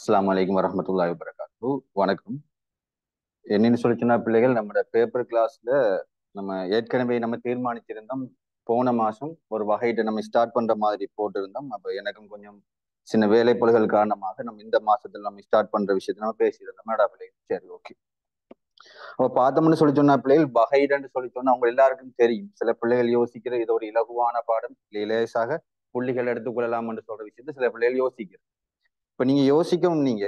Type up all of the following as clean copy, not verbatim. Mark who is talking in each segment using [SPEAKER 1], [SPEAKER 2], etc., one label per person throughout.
[SPEAKER 1] அஸ்ஸலாமு அலைக்கும் வரஹ்மத்துல்லாஹி வபரகாத்துஹு. வணக்கம். என்னன்னு சொல்லி சொன்னா பிள்ளைகள், நம்ம பேப்பர் கிளாஸ்ல நம்ம ஏற்கனவே நம்ம தீர்மானிச்சிருந்தோம். போன மாசம் ஒரு வகையிட்ட நம்ம ஸ்டார்ட் பண்ற மாதிரி போட்டிருந்தோம். அப்ப எனக்கும் கொஞ்சம் சின்ன வேலைப்பளுகள் காரணமாக நம்ம இந்த மாசத்துல நம்ம ஸ்டார்ட் பண்ற விஷயத்த நம்ம பேசியிருந்தோம். மேடா பிள்ளைகள், சரி, ஓகே. அப்ப பார்த்தோம்னு சொல்லி சொன்னா பிள்ளைகள், வகையிடன்னு சொல்லி சொன்னா அவங்க எல்லாருக்கும் தெரியும். சில பிள்ளைகள் யோசிக்கிற இது ஒரு இலகுவான பாடம், லேசாக புள்ளிகள் எடுத்துக்கொள்ளலாம் என்று சொல்ற விஷயத்த சில பிள்ளைகள் யோசிக்கிறது. இப்ப நீங்க யோசிக்கவும், நீங்க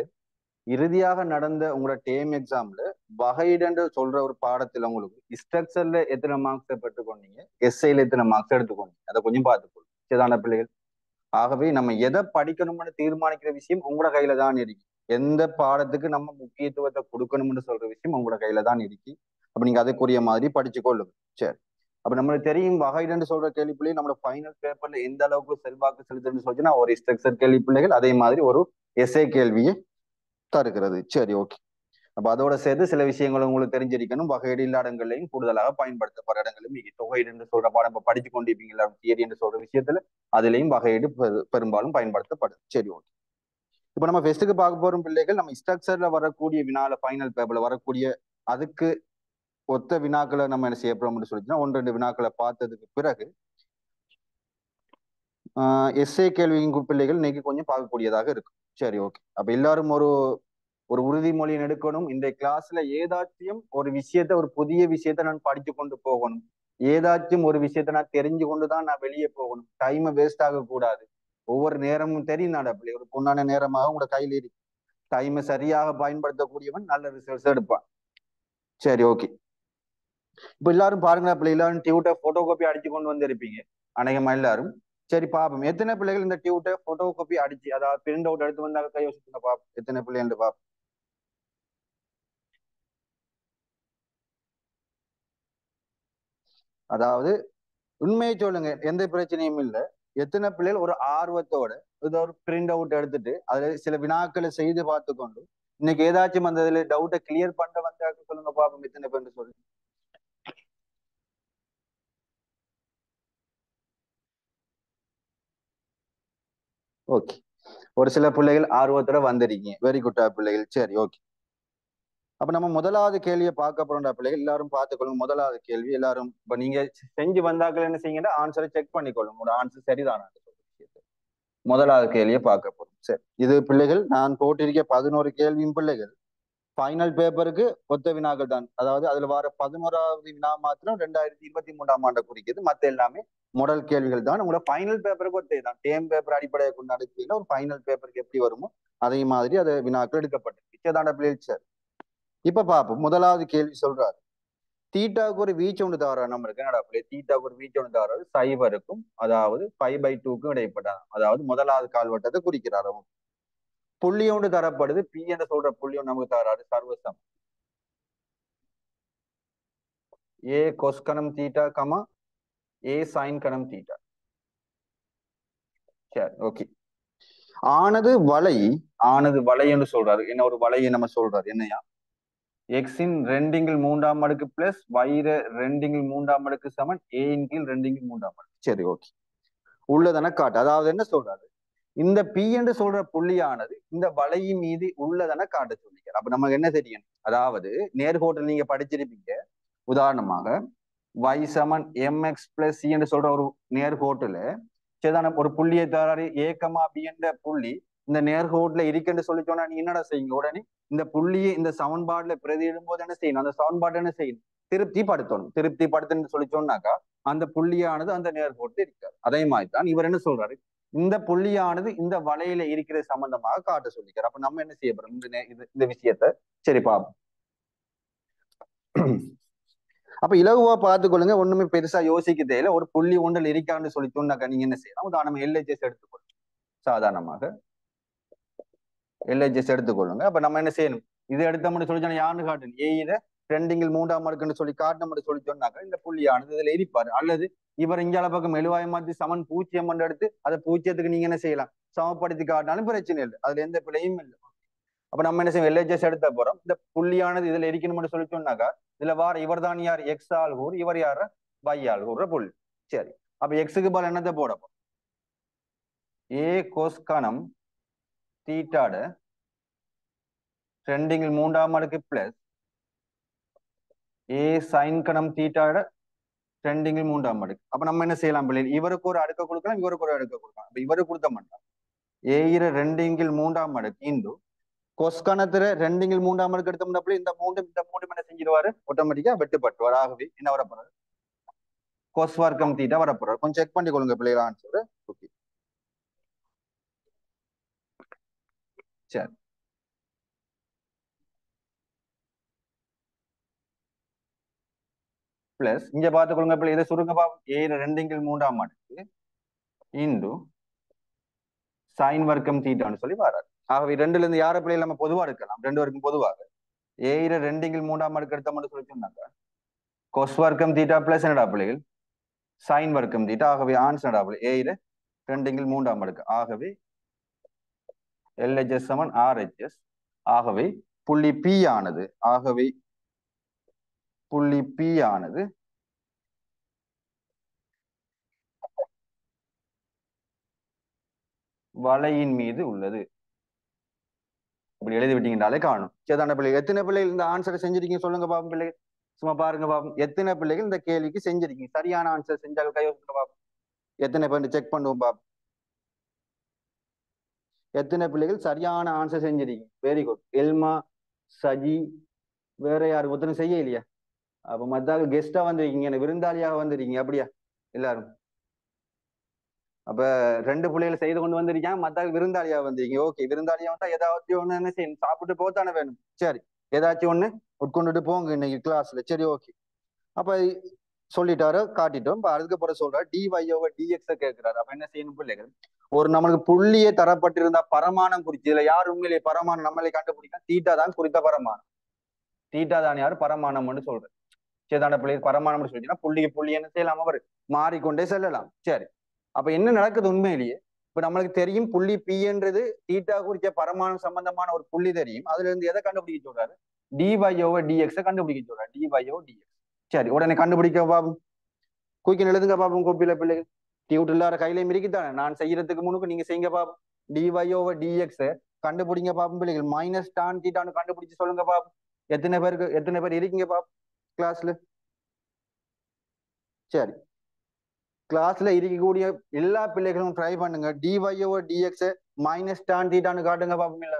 [SPEAKER 1] இறுதியாக நடந்த உங்களோட டேர்ம் எக்ஸாம்ல வகையிடன்னு சொல்ற ஒரு பாடத்துல உங்களுக்கு ஸ்ட்ரக்சர்ல எத்தனை மார்க்ஸ் பெற்றுக்கொண்டீங்க, எஸ்ஐல எத்தனை மார்க்ஸ் எடுத்துக்கொண்டீங்க, அதை கொஞ்சம் பார்த்துக்கொள்ளும். சரிதான பிள்ளைகள்? ஆகவே நம்ம எதை படிக்கணும்னு தீர்மானிக்கிற விஷயம் உங்களோட கையில தான் இருக்கு. எந்த பாடத்துக்கு நம்ம முக்கியத்துவத்தை கொடுக்கணும்னு சொல்ற விஷயம் உங்களோட கையில தான் இருக்கு. அப்ப நீங்க அதுக்குரிய மாதிரி படிச்சு கொள்ளுங்க. சரி. அப்ப நம்மளுக்கு தெரியும், வகையிடன்னு சொல்ற கேள்வி பிள்ளைகள் நம்மளோட ஃபைனல் பேப்பர்ல எந்த அளவுக்கு செல்வாக்கு செலுத்துன்னு சொல்லிச்சுன்னா, ஒரு ஸ்ட்ரக்சர் கேள்வி பிள்ளைகள் அதே மாதிரி ஒரு எஸ்ஐ கேள்வியை தருகிறது. சரி, ஓகே. அப்ப அதோட சேர்த்து சில விஷயங்களும் உங்களுக்கு தெரிஞ்சிருக்கணும். வகையீடு இல்லாத இடங்களையும் கூடுதலாக பயன்படுத்தப்படுற இடங்களும் இங்க தொகையீடு என்று சொல்ற பாடம் இப்ப படிச்சு கொண்டிருப்பீங்களா, தியரி என்று சொல்ற விஷயத்துல அதுலயும் வகையீடு பெரும்பாலும் பயன்படுத்தப்படுது. சரி, ஓகே. இப்ப நம்ம ஃபெஸ்ட்டுக்கு பார்க்க போறோம் பிள்ளைகள், நம்ம ஸ்ட்ரக்சர்ல வரக்கூடிய வினால ஃபைனல் பேப்பர்ல வரக்கூடிய அதுக்கு ஒத்த வினாக்களை நம்ம என்ன செய்ய போறோம்னு சொல்லிச்சுன்னா, 1-2 வினாக்களை பார்த்ததுக்கு பிறகு எஸ்ஏ கேள்வியின் பிள்ளைகள் இன்னைக்கு கொஞ்சம் பார்க்கக்கூடியதாக இருக்கும். சரி, ஓகே. அப்ப எல்லாரும் ஒரு ஒரு உறுதிமொழியை எடுக்கணும். இந்த கிளாஸ்ல ஏதாச்சும் ஒரு விஷயத்த, ஒரு புதிய விஷயத்த நான் படிச்சு கொண்டு போகணும். ஏதாச்சும் ஒரு விஷயத்த நான் தெரிஞ்சு கொண்டுதான் நான் வெளியே போகணும். டைமை வேஸ்ட் ஆக கூடாது. ஒவ்வொரு நேரமும் தெரியும் அப்படி ஒரு பொண்ணான நேரமாக உங்களோட கையில் இருக்கு. டைமை சரியாக பயன்படுத்தக்கூடியவன் நல்ல ரிசல்ட்ஸ் எடுப்பான். சரி, ஓகே. இப்ப எல்லாரும் பாருங்க, அப்படி எல்லாரும் டியூட்டை போட்டோ காப்பி அடிச்சு கொண்டு வந்திருப்பீங்க அநேகமா எல்லாரும். சரி, பாப்போம் எத்தனை பிள்ளைகள் இந்த டியூட்டை போட்டோ காப்பி அடிச்சு, அதாவது பிரிண்ட் அவுட் எடுத்து வந்தாங்க கை யோசிச்சுங்க பாப்போம். எத்தனை பிள்ளைகள் பாப்போம். அதாவது உண்மையை சொல்லுங்க, எந்த பிரச்சனையும் இல்லை. எத்தனை பிள்ளைகள் ஒரு ஆர்வத்தோட ஏதோ ஒரு பிரிண்ட் அவுட் எடுத்துட்டு அதுல சில வினாக்களை செய்து பார்த்து கொண்டு இன்னைக்கு ஏதாச்சும் அந்த இதுல டவுட்டை கிளியர் பண்ண வந்தாக்க சொல்லுங்க பாப்போம். எத்தனை பேர் சொல்லுங்க. ஓகே. ஒரு சில பிள்ளைகள் ஆர்வத்தோட வந்திருக்கீங்க. வெரி குட்டா பிள்ளைகள். சரி, ஓகே. அப்ப நம்ம முதலாவது கேள்வியை பார்க்க போறோம்டா பிள்ளைகள். எல்லாரும் பார்த்துக்கொள்ளுங்க. முதலாவது கேள்வி எல்லாரும் இப்ப நீங்க செஞ்சு வந்தாக்கள் என்ன செய்யுங்கன்னா, ஆன்சரை செக் பண்ணிக்கொள்ளுங்க. உங்களோட ஆன்சர் சரிதானா. முதலாவது கேள்வியை பார்க்க போறோம். சரி, இது பிள்ளைகள் நான் போட்டிருக்க 11 கேள்வியும் பிள்ளைகள் ஃபைனல் பேப்பருக்கு ஒத்த வினாக்கள் தான். அதாவது அதுல வர 11வது வினா மாத்திரம் 2023ஆம் ஆண்டை குறிக்கிறது. மத்த எல்லாமே மாடல் கேள்விகள் தான். உங்களோட ஃபைனல் பேப்பருக்கு ஒத்தே தான். டேம் பேப்பர் அடிப்படையை கொண்டு அடுக்கையில ஒரு ஃபைனல் பேப்பருக்கு எப்படி வருமோ அதே மாதிரி அதை வினாக்கள் எடுக்கப்பட்டிருக்கு. இச்சதான பிள்ளைகள். சரி, இப்ப பார்ப்போம். முதலாவது கேள்வி சொல்றாரு, தீட்டாவுக்கு ஒரு வீச்சு ஒன்று தாரார். நம்ம இருக்கு என்னடா பிள்ளை, தீட்டாவுக்கு ஒரு வீச்சு ஒன்று தாராரு சைபருக்கும் அதாவது 5/2க்கும் இடைப்பட்டார். அதாவது முதலாவது கால்வட்டத்தை குறிக்கிறார். புள்ளி ஒன்று தரப்படுது. பி என்று சொல்ற புள்ளி ஒன்று நமக்கு தராரு சர்வசம் ஏ கொஸ்கணம் தீட்டா கமா ஏ சைன் கணம் தீட்டா. சரி, ஓகே. ஆனது வலை என்று சொல்றாரு. என்ன ஒரு வலையை நம்ம சொல்றாரு என்னையா, எக்ஸின் 2/3 பிளஸ் வயிற 2/3 சமன் ஏன் கீழ் 2/3. சரி, ஓகே. உள்ளதென காட்டு. அதாவது என்ன சொல்றாரு, இந்த பி என்று சொல்ற புள்ளியானது இந்த வலையின் மீது உள்ளதென காட்ட சொல்லிக்கிறார். அப்ப நமக்கு என்ன தெரியும், அதாவது நேர்கோட்டில் நீங்க படிச்சிருப்பீங்க. உதாரணமாக y சமன் mx பிளஸ் சி என்று சொல்ற ஒரு நேர்கோட்டுல சரிதான ஒரு புள்ளியை தராரு ஏ கமா பி என்ற புள்ளி இந்த நேர்கோட்டுல இருக்குன்னு சொல்லி சொன்னா நீ என்னடா செய்யுங்க, உடனே இந்த புள்ளியை இந்த சமன்பாடுல பிரதியிடும் போது என்ன செய்யணும், அந்த சமன்பாடு என்ன செய்யணும், திருப்தி படுத்தணும். திருப்தி படுத்தணும்னு சொல்லி சொன்னாக்கா அந்த புள்ளியானது அந்த நேர்கோட்டு இருக்காது. அதே மாதிரி தான் இவர் என்ன சொல்றாரு, இந்த புள்ளியானது இந்த வலையில இருக்கிற சம்பந்தமாக காட்ட சொல்லிக்கிறார். அப்ப நம்ம என்ன செய்ய போறோம், இந்த விஷயத்த சரி பாப்போம். அப்ப இலகுவா பார்த்துக்கொள்ளுங்க. ஒண்ணுமே பெருசா யோசிக்க தேவையில்ல. ஒரு புள்ளி ஒன்றில் இருக்கான்னு சொல்லி சொன்னாக்கா நீங்க என்ன செய்யலாம், உதாரணம் எல்ஹெச்எஸ் எடுத்துக்கொள்ளுங்க. சாதாரணமாக எல்ஹெச்எஸ் எடுத்துக்கொள்ளுங்க. அப்ப நம்ம என்ன செய்யணும், இது எடுத்தோம்னு சொல்லி சொன்னா யாருன்னு காட்டணும், ஏ இதை 2/3 சொல்லி காட்டணும்னு சொல்லி சொன்னாக்கா இந்த புள்ளியானது இதுல எரிப்பாரு. அல்லது இவர் இங்கால பக்கம் எழுவாய் மாத்தி சமன் 0 எடுத்து அதை 0க்கு நீங்க என்ன செய்யலாம், சமப்படுத்தி காட்டினாலும் பிரச்சனை இல்லை. அதுல எந்த பிழையும் இல்லை. அப்ப நம்ம என்ன செய்வோம், எல்ஹெச்எஸ் எடுத்த போறோம். இந்த புள்ளியானது இதுல எரிக்கணும்னு சொல்லி சொன்னாக்கா இதுல வார இவர் தான் யார், எக்ஸ் ஆல் கூறு, இவர் யார y ஆல் கூறுற புள்ளி. சரி, அப்ப எக்ஸுக்கு பால் என்னத்தை போடப்போம், ஏ கோஸ் கணம் தீட்டாட ரெண்டிங்கில் மூன்றாம் அடுக்கு பிளஸ் ஏ சைன் கணம் தீட்டாட ரெண்டிங்கில் மூன்றாம் அடுக்கு. அப்ப நம்ம என்ன செய்யலாம் பிள்ளைகள், இவருக்கு ஒரு அடுக்க கொடுக்கலாம், இவருக்கு ஒரு அடுக்க கொடுக்கலாம். அப்ப இவருக்கு கொடுத்த மாட்டோம், ஏயிர ரெண்டிங்கில் மூன்றாம் அடுக்கு இந்து கொஸ்கணத்துல ரெண்டிங்கில் மூன்றாம் அடுக்கு எடுத்தோம்னா இந்த மூன்று என்ன செஞ்சிருவாரு, ஆட்டோமேட்டிக்கா வெட்டுப்பட்டுவார். ஆகவே என்ன வரப்போறாரு, கொஸ் வர்க்கம் தீட்டா வரப்போறாரு. கொஞ்சம் செக் பண்ணி கொள்ளுங்க பிள்ளைகள் ஆன்சர். ஓகே சரி. பிளஸ் இங்க பார்த்துக்கொள்ளுங்க பிள்ளை, இதை சுருங்க பாப்போம். ஏயிர ரெண்டிங்கில் மூன்றாம் அடுக்கு இந்து சைன் வர்க்கம் தீட்டான்னு சொல்லி வராது. ஆகவே ரெண்டுல இருந்து யார பிள்ளைகள் நம்ம பொதுவா எடுக்கலாம், ரெண்டு வரைக்கும் பொதுவாக ஏயிர ரெண்டிங்கில் மூன்றாம் அடுக்கு எடுத்த மட்டும் சொல்லி சொன்னாங்க கொஸ் வர்க்கம் தீட்டா பிளஸ் என்னடா பிள்ளைகள் சைன் வர்க்கம் தீட்டா. ஆகவே ஆன்சர் என்னடா பிள்ளை, ஏயிர ரெண்டிங்கில் மூன்றாம் அடுக்கு. ஆகவே LHS சமன் RHS. ஆகவே புள்ளி P ஆனது, ஆகவே புள்ளி P ஆனது வலையின் மீது உள்ளது. இப்படி எழுதி விட்டீங்கன்னாலே காணும். சேதான பிள்ளைகள் எத்தனை பிள்ளைகள் இந்த ஆன்சரை செஞ்சிருக்கீங்க சொல்லுங்க பாப்போம் பிள்ளைகள். சும்மா பாருங்க பாப்போம், எத்தனை பிள்ளைகள் இந்த கேள்விக்கு செஞ்சிருக்கீங்க, சரியான ஆன்சர் செஞ்சால் கையோசுங்க பாப்போம். எத்தனை பேர் செக் பண்ணுவோம் பாப்போம், எத்தனை பிள்ளைகள் சரியான ஆன்சர் செஞ்சிருக்கீங்க. Very good. எல்மா, சஜி, வேற யாரும் ஒருத்தரும் செய்ய இல்லையா? அப்ப மத்தாக கெஸ்டா வந்திருக்கீங்க, விருந்தாளியாக வந்திருக்கீங்க அப்படியா எல்லாரும்? அப்ப ரெண்டு பிள்ளைகளை செய்து கொண்டு வந்திருக்காங்க, மத்தாக விருந்தாளியா வந்திருக்கீங்க. ஓகே, விருந்தாளியா வந்தா ஏதாச்சும் ஒண்ணு என்ன செய்யணும், சாப்பிட்டு போத்தானே வேணும். சரி, ஏதாச்சும் ஒண்ணு உட்கொண்டுட்டு போங்க இன்னைக்கு கிளாஸ்ல. சரி ஓகே. அப்ப சொல்லிட்டாரு, காட்டிட்டோம். அதுக்கு பிறகு சொல்றாரு dy/dx கேட்கிறாரு. அப்ப என்ன செய்யணும் பிள்ளைகள், ஒரு நம்மளுக்கு புள்ளியே தரப்பட்டிருந்தா பரமானம் குறிச்சு, இதுல யார் உண்மையிலேயே பரமானம் நம்மளை கண்டுபிடிக்க, தீட்டா தான் குறித்த பரமானம். தீட்டா தான் யாரு பரமானம்னு சொல்றது. சேதான பிள்ளை பரமானம் சொல்லிட்டீங்கன்னா புள்ளி என்ன செய்யலாம், அவர் மாறிக்கொண்டே செல்லலாம். சரி, அப்ப என்ன நடக்குது உண்மையிலேயே, இப்ப நம்மளுக்கு தெரியும் புள்ளி P-ன்றது தீட்டா குறிச்ச பரமானம் சம்பந்தமான ஒரு புள்ளி தெரியும். அதுல இருந்து எதை கண்டுபிடிக்க சொல்றாரு, dy/dx கண்டுபிடிக்க சொல்றாரு. dy/dx. சரி, உடனே கண்டுபிடிக்க பாப்போம். குயிக்க எழுதுங்க பாப்போம் கோப்பில பிள்ளைகள். டியூட் எல்லார கையிலையும் இருக்குதானே, நான் செய்யறதுக்கு முன்னுக்கு நீங்க செய்யுங்க பாப்போம். dy/dx கண்டுபிடிங்க பாப்போம் பிள்ளைகள். மைனஸ் டான் தீட்டான்னு கண்டுபிடிச்சு சொல்லுங்க பாப்போம். எத்தனை பேர் இருக்கீங்க பாப்போம் கிளாஸ்ல? சரி, கிளாஸ்ல இருக்கக்கூடிய எல்லா பிள்ளைகளும் ட்ரை பண்ணுங்க. dy/dx மைனஸ் டான் தீட்டான்னு காட்டுங்க பாப்போம். இல்ல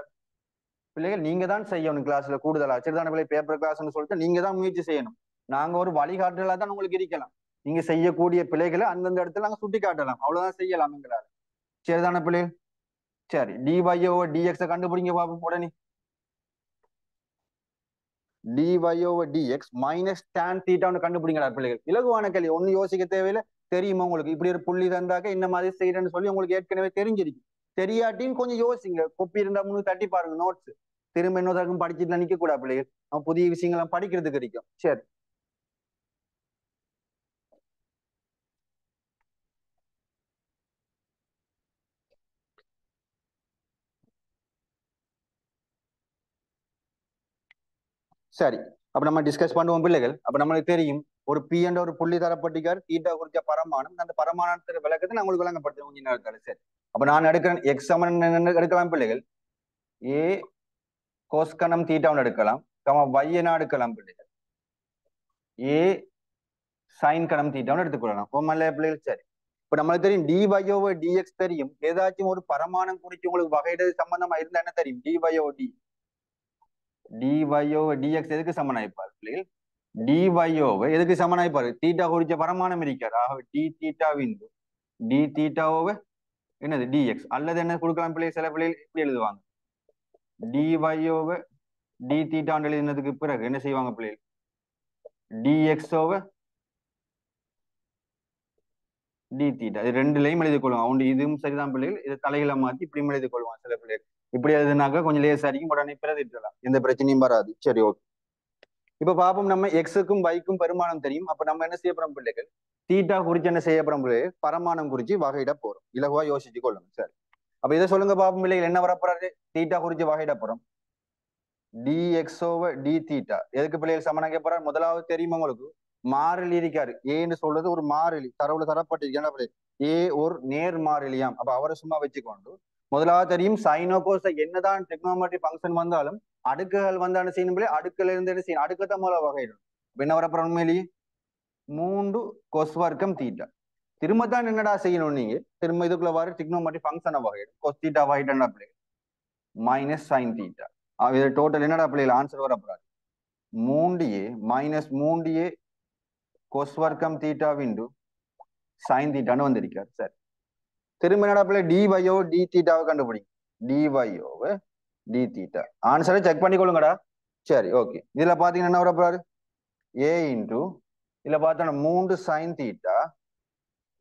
[SPEAKER 1] பிள்ளைகள் நீங்க தான் செய்யணும் கிளாஸ்ல கூடுதலா. சரிதான பிள்ளை, பேப்பர் கிளாஸ்ன்னு சொல்லிட்டு நீங்க தான் முயற்சி செய்யணும். நாங்க ஒரு வழிகாட்டுதலா தான் உங்களுக்கு இருக்கலாம். நீங்க செய்யக்கூடிய பிள்ளைகளை அந்தந்த இடத்துல நாங்க சுட்டி காட்டலாம், அவ்வளவுதான் செய்யலாம் எங்களால. சரிதான பிள்ளைகள்? சரி, dy/dx கண்டுபிடிங்க பாப்போம் உடனே. dy/dx மைனஸ் டான் தீட்டான்னு கண்டுபிடிங்கடா பிள்ளைகள். இலகுவான கேள்வி, ஒண்ணு யோசிக்க தேவையில்லை. தெரியுமா உங்களுக்கு, இப்படி ஒரு புள்ளி தந்தாக்க இந்த மாதிரி செய்யறேன்னு சொல்லி உங்களுக்கு ஏற்கனவே தெரிஞ்சிருக்கு. தெரியாட்டியும் கொஞ்சம் யோசிங்க, கொப்பி இருந்தா முன்னு தட்டி பாருங்க நோட்ஸ். திரும்ப இன்னொருத்தருக்கும் படிச்சுட்டு நிக்க கூடாது பிள்ளைகள், நம்ம புதிய விஷயங்கள்லாம் படிக்கிறதுக்கு இருக்கும். சரி, சரி. அப்ப நம்ம டிஸ்கஸ் பண்ணுவோம் பிள்ளைகள். அப்ப நம்மளுக்கு தெரியும் ஒரு P என்ற ஒரு புள்ளி தரப்பட்டிருக்கார், தீட்டா குறிச்ச பரமானம். அந்த பரமானத்தை விளக்கத்தை நான் உங்களுக்கு விளங்கப்படுத்துவேன் கொஞ்ச நேரத்தால. சரி, அப்ப நான் எடுக்கிறேன் எக்ஸ் சமன் எடுக்கலாம் பிள்ளைகள். ஏ கோஸ்கணம் தீட்டான்னு எடுக்கலாம், y என எடுக்கலாம் பிள்ளைகள். ஏ சைன் கணம் தீட்டான்னு எடுத்துக்கொள்ளலாம். ஓமல்ல பிள்ளைகள்? சரி, இப்ப நம்மளுக்கு தெரியும் dy/dx தெரியும். ஏதாச்சும் ஒரு பரமானம் குறிச்சு உங்களுக்கு வகையிட சம்பந்தமா இருந்தா என்ன தெரியும், dy/dx எதுக்கு சமனாய்ப்பாரு பிள்ளைகள், dy எதுக்கு சமனாய்ப்பாரு, தீட்டா குறிச்ச பரமானம் இருக்காரு. ஆகவே d தீட்டாவின் d தீட்டாவை என்னது dx, அல்லது என்ன கொடுக்கலாம் பிள்ளைகள், சில பிள்ளைகள் இப்படி எழுதுவாங்க, dy d தீட்டான்னு எழுதினதுக்கு பிறகு என்ன செய்வாங்க பிள்ளைகள், dx d தீட்டா. இது ரெண்டுலையும் எழுதி கொள்ளுவாங்க. அவங்க இதுவும் சரிதான் பிள்ளைகள், இதை தலைகளை மாத்தி இப்படியும் எழுதி கொள்வாங்க சில பிள்ளைகள். இப்படி எழுதுனாக்கா கொஞ்சம் லேசா இருக்கும், உடனே பிரதிட்டலாம், எந்த பிரச்சனையும் வராது. சரி ஓகே. இப்ப பாப்போம், நம்ம எக்ஸுக்கும் வைக்கும் பெருமானம் தெரியும். அப்ப நம்ம என்ன செய்ய போறோம் பிள்ளைகள், தீட்டா குறிச்சு என்ன செய்ய போறோம் பிள்ளைகள், பரமானம் குறிச்சு வகையிட போறோம். இலகுவா யோசிச்சு கொள்ளுங்க. சரி, அப்ப இதை சொல்லுங்க பாப்போம் பிள்ளைகள், என்ன வரப்போறாரு, தீட்டா குறிச்சு வகையிட போறோம். dx/d தீட்டா எதுக்கு பிள்ளைகள் சமனாக போறாரு, முதலாவது தெரியுமா உங்களுக்கு, மாறிலி இருக்காரு. ஏன்னு சொல்றது ஒரு மாறிலி, தரவுல தரப்பட்டிருக்கு. ஏ ஒரு நேர் மாறிலியாம். அப்ப அவரை சும்மா வச்சுக்கொண்டு முதலாவது தெரியும் சைனோ கோஸ் என்னதான் டெக்னோமெட்ரி ஃபங்க்ஷன் வந்தாலும் அடுக்குகள் வந்தான செய்யணும் அடுக்குல இருந்து என்ன செய்யணும் அடுக்கத்தை மூல வகையிடும் என்ன வரப்புறம் உண்மையிலேயே 3 கொஸ் வர்க்கம் தீட்டா திரும்ப தான் என்னடா செய்யணும் நீங்க திரும்ப இதுக்குள்ள வர டிக்னோமெட்ரி ஃபங்க்ஷனை வகையிடும் கொஸ் தீட்டா வகையிட்டா பிள்ளை மைனஸ் சைன் தீட்டா இது டோட்டல் என்னடா பிள்ளைகள் ஆன்சர் வரப்படாது 3a மைனஸ் 3a கொஸ் வர்க்கம் தீட்டா விண்டு சைன் தீட்டான்னு வந்திருக்காரு சரி திரும்ப என்னடா பிள்ளை டிவையோ டி தீட்டாவை கண்டுபிடிங்க டிவையோவை டி தீட்டா ஆன்சரை செக் பண்ணிக்கொள்ளுங்கடா சரி ஓகே இதுல பாத்தீங்கன்னா என்ன வரப்போறாரு ஏ இன்டூ இதுல பார்த்தோன்னா 3 சைன் தீட்டா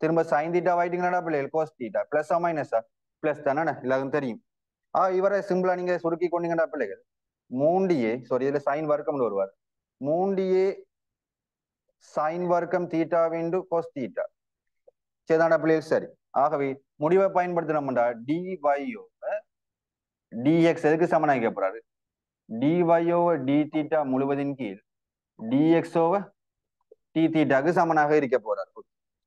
[SPEAKER 1] திரும்ப சைன் தீட்டா ஆயிட்டீங்களா பிள்ளைகள் கோஸ் தீட்டா பிளஸ்ஸா மைனஸா பிளஸ் தானே எல்லாருக்கும் தெரியும் இவரை சிம்பிளா நீங்க சுருக்கி கொண்டீங்கடா பிள்ளைகள் 3a சாரி இதுல சைன் வர்க்கம்னு வருவார் 3a சைன் வர்க்கம் தீட்டா இன்டு கோஸ் தீட்டா சரிதான்டா பிள்ளைகள் சரி ஆகவே முடிவை பயன்படுத்தினோம்டா டிவையோ டிஎக்ஸ் எதுக்கு சமனாக கேட்பறாரு டிவையோ டி தீட்டா முழுவதின் கீழ் டிஎக்ஸோவ டி தீட்டாக்கு சமனாக இருக்க போறார்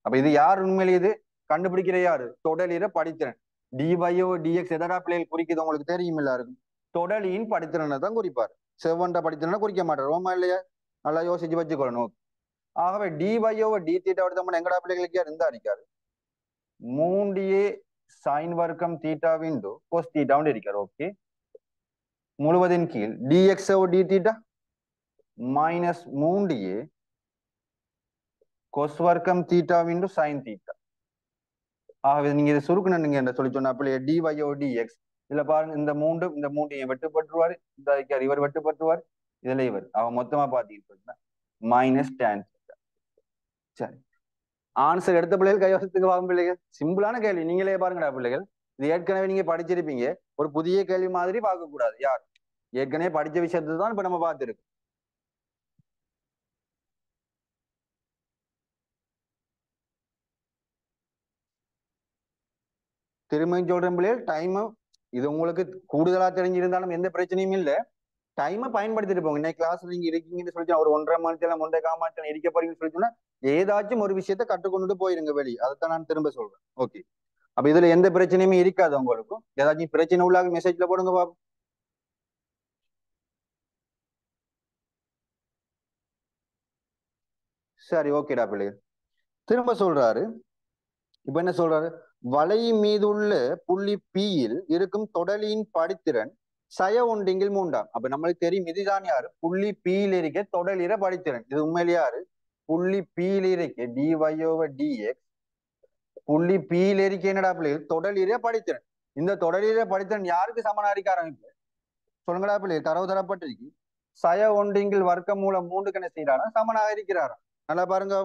[SPEAKER 1] அப்ப இது யார் உண்மையில இது கண்டுபிடிக்கிற யாரு தொடலிற படித்திறன் டிவையோ டிஎக்ஸ் எதடா பிள்ளைகள் குறிக்குது உங்களுக்கு தெரியும் எல்லாருக்கும் தொடலியின் படித்திறனை தான் குறிப்பார் செவ்வண்ட படித்திறனை குறிக்க மாட்டார் ரோமா இல்லையா நல்லா யோசிச்சு வச்சுக்கொள்ளணும் ஆகவே டிவையோ டி தீட்டா எடுத்தோம்னா எங்கடா பிள்ளைகளுக்கு யார் இருந்தா இருக்காரு 3a சைன் வர்க்கம் தீட்டா விண்டு கோஸ் தீட்டான்னு இருக்காரு ஓகே முழுவதின் கீழ் d x d theta minus 3a cos வர்க்கம் தீட்டா விண்டு சைன் தீட்டா ஆகவே நீங்க இதை சுருக்கணும் நீங்க என்ன சொல்லி சொன்ன அப்படியே டிவையோ டிஎக்ஸ் இதுல பாருங்க இந்த மூன்று வெட்டுப்பட்டுருவாரு இந்த இவர் வெட்டுப்பட்டுருவார் இதுல இவர் மொத்தமா பாத்தீங்கன்னா மைனஸ் டேன் சரி ஆன்சர் எடுத்த பிள்ளைகள் கைவசத்துக்கு வாங்கும் பிள்ளைகள் சிம்பிளான கேள்வி நீங்களே பாருங்கடா பிள்ளைகள் இது ஏற்கனவே நீங்க படிச்சிருப்பீங்க ஒரு புதிய கேள்வி மாதிரி பார்க்க கூடாது யார் ஏற்கனவே படிச்ச விஷயத்தை தான் இப்ப நம்ம பார்த்துருக்கோம் திரும்பியும் சொல்றேன் பிள்ளைகள் டைம் இது உங்களுக்கு கூடுதலா தெரிஞ்சிருந்தாலும் எந்த பிரச்சனையும் இல்லை டைமை பயன்படுத்திட்டு போங்க இன்னைக்கு கிளாஸ்ல நீங்க இருக்கீங்கன்னு சொல்லி ஒரு 1.5 மணி நேரம் 1.25 மணி நேரம் இருக்க போறீங்கன்னு சொல்லி சொன்னா ஏதாச்சும் ஒரு விஷயத்த கற்றுக்கொண்டு போயிருங்க வெளி அதைத்தான் நான் திரும்ப சொல்றேன் ஓகே அப்ப இதுல எந்த பிரச்சனையுமே இருக்காது உங்களுக்கும் ஏதாச்சும் பிரச்சனை உள்ளாக மெசேஜ்ல போடுங்க பாப்போம் சரி ஓகேடா பிள்ளைகள் திரும்ப சொல்றாரு இப்ப என்ன சொல்றாரு வலை மீதுள்ள புள்ளி பியில் இருக்கும் தொடலியின் படித்திறன் சய ஒன்றிங்கில் மூண்டாம் அப்ப நம்மளுக்கு தெரியும் இதுதான் யாரு புள்ளி பியில் இருக்க தொடலிற படித்திறன் இது உண்மையில யாரு புள்ளி பியில் இருக்க டிவையோவ டிஎக்ஸ் புள்ளி பியில் இருக்க என்னடா பிள்ளைகள் தொடலிற படித்திறன் இந்த தொடலிற படித்திறன் யாருக்கு சமனா இருக்க ஆரம்பிப்பு சொல்லுங்கடா பிள்ளைகள் தரவு தரப்பட்டிருக்கு சய ஒன்றிங்கில் வர்க்க மூலம் 3 என்ன செய்யறாரா சமனாக இருக்கிறாரா நல்லா பாருங்க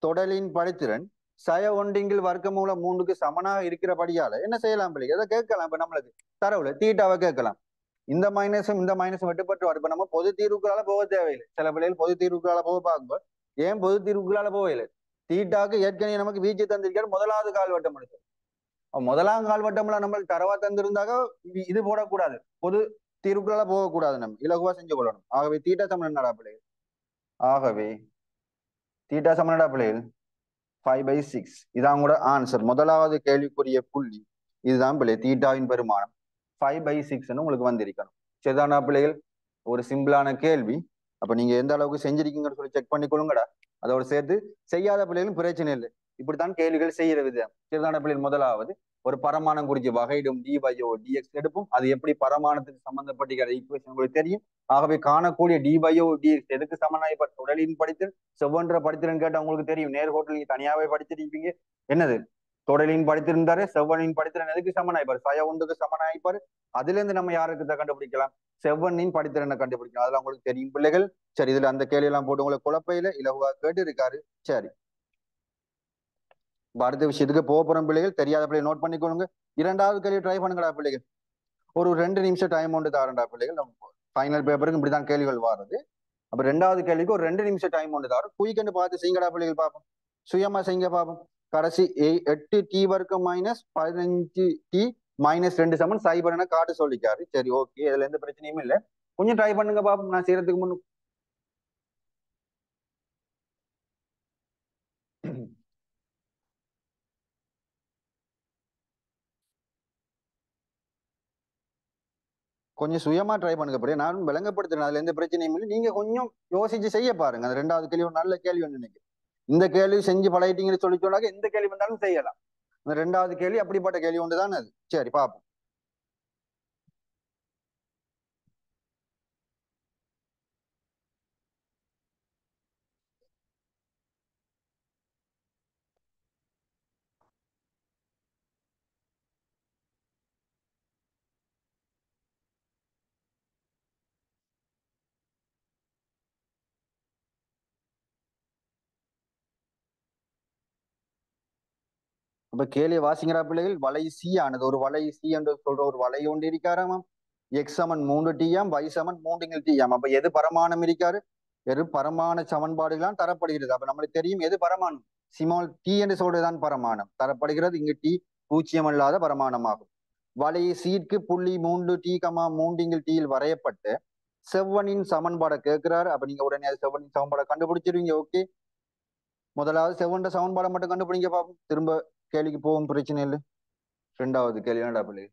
[SPEAKER 1] தொடலின் படித்திறன் சய ஒன்றிங்கில் வர்க்க மூலம் 3க்கு சமனாக இருக்கிறபடியால என்ன செய்யலாம் பிள்ளை எதை கேட்கலாம் இப்ப நம்மளுக்கு தரவுல தீட்டாவை கேட்கலாம் இந்த மைனஸும் வெட்டுப்பட்டு வரும் இப்ப நம்ம பொது தீர்வுகளால போக தேவையில்லை சில பிள்ளைகள் பொது தீர்வுகளால போக பார்க்கும்போது ஏன் பொது தீர்வுகளால போகவில்லை தீட்டாக்கு ஏற்கனவே நமக்கு வீச்சு தந்திருக்காரு முதலாவது கால்வட்டம் எடுத்து முதலாம் கால்வட்டம்ல நம்மளுக்கு தரவா தந்திருந்தாக இது போடக்கூடாது பொது தீர்வுகளால போகக்கூடாது நம்ம இலகுவா செஞ்சு கொள்ளணும் ஆகவே தீட்டா சமன் என்னடா பிள்ளைகள் ஆகவே தீட்டா சமன் என்னடா பிள்ளைகள் 5/6 இதான் கூட ஆன்சர் முதலாவது கேள்விக்குரிய புள்ளி இதுதான் பிள்ளை தீட்டாவின் பெருமானம் 5/6 உங்களுக்கு வந்திருக்கணும் சரிதானா பிள்ளைகள் ஒரு சிம்பிளான கேள்வி அப்ப நீங்க எந்த அளவுக்கு செஞ்சிருக்கீங்கன்னு சொல்லி செக் பண்ணிக்கொள்ளுங்கடா அதோட சேர்த்து செய்யாத பிள்ளைகளும் பிரச்சனை இல்லை இப்படித்தான் கேள்விகள் செய்யற விதம் சரிதான பிள்ளைகள் முதலாவது ஒரு பரமானம் குறித்து வகையிடும் டிவையோ டிஎக்ஸ் எடுப்போம் அது எப்படி பரமானத்துக்கு சம்பந்தப்பட்டிருக்கிற ஈக்குவேஷன் உங்களுக்கு தெரியும் ஆகவே காணக்கூடிய டிவையோ டிஎக்ஸ் எதுக்கு சமனாய் தொடலின் படித்தல் செவ்வன்ற படித்திறன் கேட்ட உங்களுக்கு தெரியும் நேர்கோட்டில் நீங்க தனியாவே படிச்சிருப்பீங்க என்னது தொடலின் படித்திருந்தாரு செவ்வனின் படித்திறன் எதுக்கு சமனாய்ப்பாரு சய ஒன்றுக்கு சமனாய்ப்பாரு அதுல இருந்து நம்ம யாருக்கு கண்டுபிடிக்கலாம் செவ்வனின் படித்திறனை கண்டுபிடிக்கலாம் அதெல்லாம் உங்களுக்கு தெரியும் பிள்ளைகள் சரி இதுல அந்த கேள்வி எல்லாம் போட்டு உங்களுக்கு குழப்பையில இலகுவா கேட்டு இருக்காரு சரி அடுத்த விஷயத்துக்கு போறோம் பிள்ளைகள் தெரியாத பிள்ளைகள் நோட் பண்ணிக்கொள்ளுங்க இரண்டாவது கேள்வி ட்ரை பண்ணுங்கடா பிள்ளைகள் ஒரு 2 நிமிஷம் டைம் ஒன்று தாரண்டா பிள்ளைகள் நம்ம ஃபைனல் பேப்பருக்கு இப்படிதான் கேள்விகள் வாருது அப்ப ரெண்டாவது கேள்விக்கு ஒரு 2 நிமிஷம் டைம் ஒன்று தாரும் குயிக்கன்னு பார்த்து செய்யுங்கடா பிள்ளைகள் பார்ப்போம் சுயமா செய்யுங்க பார்ப்போம் கடைசி 8 டி வர்க்கம் மைனஸ் 15 டி மைனஸ் 2 சமன் சைபர் என காட்டு சொல்லிக்காரு சரி ஓகே இதுல எந்த பிரச்சனையும் இல்லை கொஞ்சம் ட்ரை பண்ணுங்க பாப்போம் நான் செய்யறதுக்கு முன்னு கொஞ்சம் சுயமா ட்ரை பண்ணுங்க. அப்படியே நானும் விளங்கப்படுத்துறேன், அதுல எந்த பிரச்சனையும் இல்லை. நீங்க கொஞ்சம் யோசிச்சு செய்ய பாருங்க. அந்த ரெண்டாவது கேள்வி ஒரு நல்ல கேள்வி நினைக்கிறேன். இந்த கேள்வி செஞ்சு பழகிட்டீங்கன்னு சொல்லி சொன்னாக்க எந்த கேள்வி வந்தாலும் செய்யலாம். அந்த ரெண்டாவது கேள்வி அப்படிப்பட்ட கேள்வி ஒன்று தான் அது. சரி பாப்போம். அப்ப கேள்வி வாசிங்கிற பிள்ளைகள் வலை சி ஆனது ஒரு வலை சி என்று சொல்ற ஒரு வலை ஒன்று இருக்காராமாம். எக்ஸ் சமன் 3t y சமன் 3t. அப்ப எது பரமானம் இருக்காரு? எது பரமான சமன்பாடுகளாம் தரப்படுகிறது. அப்ப நம்மளுக்கு தெரியும் எது பரமானம். சிமால் டி என்று சொல்றதுதான் பரமானம் தரப்படுகிறது. இங்கு டி பூஜ்ஜியம் அல்லாத பரமானமாகும். வலை சீட்கு புள்ளி 3t 3 வரையப்பட்டு செவ்வனின் சமன்பாடை கேட்கிறாரு. அப்ப நீங்க உடனே அது செவ்வனின் சமன்பாடை கண்டுபிடிச்சிருவீங்க. ஓகே, முதலாவது செவ்வன் சமன்பாடை மட்டும் கண்டுபிடிங்க பாப்போம். திரும்ப கேள்விக்கு போகும், பிரச்சனை இல்லை. ரெண்டாவது கேள்வி என்னடா பிள்ளை?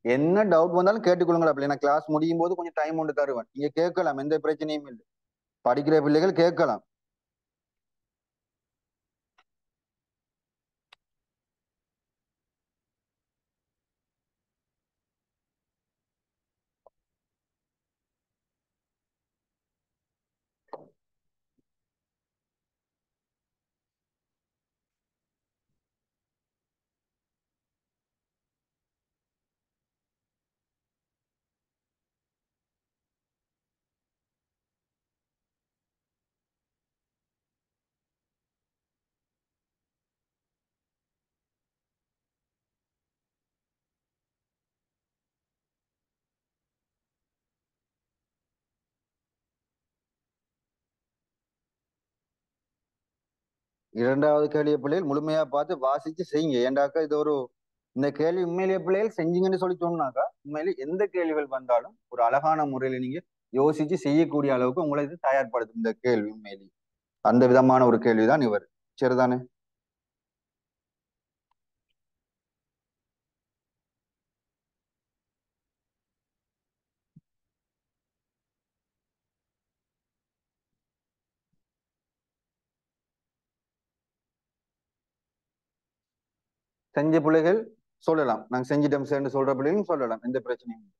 [SPEAKER 1] என்ன டவுட் வந்தாலும் கேட்டுக்கொள்ளுங்களா பிள்ளை. நான் கிளாஸ் முடியும் போது கொஞ்சம் டைம் ஒன்று தருவேன், நீங்க கேட்கலாம், எந்த பிரச்சனையும் இல்லை. படிக்கிற பிள்ளைகள் கேட்கலாம். இரண்டாவது கேள்வி பிள்ளைகள் முழுமையா பார்த்து வாசிச்சு செய்யுங்க. ஏண்டாக்கா இது ஒரு இந்த கேள்வி உண்மையிலேயே பிள்ளைகள் செஞ்சீங்கன்னு சொல்லி சொன்னாக்கா உண்மையிலே எந்த கேள்விகள் வந்தாலும் ஒரு அழகான முறையில நீங்க யோசிச்சு செய்யக்கூடிய அளவுக்கு உங்களை இது தயார்படுத்தும். இந்த கேள்வி உண்மையிலேயே அந்த விதமான ஒரு கேள்விதான் இவர். சரிதானே? செஞ்ச பிள்ளைகள் சொல்லலாம், நாங்க செஞ்சிட்டோம் சேர்ந்து சொல்ற பிள்ளைகளும் சொல்லலாம், எந்த பிரச்சனையும் இல்லை.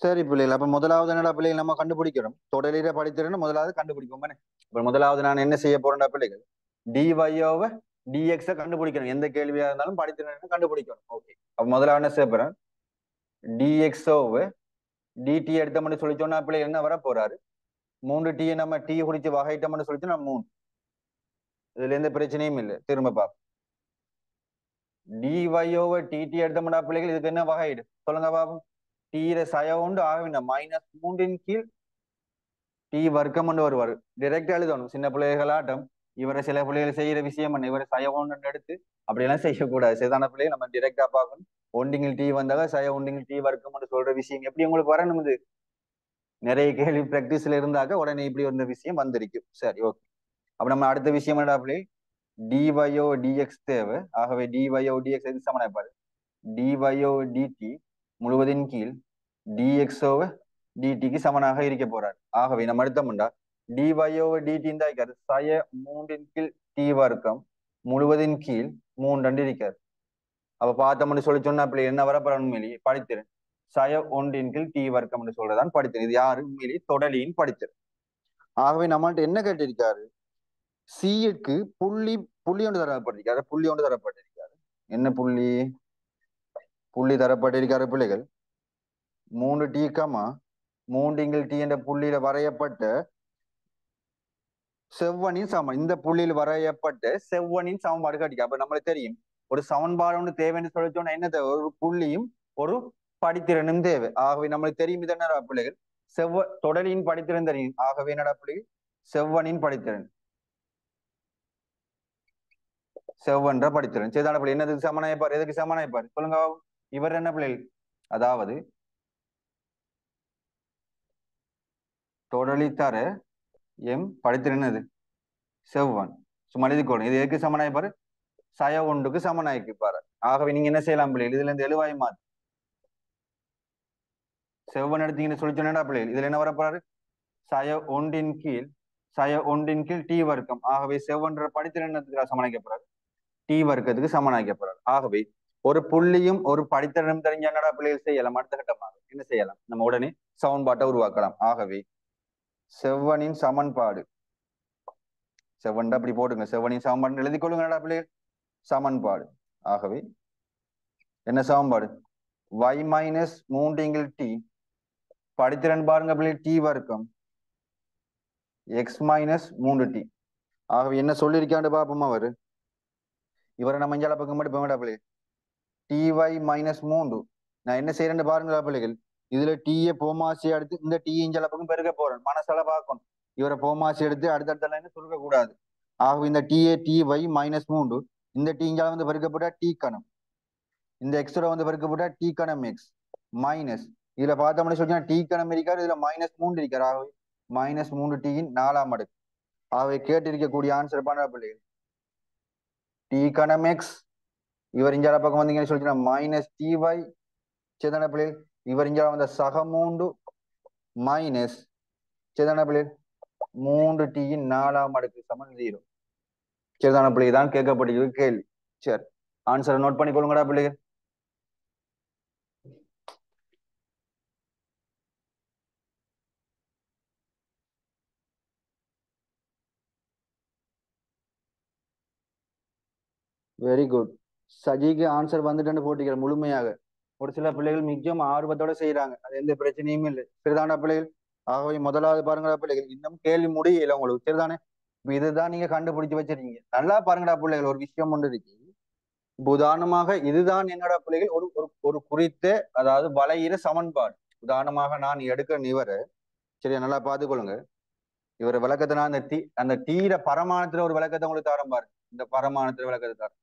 [SPEAKER 1] சரி பிள்ளைகள், அப்ப முதலாவது என்னடா பிள்ளைகள் நம்ம கண்டுபிடிக்கிறோம். தொடரில படித்திருந்தா முதலாவது கண்டுபிடிப்போம் தானே. இப்ப முதலாவது நான் என்ன செய்ய போறேன்டா பிள்ளைகள், டிஒய்யோவை டிஎக்ஸ கண்டுபிடிக்கணும். எந்த கேள்வியா இருந்தாலும் படித்திருந்தா கண்டுபிடிக்கணும். ஓகே, அப்ப முதலாவது என்ன செய்ய போறேன், டிஎக்ஸோவை டிடி எடுத்தோம்னு சொல்லி சொன்னா பிள்ளைகள் என்ன வர போறாரு, 3t நம்ம டி குடிச்சு வகைட்டோம்னு சொல்லிட்டு நம்ம 3. இதுல எந்த பிரச்சனையும் இல்லை. திரும்ப பாப்போம். டிஒய்யோவை டிடி எடுத்தோம்னா பிள்ளைகள் இதுக்கு என்ன வகையிடு சொல்லுங்க பாப்போம். டீர சய உண்டு ஆகவின -3 டி வர்க்கம் வருவார். டிரெக்டா எழுதணும். சின்ன பிள்ளைகளாட்டம் இவரை சில பிள்ளைகள் செய்யற விஷயம் என்ன, இவரை சய ஒன்று எடுத்து அப்படியெல்லாம் செய்யக்கூடாது. சிதான பிள்ளைகள் நம்ம டிரெக்டா பார்க்கணும். ஒண்டிங்கில் டி வந்தாக சய ஒண்டிங்கில் டி வர்க்கம் சொல்ற விஷயம் எப்படி உங்களுக்கு வரணும். இது நிறைய கேள்வி பிராக்டிஸ்ல இருந்தாக்க உடனே இப்படி ஒரு விஷயம் வந்திருக்கும். சரி, ஓகே. அப்ப நம்ம அடுத்த விஷயம் என்னடா பிள்ளை, டிஒய்ஓ டிஎக்ஸ் தேவை. ஆகவே டிஒய்ஓ டிஎக்ஸ் எது சமனா பாரு, டிஒய்ஓ டிடி முழுவதின் கீழ் டிஎக்ஸோ டிடிக்கு சமனாக இருக்க போறார். ஆகவே நம்ம எடுத்தோம்டா டிஒய்ஓ டிடி இருக்காரு சய 3 டி வர்க்கம் முழுவதின் கீழ் 3 இருக்காரு. அப்ப பார்த்தோம்னு சொல்லி சொன்னா அப்படி என்ன வரப்போற உண்மையிலேயே படித்திறன் சய 1 டி வர்க்கம் சொல்றதான் படித்திறன். இது யாரு உண்மையிலேயே தொடலியின் படித்திறன். ஆகவே நம்மள்ட்ட என்ன கேட்டிருக்காரு, சிக்கு புள்ளி புள்ளி ஒன்று தரப்பட்டிருக்காரு. புள்ளி ஒன்று தரப்பட்டிருக்காரு. என்ன புள்ளி? புள்ளி தரப்பட்டிருக்காரு பிள்ளைகள் 3t 3 என்ற புள்ளியில வரையப்பட்ட செவ்வனின் சமன். இந்த புள்ளியில் வரையப்பட்ட செவ்வனின் சமன்பாடு கிடைக்கும். அப்ப நம்மளுக்கு தெரியும் ஒரு சமன்பாடு ஒன்று தேவைன்னு சொல்லிச்சோன்னா என்ன தேவை, ஒரு புள்ளியும் ஒரு படித்திறனும் தேவை. ஆகவே நம்மளுக்கு தெரியும் இது என்னடா பிள்ளைகள், தொடரின் படித்திறன் தெரியும். ஆகவே என்னடா பிள்ளைகள், செவ்வனின் படித்திறன். செவ்வன்ற படித்திறன். சரிதான பிள்ளை? என்னதுக்கு சமனாய்ப்பார்? எதுக்கு சமனாய்ப்பார் சொல்லுங்க. இவர் என்ன பிள்ளைகள்? அதாவது தொடலி தர எம் படித்திறன் என்னது? செவ்வன். சும்மா எழுதிக்கோணும். இது எதுக்கு சமனாய்ப்பாரு? சய ஒன்றுக்கு சமனாய்க்குப்பாரு. ஆகவே நீங்க என்ன செய்யலாம் பிள்ளைகள்? இதுல இருந்து எழுவாய் மாத்து செவ்வன் எடுத்தீங்கன்னு சொல்லி சொன்னா பிள்ளைகள் இதுல என்ன வரப்போறாரு? சய ஒன்றின் கீழ் டி வர்க்கம். ஆகவே செவ்வன்ற படித்திறனத்துக்கு சமனாய்க்கப்படுறாரு, டி வர்க்கத்துக்கு சமனாய்க்கப்படுறாரு. ஆகவே ஒரு புள்ளியும் ஒரு படித்திறனும் தெரிஞ்ச என்னடா பிள்ளைகள் செய்யலாம்? அடுத்த கட்டமாக என்ன செய்யலாம்? நம்ம உடனே சமன்பாட்டை உருவாக்கலாம். ஆகவே செவ்வனின் சமன்பாடு, செவ்வன் அப்படி போடுங்க, செவ்வனின் சமன்பாடு எழுதி கொள்ளுங்க என்னடா பிள்ளைகள். சமன்பாடு. ஆகவே என்ன சமன்பாடு? y மைனஸ் 3 டி படித்திறன் பாருங்க பிள்ளை டி வர்க்கம் எக்ஸ் மைனஸ் 3t. ஆகவே என்ன சொல்லியிருக்காண்டு பாப்போமா? அவரு இவரை நம்ம இஞ்சால பக்கம் மட்டும் போங்கடா பிள்ளை. ty மைனஸ் 3 நான் என்ன செய்யறேன்னு பாருங்களா பிள்ளைகள். இதுல டீயை போமாசி எடுத்து இந்த டீ இஞ்சால பக்கம் பெருக்க போறேன். மனசால பார்க்கணும். இவரை போமாசி எடுத்து அடுத்தடுத்த லைன் சுருக்க கூடாது. ஆகவே இந்த ty மைனஸ் 3 இந்த டீ இஞ்சால வந்து பெருக்கப்பட்டா டி கணம், இந்த எக்ஸோட வந்து பெருக்கப்பட்டா டி கணம் எக்ஸ் மைனஸ் இதுல பார்த்தோம்னு சொன்னா டி கணம் இருக்காரு, இதுல மைனஸ் 3 இருக்காரு. ஆகவே மைனஸ் 3 4ஆம் அடுக்கு. ஆகவே கேட்டிருக்கக்கூடிய ஆன்சர் பண்ண பிள்ளைகள் டி கணம் எக்ஸ். இவர் இஞ்சால பக்கம் வந்தீங்கன்னு சொல்லிச்சுன்னா மைனஸ் ty சேதான பிள்ளைகள். இவர் இஞ்சால வந்த சக 3 மைனஸ் சேதான பிள்ளைகள் 3t 4ஆம் அடுக்கு சமன் 0. சேதான பிள்ளைகள் தான் கேட்கப்படுகிறது கேள்வி. சரி, ஆன்சரை நோட் பண்ணிக்கொள்ளுங்கடா பிள்ளைகள். Very good. சஜிக்கு ஆன்சர் வந்துட்டு போட்டிகள் முழுமையாக. ஒரு சில பிள்ளைகள் மிச்சம் ஆர்வத்தோட செய்யறாங்க, அது எந்த பிரச்சனையும் இல்லை. சரிதானா பிள்ளைகள்? ஆகவே முதலாவது பாருங்கடா பிள்ளைகள், இன்னும் கேள்வி முடியல உங்களுக்கு. சரிதானே? இப்ப இதுதான் நீங்க கண்டுபிடிச்சு வச்சிருக்கீங்க. நல்லா பாருங்கடா பிள்ளைகள், ஒரு விஷயம் ஒன்று இருக்கு. இப்ப உதாரணமாக இதுதான் என்னடா பிள்ளைகள் ஒரு ஒரு ஒரு குறித்த, அதாவது வளையிற சமன்பாடு. உதாரணமாக நான் எடுக்க இவரை, சரியா நல்லா பார்த்துக்கொள்ளுங்க. இவர் விளக்கத்தை நான் அந்த தீர பரமானத்துல ஒரு விளக்கத்தை உங்களுக்கு தரம் பாரு. இந்த பரமானத்துல விளக்கத்தை தரம்.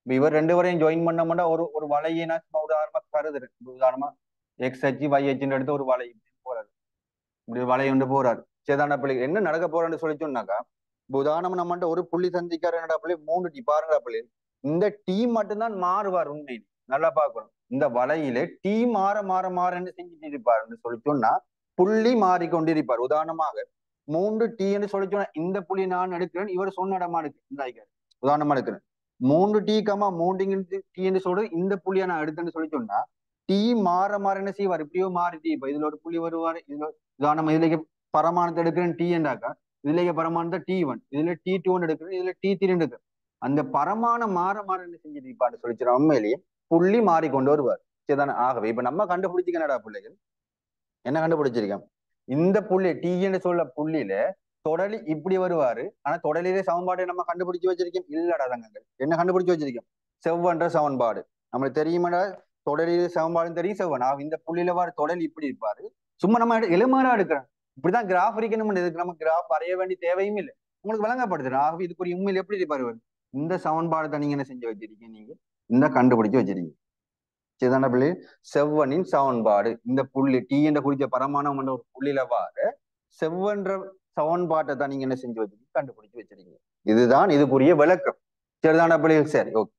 [SPEAKER 1] இவர் ரெண்டு வரையும் ஜாயின் பண்ண மாட்டா ஒரு வலையை நான் சும்மா உதாரணமா கருதுறேன். உதாரணமா எக்ஸ் ஹெச் y ஹெச்ன்னு எடுத்து ஒரு வலை போறாரு. இப்படி வலை ஒன்று போறாரு. சேதான பிள்ளை என்ன நடக்க போறான்னு சொல்லி சொன்னாக்கா, உதாரணம் நம்மகிட்ட ஒரு புள்ளி சந்திக்காரு என்னடா பிள்ளை 3 டி பாருங்கடா பிள்ளை. இந்த டீ மட்டும்தான் மாறுவார். உண்மை நல்லா பார்க்கணும். இந்த வலையில டீ மாற மாற மாறன்னு செஞ்சுட்டு இருப்பாருன்னு சொல்லி சொன்னா புள்ளி மாறிக்கொண்டிருப்பார். உதாரணமாக 3t சொல்லி சொன்னா இந்த புள்ளி நான் எடுக்கிறேன், இவர் சொன்ன இடமா இருக்கு. உதாரணமா எடுக்கிறேன் 3t 3t சொல்றது இந்த புள்ளியை நான் எடுத்தேன்னு சொல்லி சொன்னா டி மாற மாற என்ன செய்வார்? இப்படியோ மாறி டி. இப்ப இதுல ஒரு புள்ளி வருவாரு. இதுல உதாரணமா இதுல பரமானத்தை எடுக்கிறேன் டி என்றாக்கா, இதுல பரமானத்தை T1, இதுல T2 எடுக்கிறேன், இதுல T3 எடுக்கிறேன். அந்த பரமானம் மாற மாற என்ன செஞ்சிருப்பான்னு சொல்லிச்சு உண்மையிலேயே புள்ளி மாறிக்கொண்டு வருவார். சரிதானே? ஆகவே இப்ப நம்ம கண்டுபிடிச்சிக்கனடா பிள்ளைகள், என்ன கண்டுபிடிச்சிருக்கோம்? இந்த புள்ளி டீன்னு சொல்ல புள்ளியில தொடலி இப்படி வருவாரு. ஆனா தொடலிலே சமன்பாடு நம்ம கண்டுபிடிச்சு வச்சிருக்கோம் இல்லடா தங்கங்கள். என்ன கண்டுபிடிச்சு வச்சிருக்கோம்? செவ்வன்ற சமன்பாடு. நம்மளுக்கு தெரியுமாடா தொடலிலே சமன்பாடு தெரியும். செவ்வன் இந்த புள்ளியில வாரு தொடல் இப்படி இருப்பாரு. சும்மா நம்ம எலுமாறா எடுக்கிறோம். இப்படிதான் கிராஃப் இருக்கணும். இதுக்கு நம்ம கிராஃப் வரைய வேண்டிய தேவையும் இல்லை. உங்களுக்கு விளங்கப்படுத்துறேன். ஆகவே இதுக்குரிய உண்மையில் எப்படி இருப்பாரு? இந்த சமன்பாடத்தை நீங்க என்ன செஞ்சு வச்சிருக்கீங்க? நீங்க இந்த கண்டுபிடிச்சு வச்சிருக்கீங்க. சரிதான பிள்ளை? செவ்வனின் சமன்பாடு. இந்த புள்ளி டி என்ற குறித்த பரமானம் என்ற ஒரு புள்ளியில வார செவ்வன்ற சமன்பாட்டை தான் நீங்க என்ன செஞ்சு வச்சிருக்கீங்க? கண்டுபிடிச்சு வச்சிருக்கீங்க. இதுதான் இதுக்குரிய விளக்கம். சரிதான பிள்ளைகள்? சரி, ஓகே.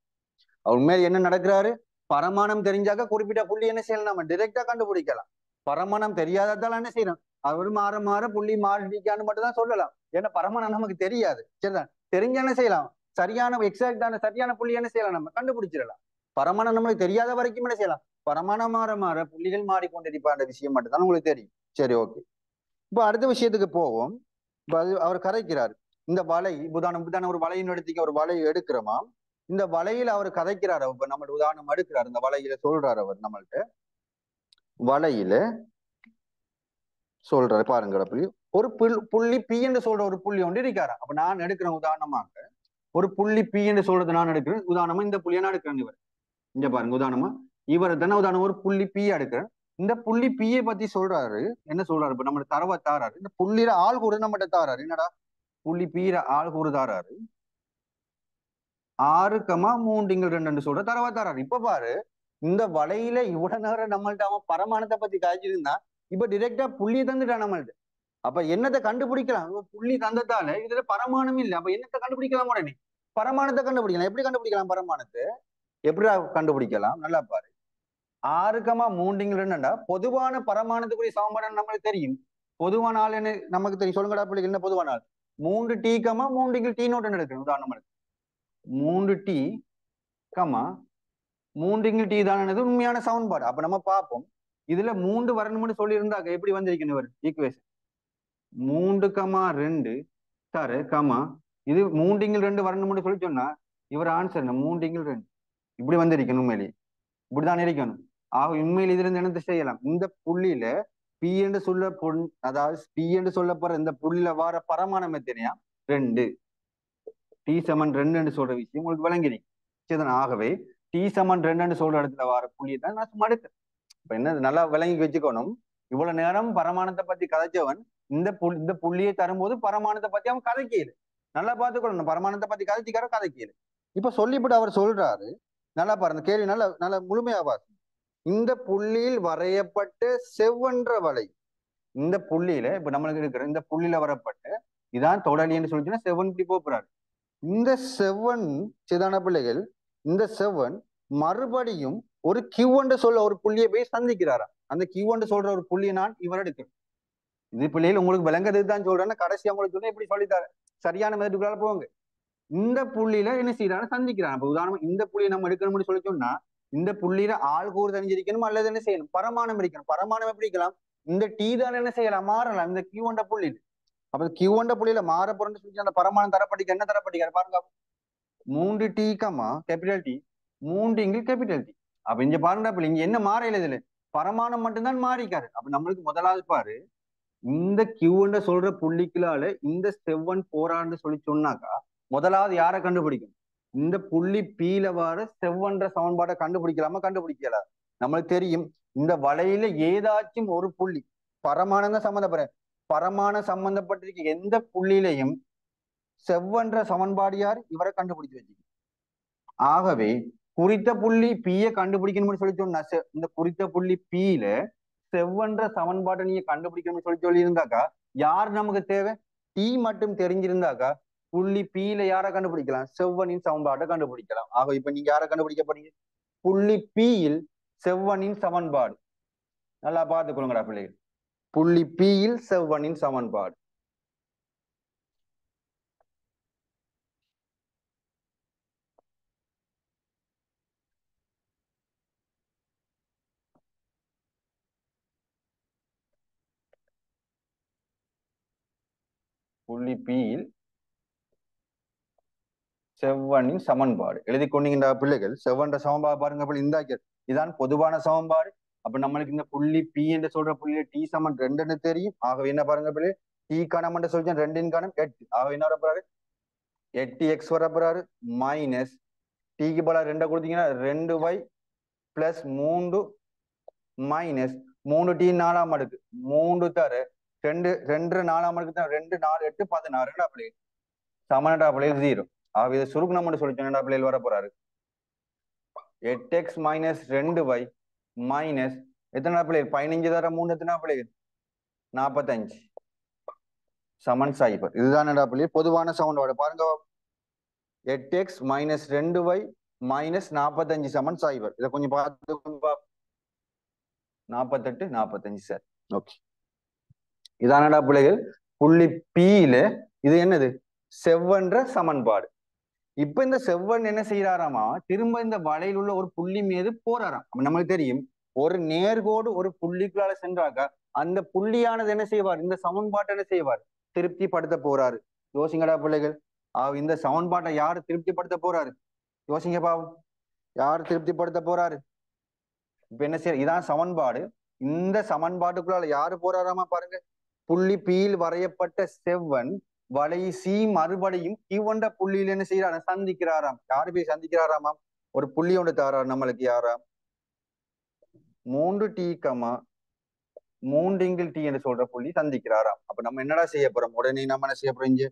[SPEAKER 1] உண்மையில என்ன நடக்கிறாரு? பரமானம் தெரிஞ்சாக்க குறிப்பிட்ட புள்ளி என்ன செய்யலாம்? நம்ம டைரக்டா கண்டுபிடிக்கலாம். பரமானம் தெரியாததால என்ன செய்யணும்? அவர் மாற மாற புள்ளி மாறிக்கான்னு மட்டும் தான் சொல்லலாம். ஏன்னா பரமானம் நமக்கு தெரியாது. சரிதான்? தெரிஞ்ச என்ன செய்யலாம்? சரியான எக்ஸாக்டான சரியான புள்ளி என்ன செய்யலாம்? நம்ம கண்டுபிடிச்சிடலாம். பரமானம் நம்மளுக்கு தெரியாத வரைக்கும் என்ன செய்யலாம்? பரமானம் மாற மாற புள்ளிகள் மாறிக்கொண்டிருப்பான்ற விஷயம் மட்டும் தான் உங்களுக்கு தெரியும். சரி, ஓகே. இப்ப அடுத்த விஷயத்துக்கு போவோம். இப்ப அது அவர் கதைக்கிறார். இந்த வலை உதாரணம் ஒரு வலையின் எடுத்துக்க, ஒரு வலை எடுக்கிறோமா, இந்த வலையில அவர் கதைக்கிறார். இப்ப நம்ம உதாரணம் எடுக்கிறார். இந்த வலையில சொல்றாரு அவர் நம்மள்ட்ட. வலையில சொல்றாரு பாருங்க புள்ளி, ஒரு புள்ளி பி என்று சொல்ற ஒரு புள்ளி ஒன்று இருக்காரா. அப்ப நான் எடுக்கிறேன் உதாரணமாக ஒரு புள்ளி பி என்று சொல்றது நான் எடுக்கிறேன். உதாரணமா இந்த புள்ளியை நான் எடுக்கிறேன். இவர் இங்க பாருங்க, உதாரணமா இவரை தானே உதாரணம் ஒரு புள்ளி பி எடுக்கிறேன். இந்த புள்ளி பியை பத்தி சொல்றாரு. என்ன சொல்றாரு? இப்ப நம்ம தரவ தாராரு. இந்த புள்ளியில ஆள் கூட நம்மகிட்ட தாராரு. என்னடா புள்ளி பீர ஆள் கூறு தாராரு. 6,3 சொல்ற தரவா தராரு. இப்ப பாரு, இந்த வலையில இவ்வளவு நேரம் நம்மள்ட்ட அவன் பரமானத்தை பத்தி காய்ச்சிருந்தா இப்ப டிரெக்டா புள்ளி தந்துட்டான் நம்மள்ட்ட. அப்ப என்னத்தை கண்டுபிடிக்கலாம்? புள்ளி தந்ததால இதுல பரமானம் இல்லை. அப்ப என்னத்தை கண்டுபிடிக்கலாம் உடனே? பரமானத்தை கண்டுபிடிக்கலாம். எப்படி கண்டுபிடிக்கலாம் பரமானத்தை? எப்படி கண்டுபிடிக்கலாம்? நல்லா பாரு. 6,3 பொதுவான பரமானத்துக்குரிய சமன்பாடு நம்மளுக்கு தெரியும். பொதுவான ஆள் என்ன நமக்கு தெரியும்? சொல்லுங்கடா பிள்ளைகள், என்ன பொதுவான ஆள்? 3t 3 t நோட்டு எடுக்கணும். உதாரணம் 3t 3 t தானது உண்மையான சமன்பாடு. அப்ப நம்ம பார்ப்போம். இதுல 3 வரணும்னு சொல்லி இருந்தாக்க எப்படி வந்திருக்கணும் ஈக்குவேஷன்? 3,2 தர இது 3 வரணும்னு சொல்லி சொன்னா இவர் ஆன்சர் 3 இப்படி வந்திருக்கணும். உண்மையிலே இப்படிதான் இருக்கணும். ஆக உண்மையில் இதுல இருந்து என்ன செய்யலாம்? இந்த புள்ளியில பி என்று சொல்ல அதாவது பி என்று சொல்லப்படுற இந்த புள்ளியில வர பரமானம் எத்தனையா? 2. t = 2 என்று சொல்ற விஷயம் உங்களுக்கு விளங்கிருக்கு. ஆகவே t = 2 சொல்ற இடத்துல வர புள்ளியை தான் நான் சும்மா எடுத்தேன். இப்ப என்ன நல்லா விளங்கி வச்சுக்கணும். இவ்வளவு நேரம் பரமானத்தை பத்தி கதைச்சவன் இந்த புள்ளியை தரும்போது பரமானத்தை பத்தி அவன் கதைக்கல. நல்லா பார்த்துக்கொள்ளணும். பரமானத்தை பத்தி கதைச்சிக்கார கதைக்கல. இப்ப சொல்லிவிட்டு அவர் சொல்றாரு, நல்லா பாருங்க, கேள்வி நல்லா நல்லா முழுமையா பாருங்க. இந்த புள்ளியில் வரையப்பட்ட செவ்வென்ற வலை, இந்த புள்ளியில இப்ப நம்மளுக்கு இருக்கிற இந்த புள்ளியில வரப்பட்ட இதான் தொடலின்னு சொல்லிச்சுன்னா செவ்வன் இப்படி போறாரு. இந்த செவ்வன் சிதான பிள்ளைகள், இந்த செவ்வன் மறுபடியும் ஒரு கியூன்னு சொல்ல ஒரு புள்ளியை போய் சந்திக்கிறாரா. அந்த கியூன்னு சொல்ற ஒரு புள்ளியை நான் இவர் எடுக்கிறேன். இது பிள்ளைகள் உங்களுக்கு விளங்குறதுக்கு தான் சொல்றேன்னா கடைசி அவங்களுக்கு சொல்ல எப்படி சொல்லித்தாரு, சரியான மெதட்டுகளால போவாங்க. இந்த புள்ளியில என்ன செய்யறாரு? சந்திக்கிறான். இப்ப உதாரணம் இந்த புள்ளியை நம்ம எடுக்கணும்னு சொல்லி சொன்னா இந்த புள்ளியில ஆள் கூறு தெரிஞ்சிருக்கணும் அல்லது என்ன செய்யணும்? பரமானம் இருக்கணும். பரமானம் எப்படி இருக்கலாம்? இந்த டி தான் என்ன செய்யலாம்? மாறலாம் இந்த கியூண்ட புள்ளியில். அப்ப கியூண்ட புள்ளியில மாற போறேன்னு சொல்லி அந்த பரமானம் தரப்பட்டிக்க என்ன தரப்பட்டிக்காரு பாருங்க. 3t capital D 3 capital D. அப்ப இங்க பாருங்க, இங்க என்ன மாறையில இதுல பரமானம் மட்டும்தான் மாறிக்காரு. அப்ப நம்மளுக்கு முதலாவது பாரு, இந்த கியூண்ட சொல்ற புள்ளிக்குள்ளால இந்த செவ்வன் போறான்னு சொல்லி சொன்னாக்கா முதலாவது யாரை கண்டுபிடிக்கும்? இந்த புள்ளி பீல வர செவ்வன்ற சமன்பாட்டை கண்டுபிடிக்கலாமா? கண்டுபிடிக்கல. நம்மளுக்கு தெரியும் இந்த வலையில ஏதாச்சும் ஒரு புள்ளி பரமானந்த சம்பந்தப்பட பரமான சம்பந்தப்பட்டிருக்க எந்த புள்ளியிலையும் செவ்வன்ற சமன்பாடு யார்? இவரை கண்டுபிடிச்சு வச்சு. ஆகவே குறித்த புள்ளி பீய கண்டுபிடிக்கணும்னு சொல்லி சொன்னா இந்த குறித்த புள்ளி பீல செவ்வன்ற சமன்பாட்டை நீங்க கண்டுபிடிக்கணும்னு சொல்லி இருந்தாக்கா யார் நமக்கு தேவை? டி மட்டும் தெரிஞ்சிருந்தாக்கா புள்ளி பீல யாரை கண்டுபிடிக்கலாம்? செவ்வனின் சமன்பாட்டை கண்டுபிடிக்கலாம். ஆக இப்ப நீங்க யாரை கண்டுபிடிக்க போறீங்க? புள்ளி பீயில் செவ்வனின் சமன்பாடு. நல்லா பார்த்துக்கொள்ளுங்கடா பிள்ளைகள். புள்ளி பீயில் செவ்வனின் சமன்பாடு. புள்ளி பீயில் செவ்வனின் சமன்பாடு எழுதி கொண்டீங்கடா பிள்ளைகள். செவ்வன்ற சமன்பாடு பாருங்க, இந்த இதான் பொதுவான சமன்பாடு. அப்ப நம்மளுக்கு இந்த புள்ளி பி என்று சொல்ற புள்ளியில டி = 2 தெரியும். ஆகவே என்ன பாருங்க பிள்ளை, டி கணம் என்று சொல்லி 2 கணம் 8. ஆகவே என்ன வரப்போறாரு? 8x வரப்போறாரு மைனஸ் டிக்கு போல 2 கொடுத்தீங்கன்னா 2y பிளஸ் 3 மைனஸ் 3t 4ஆம் அடுக்கு 3 தர 2 4ஆம் அடுக்கு தான் 2 4 8 16 பிள்ளை சமனடா பிள்ளைகள் 0. ஆகவே இதை சுருக்கணும் மட்டும் சொல்லி சொன்னா பிள்ளைகள் வர போறாரு 8x மைனஸ் 2y மைனஸ் எத்தனை பிள்ளைகள் 15 தர 3 எத்தனை பிள்ளைகள் 45 சமன் 0. இதுதான் பிள்ளைகள் பொதுவான சமன்பாடு. பாருங்க 8x மைனஸ் 2y மைனஸ் 45 சமன் 0. இதை கொஞ்சம் பார்த்து 48 45 சார். ஓகே, இதானடா பிள்ளைகள் புள்ளி பீல இது என்னது? செவ்வன்ற சமன்பாடு. இப்ப இந்த செவ்வன் என்ன செய்யறாராமா? திரும்ப இந்த வலையில் உள்ள ஒரு புள்ளி மீது போறாராம். நம்மளுக்கு தெரியும் ஒரு நேர்கோடு ஒரு புள்ளிக்குள்ளால சென்றாக அந்த புள்ளியானது என்ன செய்வார்? இந்த சமன்பாட்டை என்ன செய்வார்? திருப்திப்படுத்த போறாரு. யோசிங்கடா பிள்ளைகள். இந்த சமன்பாட்டை யாரு திருப்திப்படுத்த போறாரு? யோசிங்க பாவம், யாரு திருப்திப்படுத்த போறாரு? இப்ப என்ன செய்ய, இதான் சமன்பாடு. இந்த சமன்பாட்டுக்குள்ளால யாரு போறாராமா பாருங்க, புள்ளி பீல் வரையப்பட்ட செவ்வன் வலை சி மறுபடியும் கிவண்ட புள்ளியில் என்ன செய்யறாரு? சந்திக்கிறாராம். யாரு போய் சந்திக்கிறாராமாம்? ஒரு புள்ளி ஒன்று தாரார் நம்மளுக்கு. யாராம்? 3t 3 என்று சொல்ற புள்ளி சந்திக்கிறாராம். அப்ப நம்ம என்னடா செய்ய போறோம்? உடனே நம்ம என்ன செய்ய போறோம்? இங்க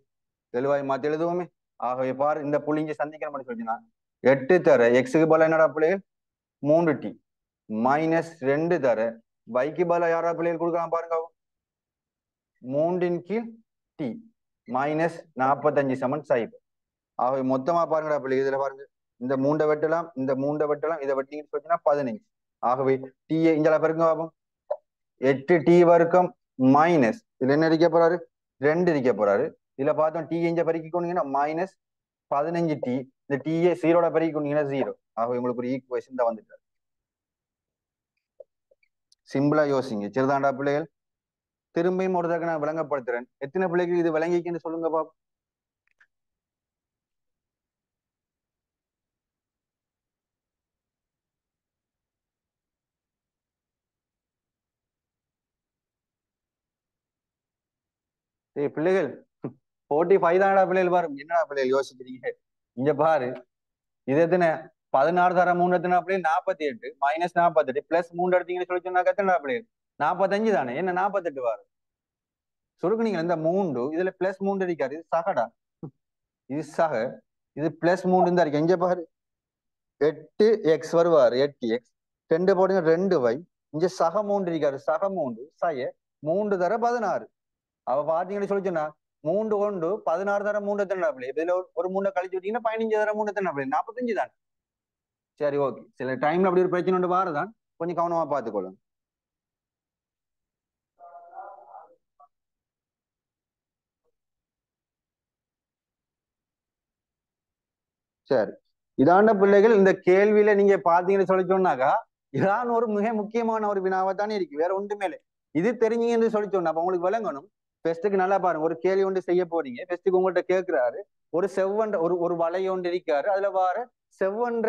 [SPEAKER 1] தெளிவாய் மாத்தி எழுதுவோமே. ஆகவே பாரு இந்த புள்ளிங்க சந்திக்கணும் மட்டும் சொல்லிச்சுன்னா 8 தர எக்ஸுக்கு பதிலா என்னடா பிள்ளைகள் 3t -2 தர வைக்கு பதிலா யாரா பிள்ளைகள் கொடுக்கலாம் பாருங்க 3 கீழ் t -45 சமன் சைபர். ஆகவே மொத்தமா பாருங்கடா பிள்ளைகள் இதுல பாருங்க இந்த மூண்டை வெட்டலாம் இந்த மூண்டை வெட்டலாம் இதை வெட்டிங்கன்னு சொல்லிச்சுன்னா 15. ஆகவே t இங்க பாருங்க பார்ப்போம் 8t வர்க்கம் மைனஸ் இதுல என்ன இருக்க போறாரு 2 இருக்க போறாரு. இதுல பார்த்தோம் t இங்க பெருக்கிக்கொண்டீங்கன்னா -15t இந்த t ஜீரோட பெருக்கிக்கொண்டீங்கன்னா 0. ஆகவே உங்களுக்கு ஒரு ஈக்குவேஷன் தான் வந்துட்டாரு. சிம்பிளா யோசிங்க சரிதாண்டா பிள்ளைகள். திரும்பியும் ஒரு தடவை நான் விளங்கப்படுத்துறேன். எத்தனை பிள்ளைகள் இது விளங்கிக்குன்னு சொல்லுங்க பாப்போம். பிள்ளைகள் 45 தானடா பிள்ளைகள் பாரு என்னடா பிள்ளைகள் யோசிக்கிறீங்க இங்க பாரு இது எத்தனை 16 தர 3 எத்தனை பிள்ளைகள் 48 -48 பிளஸ் 3 எடுத்தீங்கன்னு சொல்லி சொன்னா எத்தனை பிள்ளைகள் 45 தானே என்ன 48 வாரு சுருக்குனீங்க இந்த 3 இதுல பிளஸ் 3 இருக்காரு இது சகடா இது சக இது பிளஸ் 3 தான் இருக்கு எங்க பாரு 8x வருவாரு 8x 2 போடுங்க 2y இங்க சக 3 இருக்காரு சக 3 சய 3 தர 16. அவ பாத்தீங்கன்னு சொல்லி சொன்னா 3 கொண்டு 16 தர 3 எத்தனை பிள்ளை இதுல ஒரு 3 கழிச்சு விட்டீங்கன்னா 15 தர 3 எத்தனை பிள்ளை 45 தான். சரி ஓகே சில டைம்ல அப்படி ஒரு பிரச்சனை ஒன்று வாருதான் கொஞ்சம் கவனமா பார்த்துக்கொள்ளுங்க. சரி இதாண்ட பிள்ளைகள் இந்த கேள்வியில நீங்க பாத்தீங்கன்னு சொல்லி சொன்னாக்கா இதான் ஒரு மிக முக்கியமான ஒரு வினாவா தானே இருக்கு வேற ஒன்றுமே இல்லை. இது தெரிஞ்சீங்கன்னு சொல்லி சொன்னா அப்ப உங்களுக்கு விளங்கணும். பெஸ்ட்டுக்கு நல்லா பாருங்க ஒரு கேள்வி ஒன்று செய்ய போறீங்க பெஸ்ட்டுக்கு உங்கள்கிட்ட கேட்கிறாரு ஒரு செவ்வண்ட ஒரு வலை ஒன்று இருக்காரு அதுல வார செவ்வன்ற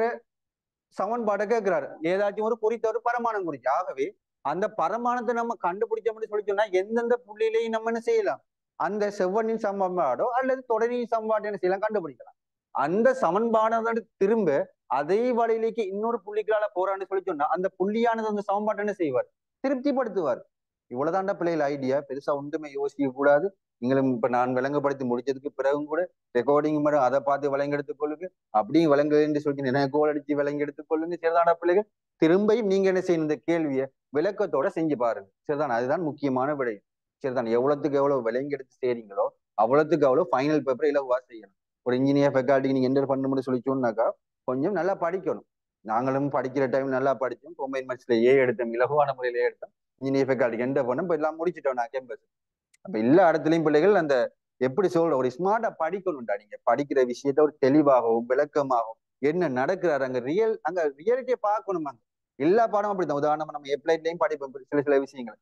[SPEAKER 1] சமன்பாட்டை கேட்கிறாரு ஏதாச்சும் ஒரு குறித்த ஒரு பரமானம் குறிச்சு. ஆகவே அந்த பரமானத்தை நம்ம கண்டுபிடிச்சோம்னு சொல்லி சொன்னா எந்தெந்த புள்ளியிலையும் நம்ம என்ன செய்யலாம் அந்த செவ்வனின் சமன்பாடோ அல்லது தொடரின் சமன்பாடு என்ன செய்யலாம் கண்டுபிடிக்கலாம். அந்த சமன்பாடு திரும்ப அதே வழியிலேக்கு இன்னொரு புள்ளிகளால போறான்னு சொல்லி சொன்னா அந்த புள்ளியானது அந்த சமன்பாட்டை என்ன செய்வார் திருப்திப்படுத்துவார். இவ்வளவுதாண்டா பிள்ளைகள் ஐடியா பெருசா ஒன்றுமே யோசிக்க கூடாது. நீங்களும் இப்ப நான் விளங்கப்படுத்தி முடிச்சதுக்கு பிறகும் கூட ரெக்கார்டிங் மாதிரி அதை பார்த்து விளங்கி எடுத்துக்கொள்ளுங்க அப்படியும் விளங்குன்னு சொல்லிட்டு எனக்கு கோல் அடிச்சு விளங்கி எடுத்துக்கொள்ளுங்க சரிதானா பிள்ளைகள். திரும்பியும் நீங்க என்ன செய்யணும் இந்த கேள்வியை விளக்கத்தோட செஞ்சு பாருங்க சரிதான். அதுதான் முக்கியமான விடை சரிதான். எவ்வளவுக்கு எவ்வளவு விளங்கி எடுத்து செய்றீங்களோ அவ்வளவுக்கு அவ்வளவு ஃபைனல் பேப்பர் இலகுவா செய்யணும். ஒரு இன்ஜினியர் ஃபேக்கல்ட்டிக்கு நீங்க என்டர் பண்ணணும்னு சொல்லி சொன்னாக்கா கொஞ்சம் நல்லா படிக்கணும். நாங்களும் படிக்கிற டைம் நல்லா படிச்சோம் கொம்பைன் மேட்ச்ல எடுத்தோம் இலகுவான முறையில எடுத்தோம். இன்ஜினியர் ஃபேக்கல்ட்டிக்கு என்டர் பண்ணோம் இப்போ எல்லாம் முடிச்சிட்டோம் நான் கேம்பஸ். அப்ப எல்லா இடத்துலயும் பிள்ளைகள் அந்த எப்படி சொல்ற ஒரு ஸ்மார்ட்டா படிக்கணும்டா. நீங்க படிக்கிற விஷயத்த ஒரு தெளிவாகவும் விளக்கமாகவும் என்ன நடக்கிறாரு அங்க ரியாலிட்டியை பார்க்கணும். அங்க எல்லா பாடமும் அப்படித்தான். உதாரணமா நம்ம எப்ளைட்லயும் படிப்போம் சில விஷயங்கள்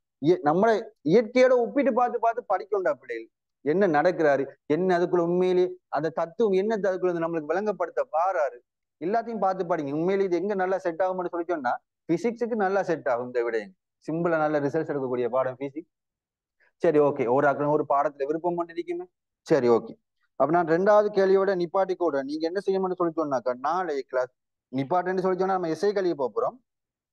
[SPEAKER 1] நம்மளை இயற்கையோட ஒப்பிட்டு பார்த்து பார்த்து படிக்கணும்டா பிள்ளைகள். என்ன நடக்கிறாரு என்ன அதுக்குள்ள உண்மையிலேயே அந்த தத்துவம் என்ன அதுக்குள்ள நம்மளுக்கு விளங்கப்படுத்த பாராரு எல்லாத்தையும் பார்த்து படிங்க. உண்மையிலேயே இது எங்க நல்லா செட் ஆகும்னு சொல்லி சொன்னா பிசிக்ஸுக்கு நல்லா செட் ஆகும் இந்த விடயம். சிம்பிளா நல்ல ரிசல்ட்ஸ் எடுக்கக்கூடிய பாடம் பிசிக்ஸ். சரி ஓகே ஒரு பாடத்துல விருப்பம் மட்டும் இருக்குமே. சரி ஓகே அப்ப நான் 2வது கேள்வியோட நிப்பாட்டி கூட நீங்க என்ன செய்யணும்னு சொல்லி சொன்னாக்கா நாளை கிளாஸ் நிப்பாட்டுன்னு சொல்லி சொன்னா நம்ம எஸ்ஐ கல்வி போறோம்.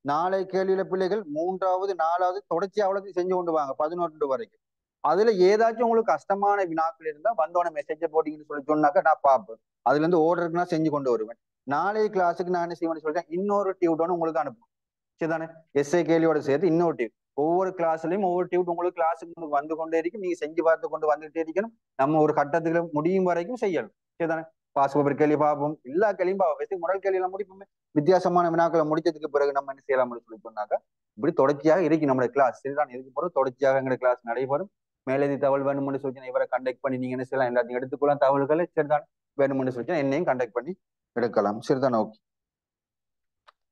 [SPEAKER 1] நாளை கேள்வியில பிள்ளைகள் 3வது 4வது தொடர்ச்சி அவ்வளவு செஞ்சு கொண்டு வாங்க 11 வரைக்கும். அதுல ஏதாச்சும் உங்களுக்கு கஷ்டமான வினாக்கள் இருந்தா வந்தோட மெசேஜ போட்டீங்கன்னு சொல்லி சொன்னாக்கா நான் பார்ப்பேன். அதுல இருந்து ஓர்டருக்கு நான் செஞ்சு கொண்டு வருவேன். நாளைய கிளாஸுக்கு நான் என்ன செய்வேன்னு சொல்லிட்டேன் இன்னொரு டியூட்டோன்னு உங்களுக்கு அனுப்புவேன் சரிதானே. எஸ்ஐ கேள்வியோட சேர்த்து இன்னொரு டியூட் ஒவ்வொரு கிளாஸ்லயும் ஒவ்வொரு டியூட் உங்களுக்கு கிளாஸுக்கு வந்து கொண்டே இருக்கும். நீங்க செஞ்சு பார்த்து கொண்டு வந்துட்டே இருக்கணும். நம்ம ஒரு கட்டத்துக்கு முடியும் வரைக்கும் செய்யணும் சரிதானே. பாஸ் பேப்பர் கேள்வி பார்ப்போம் எல்லா கேள்வியும் பார்ப்போம். முதல் கேள்வியெல்லாம் முடிப்போமே வித்தியாசமான வினாக்களை முடிச்சதுக்கு பிறகு நம்ம என்ன செய்யலாம்னு சொல்லி சொன்னாக்கா இப்படி தொடர்ச்சியாக இருக்கு நம்மளோட கிளாஸ் சரிதான். இதுக்கு பிறகு தொடர்ச்சியாக எங்க கிளாஸ் நடைபெறும். மேலதி தகவல் வேணும்னு சொல்லி இவரை கண்டக்ட் பண்ணி நீங்க என்ன செய்யலாம் எல்லாத்தையும் எடுத்துக்கலாம் தகவல்களை சரிதான். வேணும்னு சொல்லி என்னையும் கண்டக்ட் பண்ணி எடுக்கலாம் சரிதான். ஓகே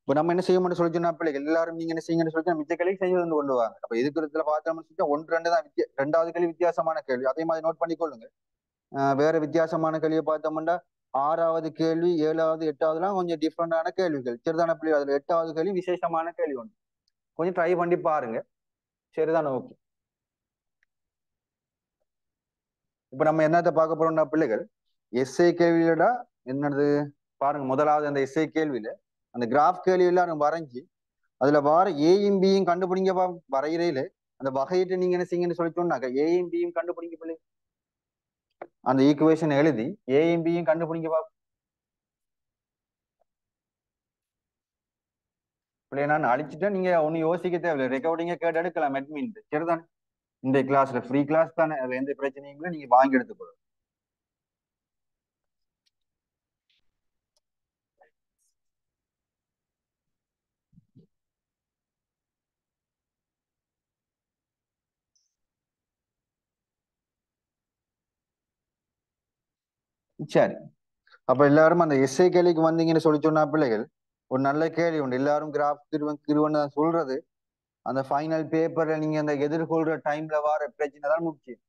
[SPEAKER 1] இப்ப நம்ம என்ன செய்யணும்னு சொல்லி சொன்னா பிள்ளைகள் எல்லாரும் நீங்க என்ன செய்யுங்கன்னு சொல்லி மிச்ச கேள்வி செய்து வந்து கொண்டு வாங்க. அப்ப இருக்கிறதுல பார்த்தோம்னு சொல்லி 1 2 தான் 2வது கேள்வி வித்தியாசமான கேள்வி அதே மாதிரி நோட் பண்ணிக்கொள்ளுங்க. வேற வித்தியாசமான கேள்வியை பார்த்தோம்னா 6வது கேள்வி 7வது 8வதுலாம் கொஞ்சம் டிஃப்ரெண்டான கேள்விகள் சரிதான பிள்ளை. அதுல 8வது கேள்வி விசேஷமான கேள்வி ஒன்று கொஞ்சம் ட்ரை பண்ணி பாருங்க சரிதானே. ஓகே இப்ப நம்ம என்னத்தை பார்க்க போறோம்னா பிள்ளைகள் எஸ்ஐ கேள்வியிலடா என்னது பாருங்க. முதலாவது அந்த எஸ்ஐ கேள்வியில அந்த கிராஃப் கேள்வியில வரைஞ்சி அதுல வார ஏயும் பியும் கண்டுபிடிங்க வரையிறையில அந்த வகையிட்டு நீங்க என்ன செய்யுங்கன்னு சொல்லி சொன்னாக்க ஏயும் பியும் கண்டுபிடிங்க பிள்ளை. அந்த ஈக்குவேஷன் எழுதி ஏயும் பியும் கண்டுபிடிங்க பாப்போம். இப்படி நான் அழிச்சிட்டேன், நீங்க ஒன்னும் யோசிக்க தேவையில்லை, ரெக்கார்டிங்க கேட்டு எடுக்கலாம் அட்மின். சரிதானே? இந்த கிளாஸ்ல ஃப்ரீ கிளாஸ் தானே, அதுல எந்த பிரச்சனையும் இல்லை, நீங்க வாங்கி எடுத்துக்கணும். சரி, அப்ப எல்லாரும் அந்த எஸ்ஐ கேள்விக்கு வந்தீங்கன்னு சொல்லி சொன்னா பிள்ளைகள், ஒரு நல்ல கேள்வி உண்டு. எல்லாரும் கிராஃப் திருவன் தான் சொல்றது. அந்த ஃபைனல் பேப்பர்ல நீங்க அந்த எதிர்கொள்ற டைம்ல வர பிரச்சனை தான் முக்கியம்.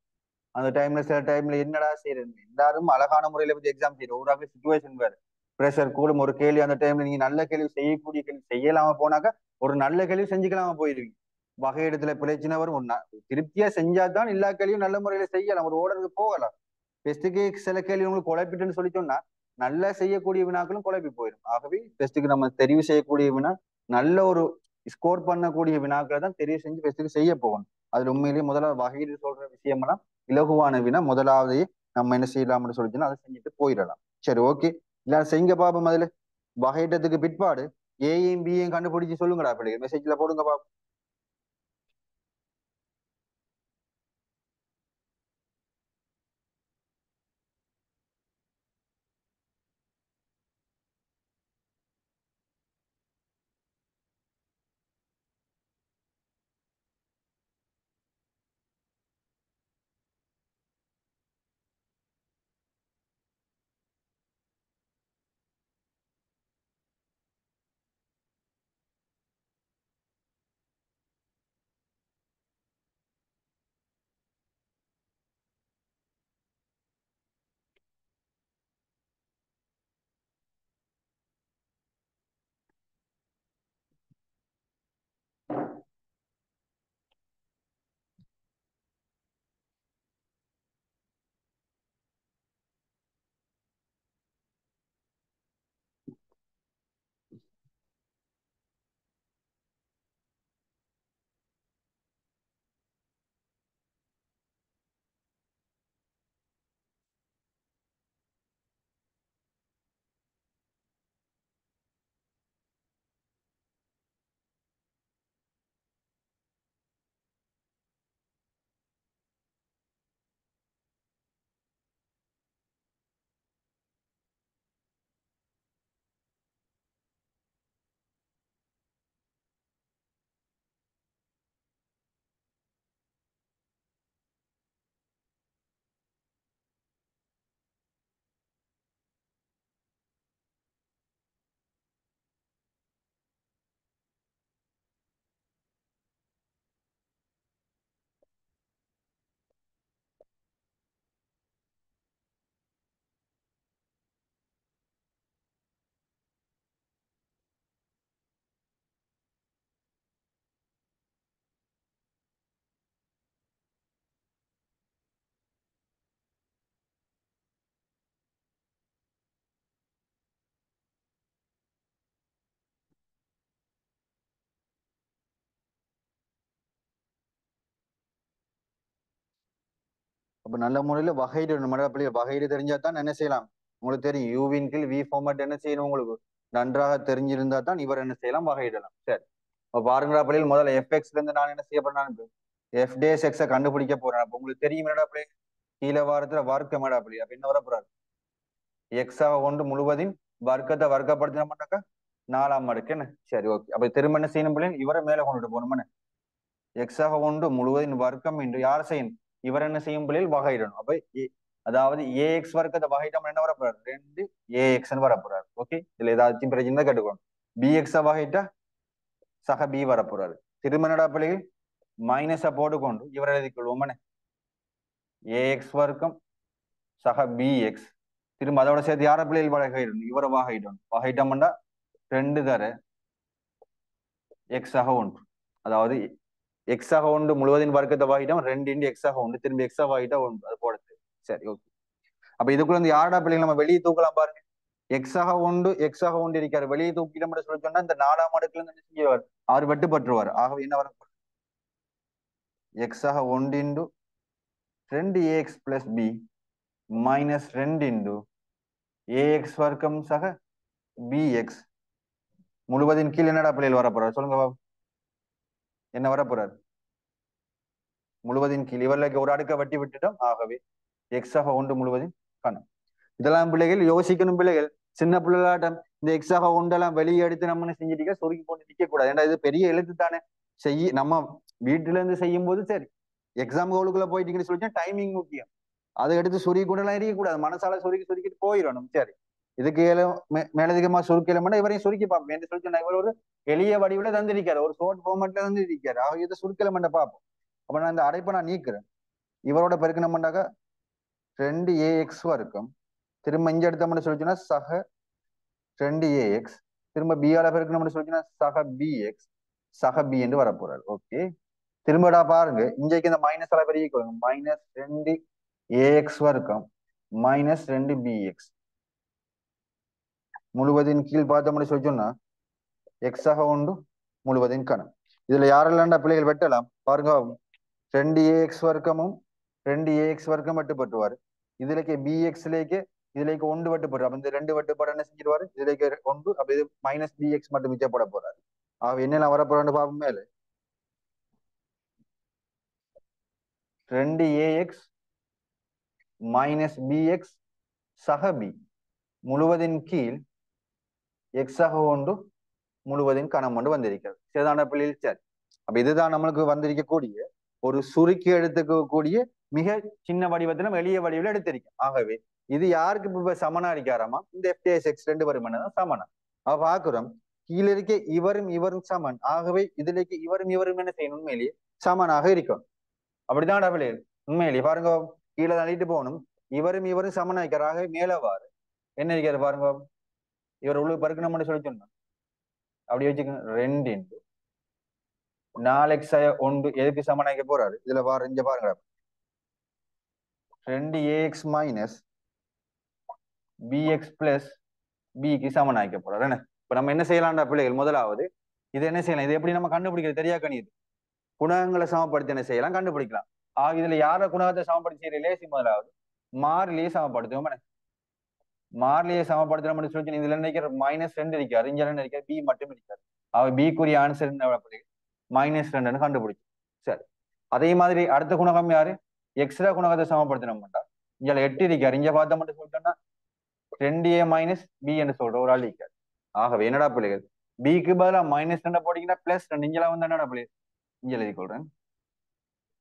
[SPEAKER 1] அந்த டைம்ல சில டைம்ல என்னடா செய்யறது, எல்லாரும் அழகான முறையில வந்து எக்ஸாம் செய்யறோம். ஒரு சுச்சுவேஷன் வேற, ப்ரெஷர் கூடும். ஒரு கேள்வி அந்த டைம்ல நீங்க நல்ல கேள்வி செய்யக்கூடிய கேள்வி செய்யலாம போனாக்கா ஒரு நல்ல கேள்வி செஞ்சுக்கலாம போயிருவீங்க. வகை இடத்துல பிரச்சனை வரும். திருப்தியா செஞ்சாதான் எல்லா கேள்வியும் நல்ல முறையில செய்யலாம், ஒரு ஓர்டருக்கு போகலாம். டெஸ்ட்டுக்கு சில கேள்வி உங்களுக்கு குழப்பிட்டுன்னு சொல்லி சொன்னா நல்லா செய்யக்கூடிய வினாக்களும் குழப்பி போயிடும். ஆகவே டெஸ்ட்டுக்கு நம்ம தெரிவு செய்யக்கூடிய வினா நல்ல ஒரு ஸ்கோர் பண்ணக்கூடிய வினாக்களை தான் தெரிவு செஞ்சு டெஸ்ட்டுக்கு செய்ய போகணும். அதுல உண்மையிலேயே முதல்ல வகையில் சொல்ற விஷயமெல்லாம் இலகுவான வினா முதலாவது நம்ம என்ன செய்யலாம்னு சொல்லிச்சுன்னா அதை செஞ்சுட்டு போயிடலாம். சரி, ஓகே. இல்ல செய்யுங்க பாப்போம். அதுல வகையிட்டத்துக்கு பிற்பாடு ஏயும் பியும் கண்டுபிடிச்சு சொல்லுங்கடா பிள்ளைங்க, மெசேஜ்ல போடுங்க பாப்போம். அப்ப நல்ல முறையில வகையிடணும் மேடம். அப்படி வகையிட தெரிஞ்சா தான் என்ன செய்யலாம். உங்களுக்கு தெரியும் யூவின் கீழ் வி ஃபார்மேட் என்ன செய்யணும் உங்களுக்கு நன்றாக தெரிஞ்சிருந்தா தான் இவர் என்ன செய்யலாம், வகையிடலாம். சரி, அப்ப பாருங்கடா பிள்ளைகள், முதல்ல எஃப்எக்ஸ்ல இருந்து நான் என்ன செய்ய போறேன், எஃப் டேஸ் எக்ஸ கண்டுபிடிக்க போறேன். அப்ப உங்களுக்கு தெரியும் என்னடா பிள்ளை, கீழே வாரத்துல வர்க்கம் மேடா பிள்ளை. அப்ப என்ன வர போறாரு, எக்ஸாக கொண்டு முழுவதின் வர்க்கத்தை வர்க்கப்படுத்தினோம்னாக்கா 4ஆம் மடக்கு என்ன. சரி, ஓகே. அப்ப திரும்ப என்ன செய்யணும் பிள்ளை, இவரை மேல கொண்டுட்டு போகணும். எக்ஸாக கொண்டு முழுவதின் வர்க்கம் என்று யார் செய்யும், இவர் என்ன செய்யும் பிள்ளைகள், வகையிடணும். அப்ப அதாவது ஏஎக்ஸ் வர்க்கத்தை வகையிடம் என்ன வர போறாரு, 2 ஏஎக்ஸ் வர போறாரு. ஓகே, இதுல ஏதாச்சும் பிரச்சனை கேட்டுக்கணும். பிஎக்ஸ வகையிட்டா சக பி வர போறாரு. திரும்ப என்னடா பிள்ளைகள், மைனஸை போட்டுக்கொண்டு இவர் எழுதி கொள்வோம், ஏஎக்ஸ் வர்க்கம் சக பிஎக்ஸ். திரும்ப அதோட சேர்த்து யார பிள்ளைகள் வகையிடணும், இவரை வகையிடணும். வகையிட்டோம்னா 2 தர எக்ஸாக ஒன்று. அதாவது எக்ஸாக ஒன்று முழுவதின் வர்க்கத்தை வாகிட்டோம், 2 இன்டு எக்ஸாக ஒன்று, திரும்பி எக்ஸா வாகிட்டா ஒன்று, அது போடுது. சரி, ஓகே. அப்ப இதுக்குள்ள இருந்து யாரடா பிள்ளைங்க நம்ம வெளியே தூக்கலாம் பாருங்க. எக்ஸாக ஒன்று இருக்காரு, வெளியே தூக்கிடம் சொல்லி சொன்னா இந்த 4ஆம் அடுக்குல இருந்து என்ன செய்வார், அவர் வெட்டுப்பட்டுருவார். ஆகவே என்ன வர, எக்ஸாக ஒன்று into 2 a x plus b minus 2 into a x வர்க்கம் சக பிஎக்ஸ் முழுவதின் கீழ் என்னடா பிள்ளைகள் வரப்போறாரு சொல்லுங்க பாபு. என்ன வரப்போறாரு? முழுவதின் கீழ் இவர்களுக்கு ஒரு அடுக்க வட்டி விட்டுட்டோம். ஆகவே எக்ஸாக ஒன்று முழுவதின் கணம். இதெல்லாம் பிள்ளைகள் யோசிக்கணும் பிள்ளைகள். சின்ன பிள்ளைகளாட்டம் இந்த எக்ஸாக ஒன்றெல்லாம் வெளியே எடுத்து நம்ம செஞ்சுட்டு சொருக்கி போட்டு நிக்க கூடாது. ஏன்னா இது பெரிய எழுத்து தானே. நம்ம வீட்டுல இருந்து செய்யும் போது சரி, எக்ஸாம் ஹோலுக்குள்ள போயிட்டீங்கன்னு சொல்லிச்சா டைமிங் முக்கியம். அதை எடுத்து சொருகி கொண்டெல்லாம் இருக்கக்கூடாது. மனசால சுருக்கிட்டு போயிடணும். சரி, இதுக்கு மேலதிகமா சுருக்கலமெண்டா இவரையும் சுருக்கி பார்ப்போம் என்று சொல்லி இவர் ஒரு எளிய வடிவுல தந்திருக்காரு, ஒரு ஷோர்ட் ஃபார்மேட்ல தந்திருக்காரு. ஆக இதை சுருக்கலமெண்ட பார்ப்போம். அப்ப நான் இந்த அடைப்பை நான் நீக்கிறேன். இவரோட பெருக்கணும்டாக்க 2ax வர்க்கம் திரும்ப இங்க எடுத்தோம்னு சொல்லிச்சுன்னா சக 2ax திரும்ப பிஆல பெருக்கணும்னு சொல்லிச்சுன்னா சக பிஎக்ஸ் சக பி என்று வரப்போறாரு. ஓகே, திரும்படா பாருங்க, இன்றைக்கு இந்த மைனஸ் எல்லாம் பெருகிக்கொள்ளுங்க. மைனஸ் 2ax வர்க்கம் மைனஸ் 2bx முழுவதின் கீழ் பார்த்தோம்னு சொல்லி சொன்னா எக்ஸாக ஒன்று முழுவதின் கணம். இதுல யாரெல்லாம்டா பிள்ளைகள் வெட்டலாம் பாருங்க. 2ax வர்க்கமும் 2ax வர்க்கம் வெட்டுப்பட்டுவாரு. இதுலக்கு bxலேக்கு இதுலேக்கு ஒன்று வெட்டுப்பட்டு, அப்ப இந்த 2 வெட்டுப்பாடு என்ன செஞ்சிருவாரு, இதுலேக்கு ஒன்று. அப்ப இது மைனஸ் bx மட்டும் மிச்சப்பட போறாரு. என்னெல்லாம் வரப்போறான்னு பார்ப்போம். மேல 2ax மைனஸ் bx சக b முழுவதின் கீழ் எக்ஸாக ஒன்று முழுவதின் கணம் ஒன்று வந்திருக்கிறது. சரிதான பிள்ளைகள்? சரி, அப்ப இதுதான் நம்மளுக்கு வந்திருக்கக்கூடிய ஒரு சுருக்கி எடுத்துக்கக்கூடிய மிக சின்ன வடிவத்திலும் எளிய வடிவில் எடுத்திருக்கேன். ஆகவே இது யாருக்கு இப்ப சமனா இருக்காராமா? இந்த FTSX 2 வருமானம் சமனா. அவ பாக்குறோம் கீழே இருக்க இவரும் இவரும் சமன். ஆகவே இதுலேக்கு இவரும் இவரும் என்ன செய்யணும்? உண்மையிலேயே சமனாக இருக்கும். அப்படிதான் டபுள் உண்மையிலேயே பாருங்க, கீழே தள்ளிட்டு போகணும். இவரும் இவரும் சமனா இருக்காரு. ஆகவே மேலவாறு என்ன இருக்காரு பாருங்க, இவர் உள்ள பருக்கணும்னு சொல்லி சொன்னோம். அப்படி வச்சுக்கணும். 2 இன்டு 4x ஒன்று எதுக்கு சமனாக்க போறாரு? இதுல இங்க பாருங்க, 2ax மைனஸ் bx பிளஸ் பிக்கு சமனாக்க போறாரு. என்ன இப்ப நம்ம என்ன செய்யலாம்டா பிள்ளைகள்? முதலாவது இது என்ன செய்யலாம்? இது எப்படி நம்ம கண்டுபிடிக்கிறது? தெரியா கணிது குணகங்களை சமப்படுத்தி என்ன செய்யலாம்? கண்டுபிடிக்கலாம். இதுல யார குணகத்தை சமப்படுத்தி செய்யற லேசி? முதலாவது மாறிலேயே சமப்படுத்துவோம். மாறிலேயே சமப்படுத்துறோம்னு சொல்லி இதுல நினைக்கிற மைனஸ் 2 இருக்காரு, இங்க நினைக்கிற பி மட்டும் இருக்காரு. பிக்குரிய ஆன்சர் என்ன? மைனஸ் 2 கண்டுபிடிச்சு. சரி, அதே மாதிரி அடுத்த குணகம் யாரு? எக்ஸ்ட்ரா குணகத்தை சமப்படுத்தினோம்டா இங்க 8 இருக்காரு, இங்க பார்த்தா மட்டும் சொல்லிட்டோம்னா 2a மைனஸ் பி என்று சொல்ற ஒரு ஆள் இருக்காரு. ஆகவே என்னடா பிள்ளைகள், பிக்கு பதிலா மைனஸ் 2 போட்டீங்கன்னா பிளஸ் 2 இங்கெல்லாம் வந்து என்னடா பிள்ளைகள் இங்க எழுதி கொள்றேன்.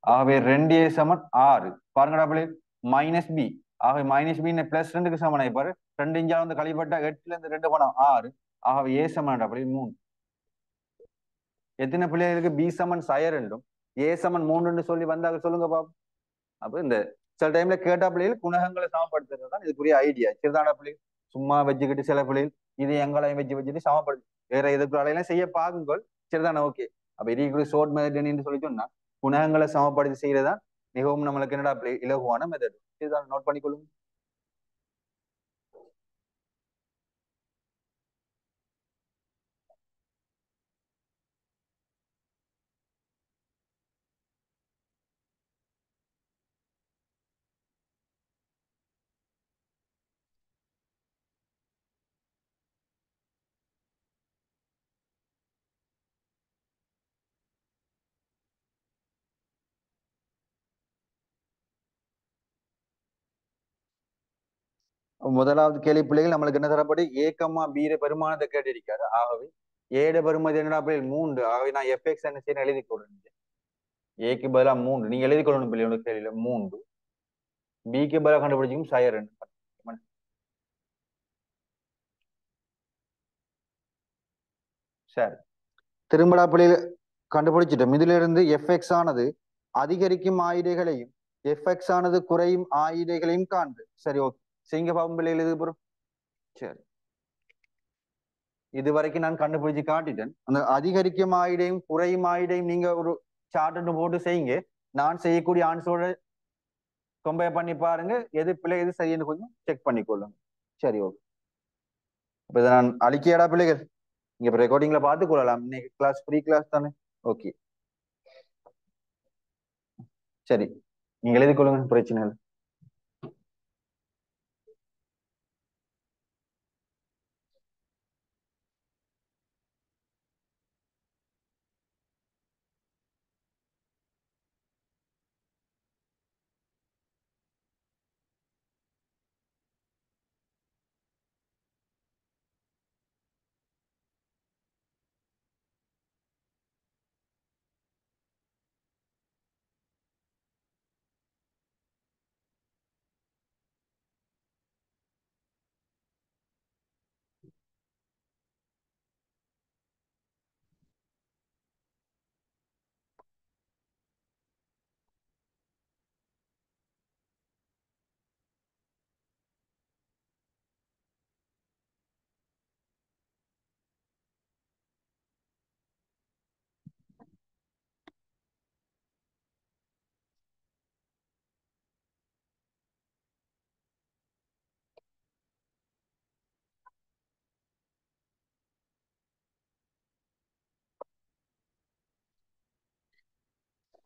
[SPEAKER 1] ஆகவே 2a சமன் 6 பாருங்கடா பிள்ளைகள் மைனஸ் பி. ஆகவே மைனஸ் பி பிளஸ் 2க்கு சமன் ஆயிப்பாரு. 2 இங்க வந்து கழிப்பட்டா 8ல இருந்து 2 போனா 6. ஆகவே ஏ சமன்டா பிள்ளைகள் 3. எத்தனை பிள்ளைகளுக்கு பி சமன் சய 2ம் ஏ சமன் 3ன்னு சொல்லி வந்தாங்க சொல்லுங்க பாப்போம். அப்ப இந்த சில டைம்ல கேட்டா பிள்ளைகள் குணகங்களை சமப்படுத்துறது தான் இதுக்குரிய ஐடியா. சிறுதான பிள்ளைகள் சும்மா வச்சுக்கிட்டு சில பிள்ளைகள் இது எங்களையும் வச்சுட்டு சமப்படுத்து வேற எதுக்குறாலையும் செய்ய பாக்குங்கள். சரிதானே? ஓகே, அப்ப இதுக்குரிய ஷோர்ட் மெத்தட்னு சொல்லி சொன்னா குணகங்களை சமப்படுத்தி செய்யறதுதான் மிகவும் நம்மளுக்கு என்னடா இலகுவான மெத்தட். இதுதான் நோட் பண்ணிக்கொள்ளுங்க. முதலாவது கேள்வி பிள்ளைகள் நம்மளுக்கு என்ன தரப்படி ஏக்கமா பீர பெருமானத்தை கேட்டிருக்காரு. ஆகவே ஏட பெருமதி என்னடா பிள்ளைகள் 3. ஆகவே நான் எஃப்எக்ஸ் என்ன செய்யணும் எழுதி கொள்ளணும். ஏக்கு பதிலா 3 நீங்க எழுதி கொள்ளணும் பிள்ளைகளோட கேள்வியில 3. பிக்கு பதிலா கண்டுபிடிச்சுக்கும் சய 2. சரி, திரும்படா பிள்ளைகள் கண்டுபிடிச்சிட்டோம். இதுல இருந்து எஃப்எக்ஸ் ஆனது அதிகரிக்கும் ஆயுதைகளையும் எஃப்எக்ஸ் ஆனது குறையும் ஆயுதைகளையும் காண்பு. சரி, ஓகே, செய்யுங்க பாப்போம் பிள்ளைகள். இது பொறும் சரி, இது வரைக்கும் நான் கண்டுபிடிச்சு காட்டிட்டேன். அந்த அதிகரிக்கும் ஆயுடையும் குறையும் ஆயுடையும் நீங்க ஒரு சார்ட் போட்டு செய்யுங்க. நான் செய்யக்கூடிய ஆன்சரோட கம்பேர் பண்ணி பாருங்க, எது பிள்ளை எது சரின்னு கொஞ்சம் செக் பண்ணிக்கொள்ளுங்க. சரி, ஓகே, இப்ப இதை நான் அழிக்கையடா பிள்ளைகள் இங்க ரெக்கார்டிங்ல பார்த்து கொள்ளலாம். இன்னைக்கு கிளாஸ் ஃப்ரீ கிளாஸ் தானே? ஓகே, சரி, நீங்க எழுதி கொள்ளுங்க, பிரச்சனை இல்லை.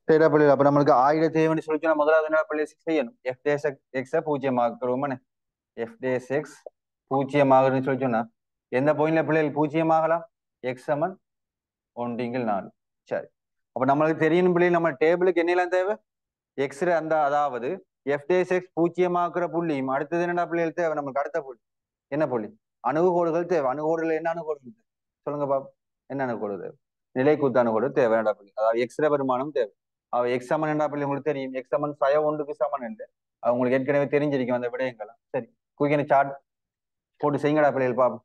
[SPEAKER 1] சரிடா பிள்ளைகள், அப்ப நம்மளுக்கு ஆயிர தேவைன்னு சொல்லிச்சுன்னா முதலாவது என்ன பிள்ளை செய்யணும்? எஃப் டேஸ் எக்ஸ பூஜ்ஜியமாக்குறோம். எஃப் டேஸ் எக்ஸ் பூஜ்ஜியமாகுதுன்னு சொல்லி சொன்னா எந்த பாயிண்ட்ல பிள்ளைகள் பூஜ்ஜியமாகலாம்? எக்ஸ் சமன் 1/4. சரி, அப்ப நம்மளுக்கு தெரியணும் பிள்ளைகள், நம்ம டேபிளுக்கு என்னெல்லாம் தேவை? எக்ஸ் அந்த அதாவது எஃப் டேஸ் எக்ஸ் பூஜ்ஜியமாக்குற புள்ளியும் அடுத்தது என்னடா பிள்ளைகள் தேவை? நமக்கு அடுத்த புள்ளி என்ன புள்ளி? அணுகுகோடுகள் தேவை. அணுகுகோடுகள் என்ன அணுகுகோடு சொல்லுங்க பாப்போம். என்ன அணுகுகோடு தேவை? நிலைக்குத்து அணுகுகோடு தேவை. வேண்டாம் புள்ளி, அதாவது எக்ஸ்ர பெருமானம் தேவை. அவ எக்ஸ் சமன் என்ன புள்ளி உங்களுக்கு தெரியும்? எக்ஸ் சமன் சய ஒன்றுக்கு சமன் இல்லை. அது உங்களுக்கு ஏற்கனவே தெரிஞ்சிருக்கும் அந்த விடயங்கள்லாம். சரி, குயிக்கன சார்ட் போட்டு செய்யுங்கடா பிள்ளைகள் பாப்போம்.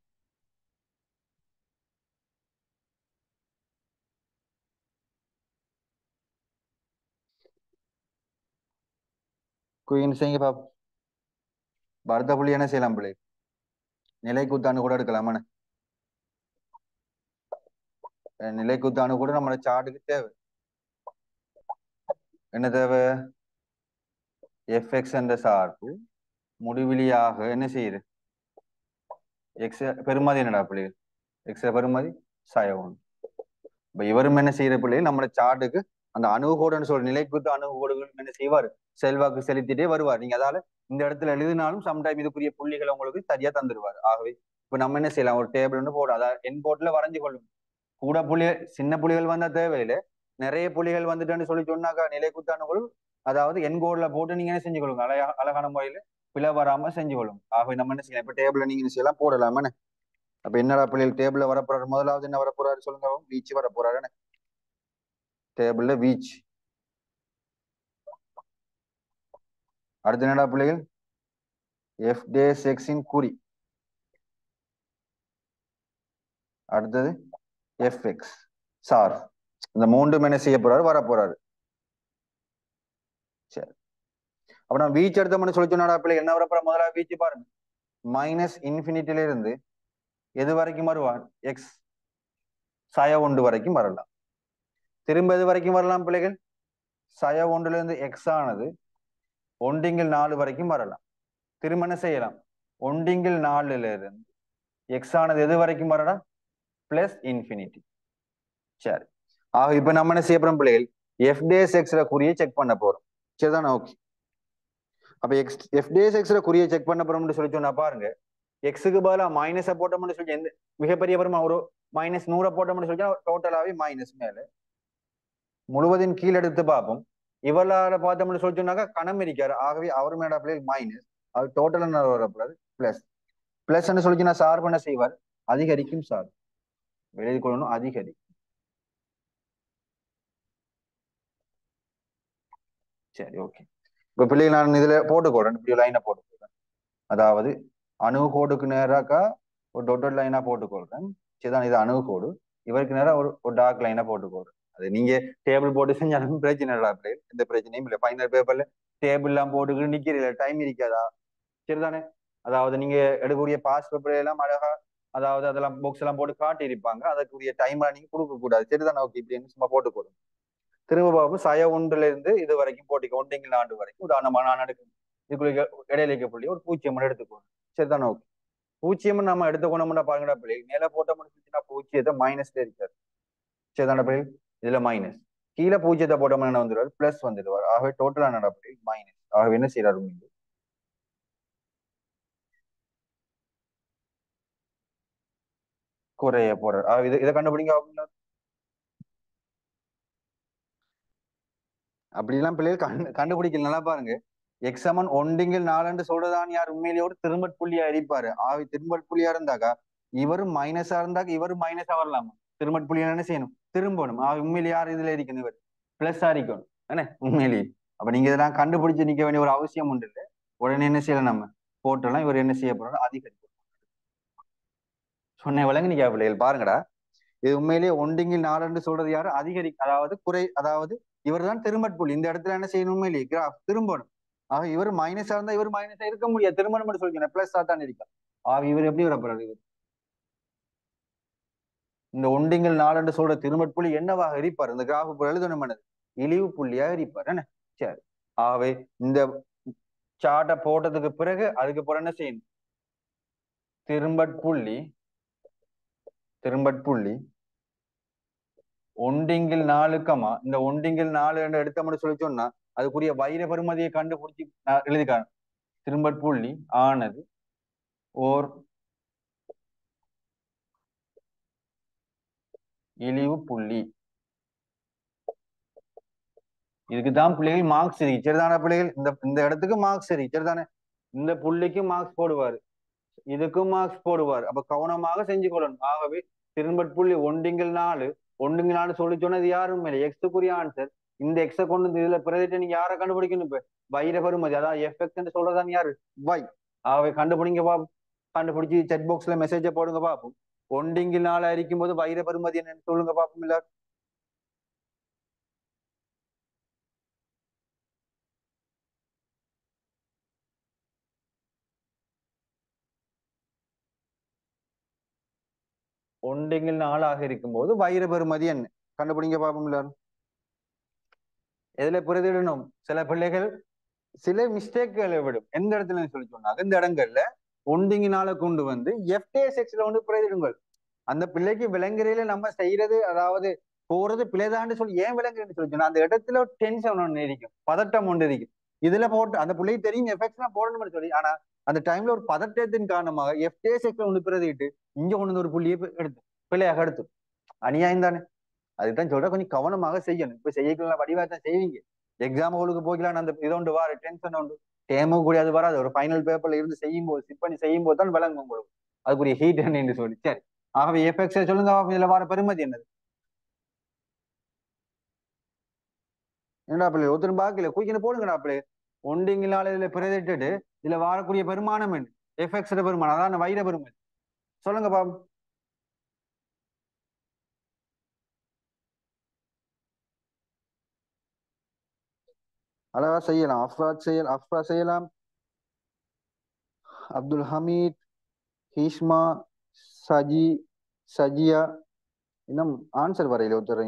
[SPEAKER 1] குயிக்கன செய்யுங்க பாப்போம். அடுத்த புள்ளி என்ன செய்யலாம் பிள்ளை? நிலைக்குத்து அணு கூட எடுக்கலாமான்னு. நிலைக்குத்து அணு கூட நம்ம சார்ட்டுக்கு தேவை. என்ன தேவை? எஃப்எக்ஸ் என்ற சார்பு முடிவிலியாக என்ன செய்யுது? எக்ஸ் பெருமதி என்னடா பிள்ளைகள்? எக்ஸ் பெருமதி சய ஒன்று. இப்ப இவரும் என்ன செய்யற பிள்ளைகள் நம்ம சார்ட்டுக்கு அந்த அணுகோடுன்னு சொல்ற நிலைக்குத்து அணுகோடுகள் என்ன செய்வார்? செல்வாக்கு செலுத்திட்டே வருவார். நீங்க அதால இந்த இடத்துல எழுதினாலும் சம்டைம் இதுக்குரிய புள்ளிகளை உங்களுக்கு சரியா தந்துருவார். ஆகவே இப்ப நம்ம என்ன செய்யலாம்? ஒரு டேபிள் ஒன்று போடும், அதாவது என் போர்ட்ல வரைஞ்சு கொள்ளும். கூட புள்ளிகள் சின்ன புள்ளிகள் வந்தா தேவையில்லை, நிறைய புள்ளிகள் வந்துட்டுன்னு சொல்லி சொன்னாக்கா நிலைக்குத்து அணுகோடு அதாவது என் கோட்ல போட்டு நீங்க என்ன செஞ்சு கொள்ளுங்க, அழகான முறையில பிள வராம செஞ்சு கொள்ளுங்க. ஆகவே நம்ம என்ன செய்யலாம்? இப்ப டேபிள்ல நீங்க என்ன செய்யலாம்? போடலாமே. அப்ப என்னடா பிள்ளைகள் டேபிள்ல வரப்போறாரு? முதலாவது என்ன வரப்போறாரு சொல்லுங்க? வீச்சு வரப்போறாரு. டேபிள்ல வீச். அடுத்து என்னடா பிள்ளைகள்? எஃப் டேஸ் எக்ஸின் குறி. அடுத்தது எஃப் எக்ஸ் சார். இந்த மூன்றும் என்ன செய்ய போறாரு? வரப்போறாரு. சரி, அப்ப நான் வீச்சு எடுத்தோம்னு சொல்லி சொன்னாடா பிள்ளைகள் என்ன வரப்போற? முதலாவது வீச்சு பாருங்க, மைனஸ் இன்ஃபினிட்டில இருந்து எது வரைக்கும் வருவான்? எக்ஸ் சய ஒன்று வரைக்கும் வரலாம். திரும்ப எது வரைக்கும் வரலாம் பிள்ளைகள்? சய ஒன்றுல இருந்து எக்ஸ் ஆனது 1/4 வரைக்கும் வரலாம். திரும்ப என்ன செய்யலாம்? 1/4 இருந்து எக்ஸ் ஆனது எது வரைக்கும் வரலாம்? Plus infinity. சரி, ஆக இப்ப நம்ம என்ன செய்ய போறோம் பிள்ளைகள்? எஃப் டேஸ் எக்ஸ்ல குறியை செக் பண்ண போறோம். சரிதானே? ஓகே, அப்ப எஃப் டேஸ் எக்ஸ்ல குறியை செக் பண்ண போறோம்னு சொல்லி சொன்னா பாருங்க, எக்ஸுக்கு பதிலாக மைனஸை போட்டோம்னு சொல்லி எந்த மிகப்பெரிய பெருமா ஒரு மைனஸ் 100 போட்டோம்னு சொல்லி டோட்டலாவே மைனஸ் மேல முழுவதும் கீழே எடுத்து பார்ப்போம். இவளால பார்த்தோம்னு சொல்லி சொன்னாக்கா கணம் இருக்காரு. ஆகவே அவர் மேடா பிள்ளைகள் மைனஸ், அது டோட்டல் என்ன வரக்கூடாது? பிளஸ். பிளஸ் சொல்லிச்சுன்னா சார் பண்ண செய்வார்? அதிகரிக்கும் சார். எழுதி கொள்ளணும், அதிகரிக்கும். சரி, ஓகே. இப்ப பிள்ளைகள் நான் இதுல போட்டுக்கொள்றேன், இப்படி லைனை போட்டுக்கொள்றேன். அதாவது அணுகோடுக்கு நேராக்கா ஒரு டொட்டட் லைனா போட்டுக்கொள்றேன். சரிதான், இது அணுகோடு. இவருக்கு நேரம் ஒரு டார்க் லைனா போட்டுக்கொள்றேன். அது நீங்க டேபிள் போட்டு செஞ்சாலும் பிரச்சனை இல்லை பிள்ளைகள், எந்த பிரச்சனையும் இல்லை. ஃபைனல் பேப்பர்ல டேபிள் எல்லாம் போட்டுக்கிட்டு நிக்கிறீங்க, டைம் இருக்காதா? சரிதானே? அதாவது நீங்க எடுக்கக்கூடிய பாஸ் பேப்பர் எல்லாம் அழகா, அதாவது அதெல்லாம் புக்ஸ் எல்லாம் போட்டு காட்டி இருப்பாங்க, அதுக்குரிய டைம் நீங்க கொடுக்க கூடாது. சரிதானே? ஓகே, இப்படி சும்மா போட்டுக்கொள்ளும். திரும்ப பார்ப்போம், சய ஒன்றுல இருந்து இது வரைக்கும் போட்டிக்கு 1/4 வரைக்கும் உதாரணமா நான் எடுக்கணும். இதுக்குள்ள இடையில இருக்க புள்ளி ஒரு 0 எடுத்துக்கணும். சரிதானே? ஓகே, 0 நம்ம எடுத்துக்கணும்னா பாருங்கடா பிள்ளை, மேல போட்ட முடிச்சுன்னா 0 மைனஸ்ல இருக்காரு. சரிதானே பிள்ளை? இதுல மைனஸ், கீழே 0 போட்டோம்னா என்ன வந்துடுவார்? பிளஸ் வந்துடுவார். ஆகவே டோட்டலா என்னடா பிள்ளை? மைனஸ். ஆகவே என்ன செய்யறாரு? குறைய போறார். இதை கண்டுபிடிங்க. அப்படிலாம் பிள்ளைகள் கண்டுபிடிக்கல. நல்லா பாருங்க, எக்ஸ் சமன் 1/4 சொல்றதான் யார் உண்மையிலேயே ஒரு திரும்பட் புள்ளியா இருப்பாரு. திரும்பட் புள்ளியா இருந்தாக்கா இவரும் மைனஸா இருந்தாக்க இவரும் மைனஸா வரலாமா? திரும்பட் புள்ளியா என்ன செய்யணும்? திரும்பணும். உண்மையிலே யார் இதுல இருக்கணும்? இவர் பிளஸ் இருக்கணும். என்ன உண்மையிலேயே? அப்ப நீங்க இதெல்லாம் கண்டுபிடிச்சு நிக்க வேண்டிய ஒரு அவசியம் உண்டு இல்லை. உடனே என்ன செய்யலாம்? நம்ம போட்டெல்லாம் இவர் என்ன செய்ய போறாரு? அதிகரிக்கும். சொன்ன விலங்கு நிக்கா பிள்ளைகள் பாருங்கடா, இது உண்மையிலேயே 1/4 சொல்றது யாரு? அதாவது குறை, அதாவது இவர் தான் திரும்பட் புள்ளி. இந்த இடத்துல என்ன செய்யணும்? உண்மையிலேயே கிராஃப் திரும்பணும். ஆக இவர் மைனஸா இருந்தா இவர் மைனஸா இருக்க முடியாது. திருமணம் மட்டும் சொல்லிக்கிறேன், பிளஸ் தான் இருக்கா. ஆக இவர் எப்படி வரப்போறாரு? இவர் இந்த 1/4 சொல்ற திருமட் புள்ளி என்னவாக இருப்பார்? இந்த கிராஃப் எழுதணும், இழிவு புள்ளியாக இருப்பார். என்ன? சரி, ஆகவே இந்த சார்ட்டை போட்டதுக்கு பிறகு அதுக்கப்புறம் என்ன செய்யணும்? திரும்பட் புள்ளி ஒண்டிங்கில் 4, இந்த ஒண்டிங்கில் 4 என்று எடுத்த மட்டும் சொல்லி சொன்னா அதுக்குரிய வைர பெறுமதியை கண்டுபிடிச்சி எழுதிக்காங்க. திரும்ப புள்ளி ஆனது ஓர் இழிவு புள்ளி. இதுக்குதான் பிள்ளைகள் மார்க்ஸ் இருக்கு. சரிதான பிள்ளைகள்? இந்த இந்த இடத்துக்கு மார்க்ஸ் இருக்கு. சரிதானே? இந்த புள்ளிக்கு மார்க்ஸ் போடுவாரு, இதுக்கும் மார்க்ஸ் போடுவார். அப்ப கவனமாக செஞ்சு கொள்ளணும். ஆகவே திரும்ப புள்ளி ஒன்றுங்கில் 4 சொல்லி சொன்னது யாரும் இல்லை, எக்ஸுக்குரிய ஆன்சர். இந்த எக்ஸ கொண்டு இதுல பிரதிட்டு நீங்க யாரை கண்டுபிடிக்கணும்? இப்ப வைர பெறுமதி, அதாவது எஃப்எக்ஸ் சொல்றதான் யாரு? வை. ஆகவே கண்டுபிடிங்க பாப்போம். கண்டுபிடிச்சு செட் பாக்ஸ்ல மெசேஜை போடுங்க பாப்போம். 1/4 இருக்கும் போது வைர பெறுமதி என்னன்னு சொல்லுங்க பாப்போம். இல்ல 1/4 இருக்கும் போது வைர பெறுமதி என்ன கண்டுபிடிங்க பாப்போம். எல்லாரும் எதுல பிரதிடணும்? சில பிள்ளைகள் சில மிஸ்டேக்குகளை விடும். எந்த இடத்துல சொல்லி சொன்னாங்க, இந்த இடங்கள்ல 1/4 கொண்டு வந்து எஃப்டேஎக்ஸ்ல வந்து பிரதிடுங்கள். அந்த பிள்ளைக்கு விலங்குறையில நம்ம செய்யறது, அதாவது போறது பிள்ளைதான்னு சொல்லி ஏன் விலங்குன்னு சொல்லி சொன்னா அந்த இடத்துல ஒரு டென்ஷன் ஒன்று இருக்கும், பதட்டம் ஒன்று இருக்கும். இதுல போட்டு அந்த பிள்ளைக்கு தெரியும் எஃபெக்ட்ஸ் போடணும்னு சொல்லி, ஆனா அந்த டைம்ல ஒரு பதட்டத்தின் காரணமாக எஃப்டேஎக்ஸ்ல ஒன்று பிரதிட்டு இங்க கொண்டு ஒரு புள்ளியை எடுத்து பிள்ளையாக எடுத்து அநியாயம் தானே. அதுதான் சொல்ற, கொஞ்சம் கவனமாக செய்யணும். இப்ப செய்யலாம் வடிவாத்தான் செய்வீங்க. எக்ஸாம் ஹோலுக்கு போய்க்கலாம், அந்த இதோண்டு வார டென்ஷன் உண்டு, டேமும் கூட அது வராது. ஒரு ஃபைனல் பேப்பர்ல இருந்து செய்யும் போது சிட் பண்ணி செய்யும் போது தான் விளங்கும் உங்களுக்கு அதுக்குரிய ஹீட் என்னன்னு சொல்லி. சரி, ஆகவே எஃப்எக்ஸ் சொல்லுங்க. இதுல வர பெருமதி என்னது? என்னடா பிள்ளை ஒருத்தரும் பாக்கல, குயிக்கன்னு போடுங்கடா பிள்ளை. 1/4 இதுல பிரதிட்டு இதுல வரக்கூடிய பெருமானம் என்ன? எஃப்எக்ஸ் பெருமானம், அதான் வைர பெருமதி. சொல்லுங்க பாபு. அழகா செய்யலாம். அஃப்ரா செய்யலாம், அப்துல் ஹமீத், ஹீஷ்மா, சஜி, சஜியா. இன்னும் ஆன்சர் வரையில ஒருத்தர்.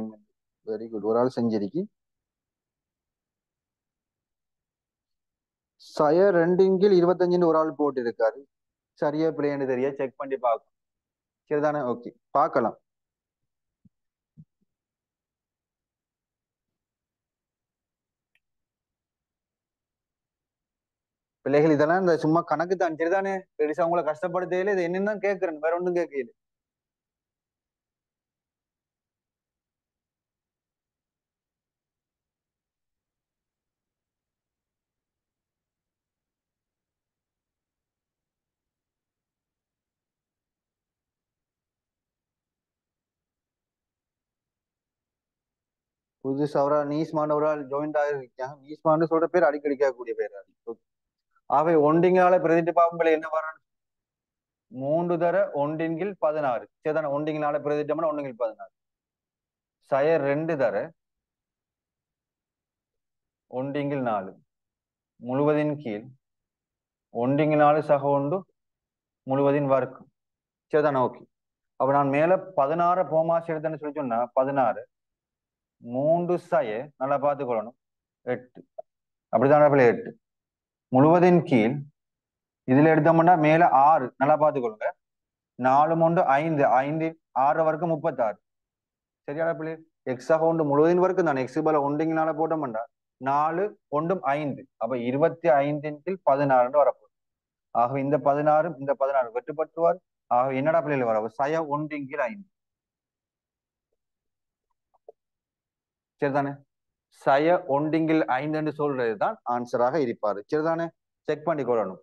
[SPEAKER 1] வெரி குட், ஒரு ஆள் செஞ்சிருக்கு. சய 2/25 ஒரு ஆள் போட்டு இருக்காரு. சரியா பிள்ளைன்னு தெரியா செக் பண்ணி பார்க்கணும். சரிதானே? ஓகே, பார்க்கலாம். பிள்ளைகள் இதெல்லாம் இந்த சும்மா கணக்கு தான். சரிதானே? பெருசா உங்களை கஷ்டப்படுத்தையில இது என்னன்னு தான் கேட்கறேன், வேற ஒன்றும் கேட்கல. புதுசா ஒரு ஆள் நீஸ்மான ஒரு ஆள் ஜாயின்ட் ஆகிருக்காங்க. நீஸ்மான்னு சொல்ற பேர் அடிக்கடி கேட்கக்கூடிய பேர். ஆகவே ஒண்டிங்கால பிரதிட்டு பாம்புல என்ன வரும்? 3 தர 1/16. சரிதானே? ஒண்டிங்களால பிரதிட்டோம்னா 1/16. சய 2 தர 1/4 முழுவதின் கீழ் 1/4 சக உண்டு முழுவதின் வர்க்கம். சரிதானே? ஓகே. அப்ப நான் மேல 16 போமாஸ் எடுத்தேன்னு சொல்லி சொன்னா 16 3 சய நல்லா பார்த்துக்கொள்ளணும் 8. அப்படித்தானே பிள்ளை? 8 முழுவதின் கீழ் இதுல எடுத்தோம்னா மேல 6 நல்லா பார்த்துக்கொள்ளுங்க. 4 3 5 5 6 வரைக்கும் 36. சரியான பிள்ளை? எக்ஸா உண்டு முழுவதின் வரைக்கும் தான். எக்ஸ் பல 1/4 போட்டோம்னா 4 1 5, அப்ப 25/16 வரப்போகுது. ஆகவே இந்த 16 இந்த 16 வெட்டுப்பட்டுவார். ஆகவே என்னடா பிள்ளைகள் வர சய 1/5. சரிதானே? சய 1/5 சொல்றதுதான் ஆன்சராக இருப்பாரு. சரிதானே? செக் பண்ணி கொள்ளணும்.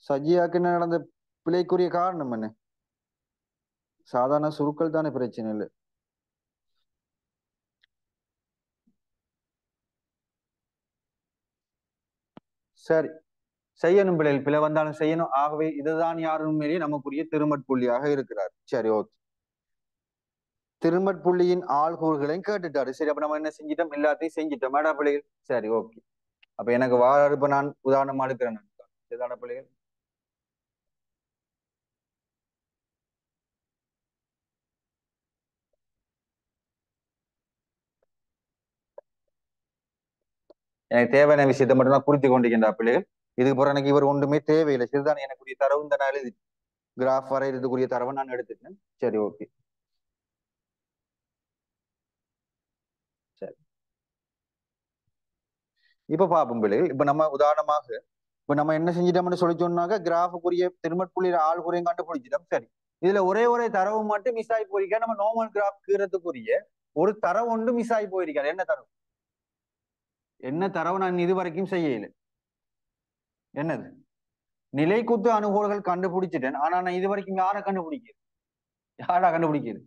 [SPEAKER 1] சஜியாக்கு என்ன நடந்த பிழைக்குரிய காரணம் என்ன? சாதாரண சுருக்கள் தானே, பிரச்சனை இல்லை. சரி, செய்யணும் பிள்ளைகள், பிழை வந்தாலும் செய்யணும். ஆகவே இதுதான் யாரும் மீறி நமக்குரிய திருமட்புள்ளியாக இருக்கிறார். சரி, ஓகே. திருமட்புள்ளியின் ஆள்கூறுகளையும் கேட்டுட்டாரு. சரி, அப்ப நம்ம என்ன செஞ்சிட்டோம்? எல்லாத்தையும் செஞ்சிட்டோம் மேடா பிள்ளைகள். சரி, ஓகே. அப்ப எனக்கு வார இப்ப நான் உதாரணமா எடுக்கிறேன். சரிதான பிள்ளைகள்? எனக்கு தேவையான விஷயத்தை மட்டும் தான் குறித்து கொண்டிருக்கின்றா பிள்ளைகள். இதுக்கு பிறகு எனக்கு இவர் ஒன்றுமே தேவையில்லை. சரிதான், எனக்குரிய தரவு இந்த நான் எழுதி கிராஃப் வரைகிறதுக்குரிய தரவை நான் எடுத்துட்டேன். சரி, ஓகே. சரி, இப்ப பார்ப்போம் பிள்ளைகள். இப்ப நம்ம உதாரணமாக இப்ப நம்ம என்ன செஞ்சிட்டோம்னு சொல்லி சொன்னாக்க கிராஃபுக்குரிய திருமட்புள்ளியில ஆள் குறையும் கண்டுபிடிச்சிட்டோம். சரி, இதுல ஒரே தரவு மட்டும் மிஸ் ஆகி போயிருக்கா. நம்ம நார்மல் கிராஃப் கீறதுக்குரிய ஒரு தரவு ஒன்று மிஸ் ஆகி போயிருக்காரு. என்ன தரவு? என்ன தரவு நான் இது வரைக்கும் செய்யல. என்னது? நிலைக்குத்து அணுகோள்கள் கண்டுபிடிச்சிட்டேன். ஆனா நான் இது வரைக்கும் யாரை கண்டுபிடிக்கிறேன்? யாரா கண்டுபிடிக்கிறது?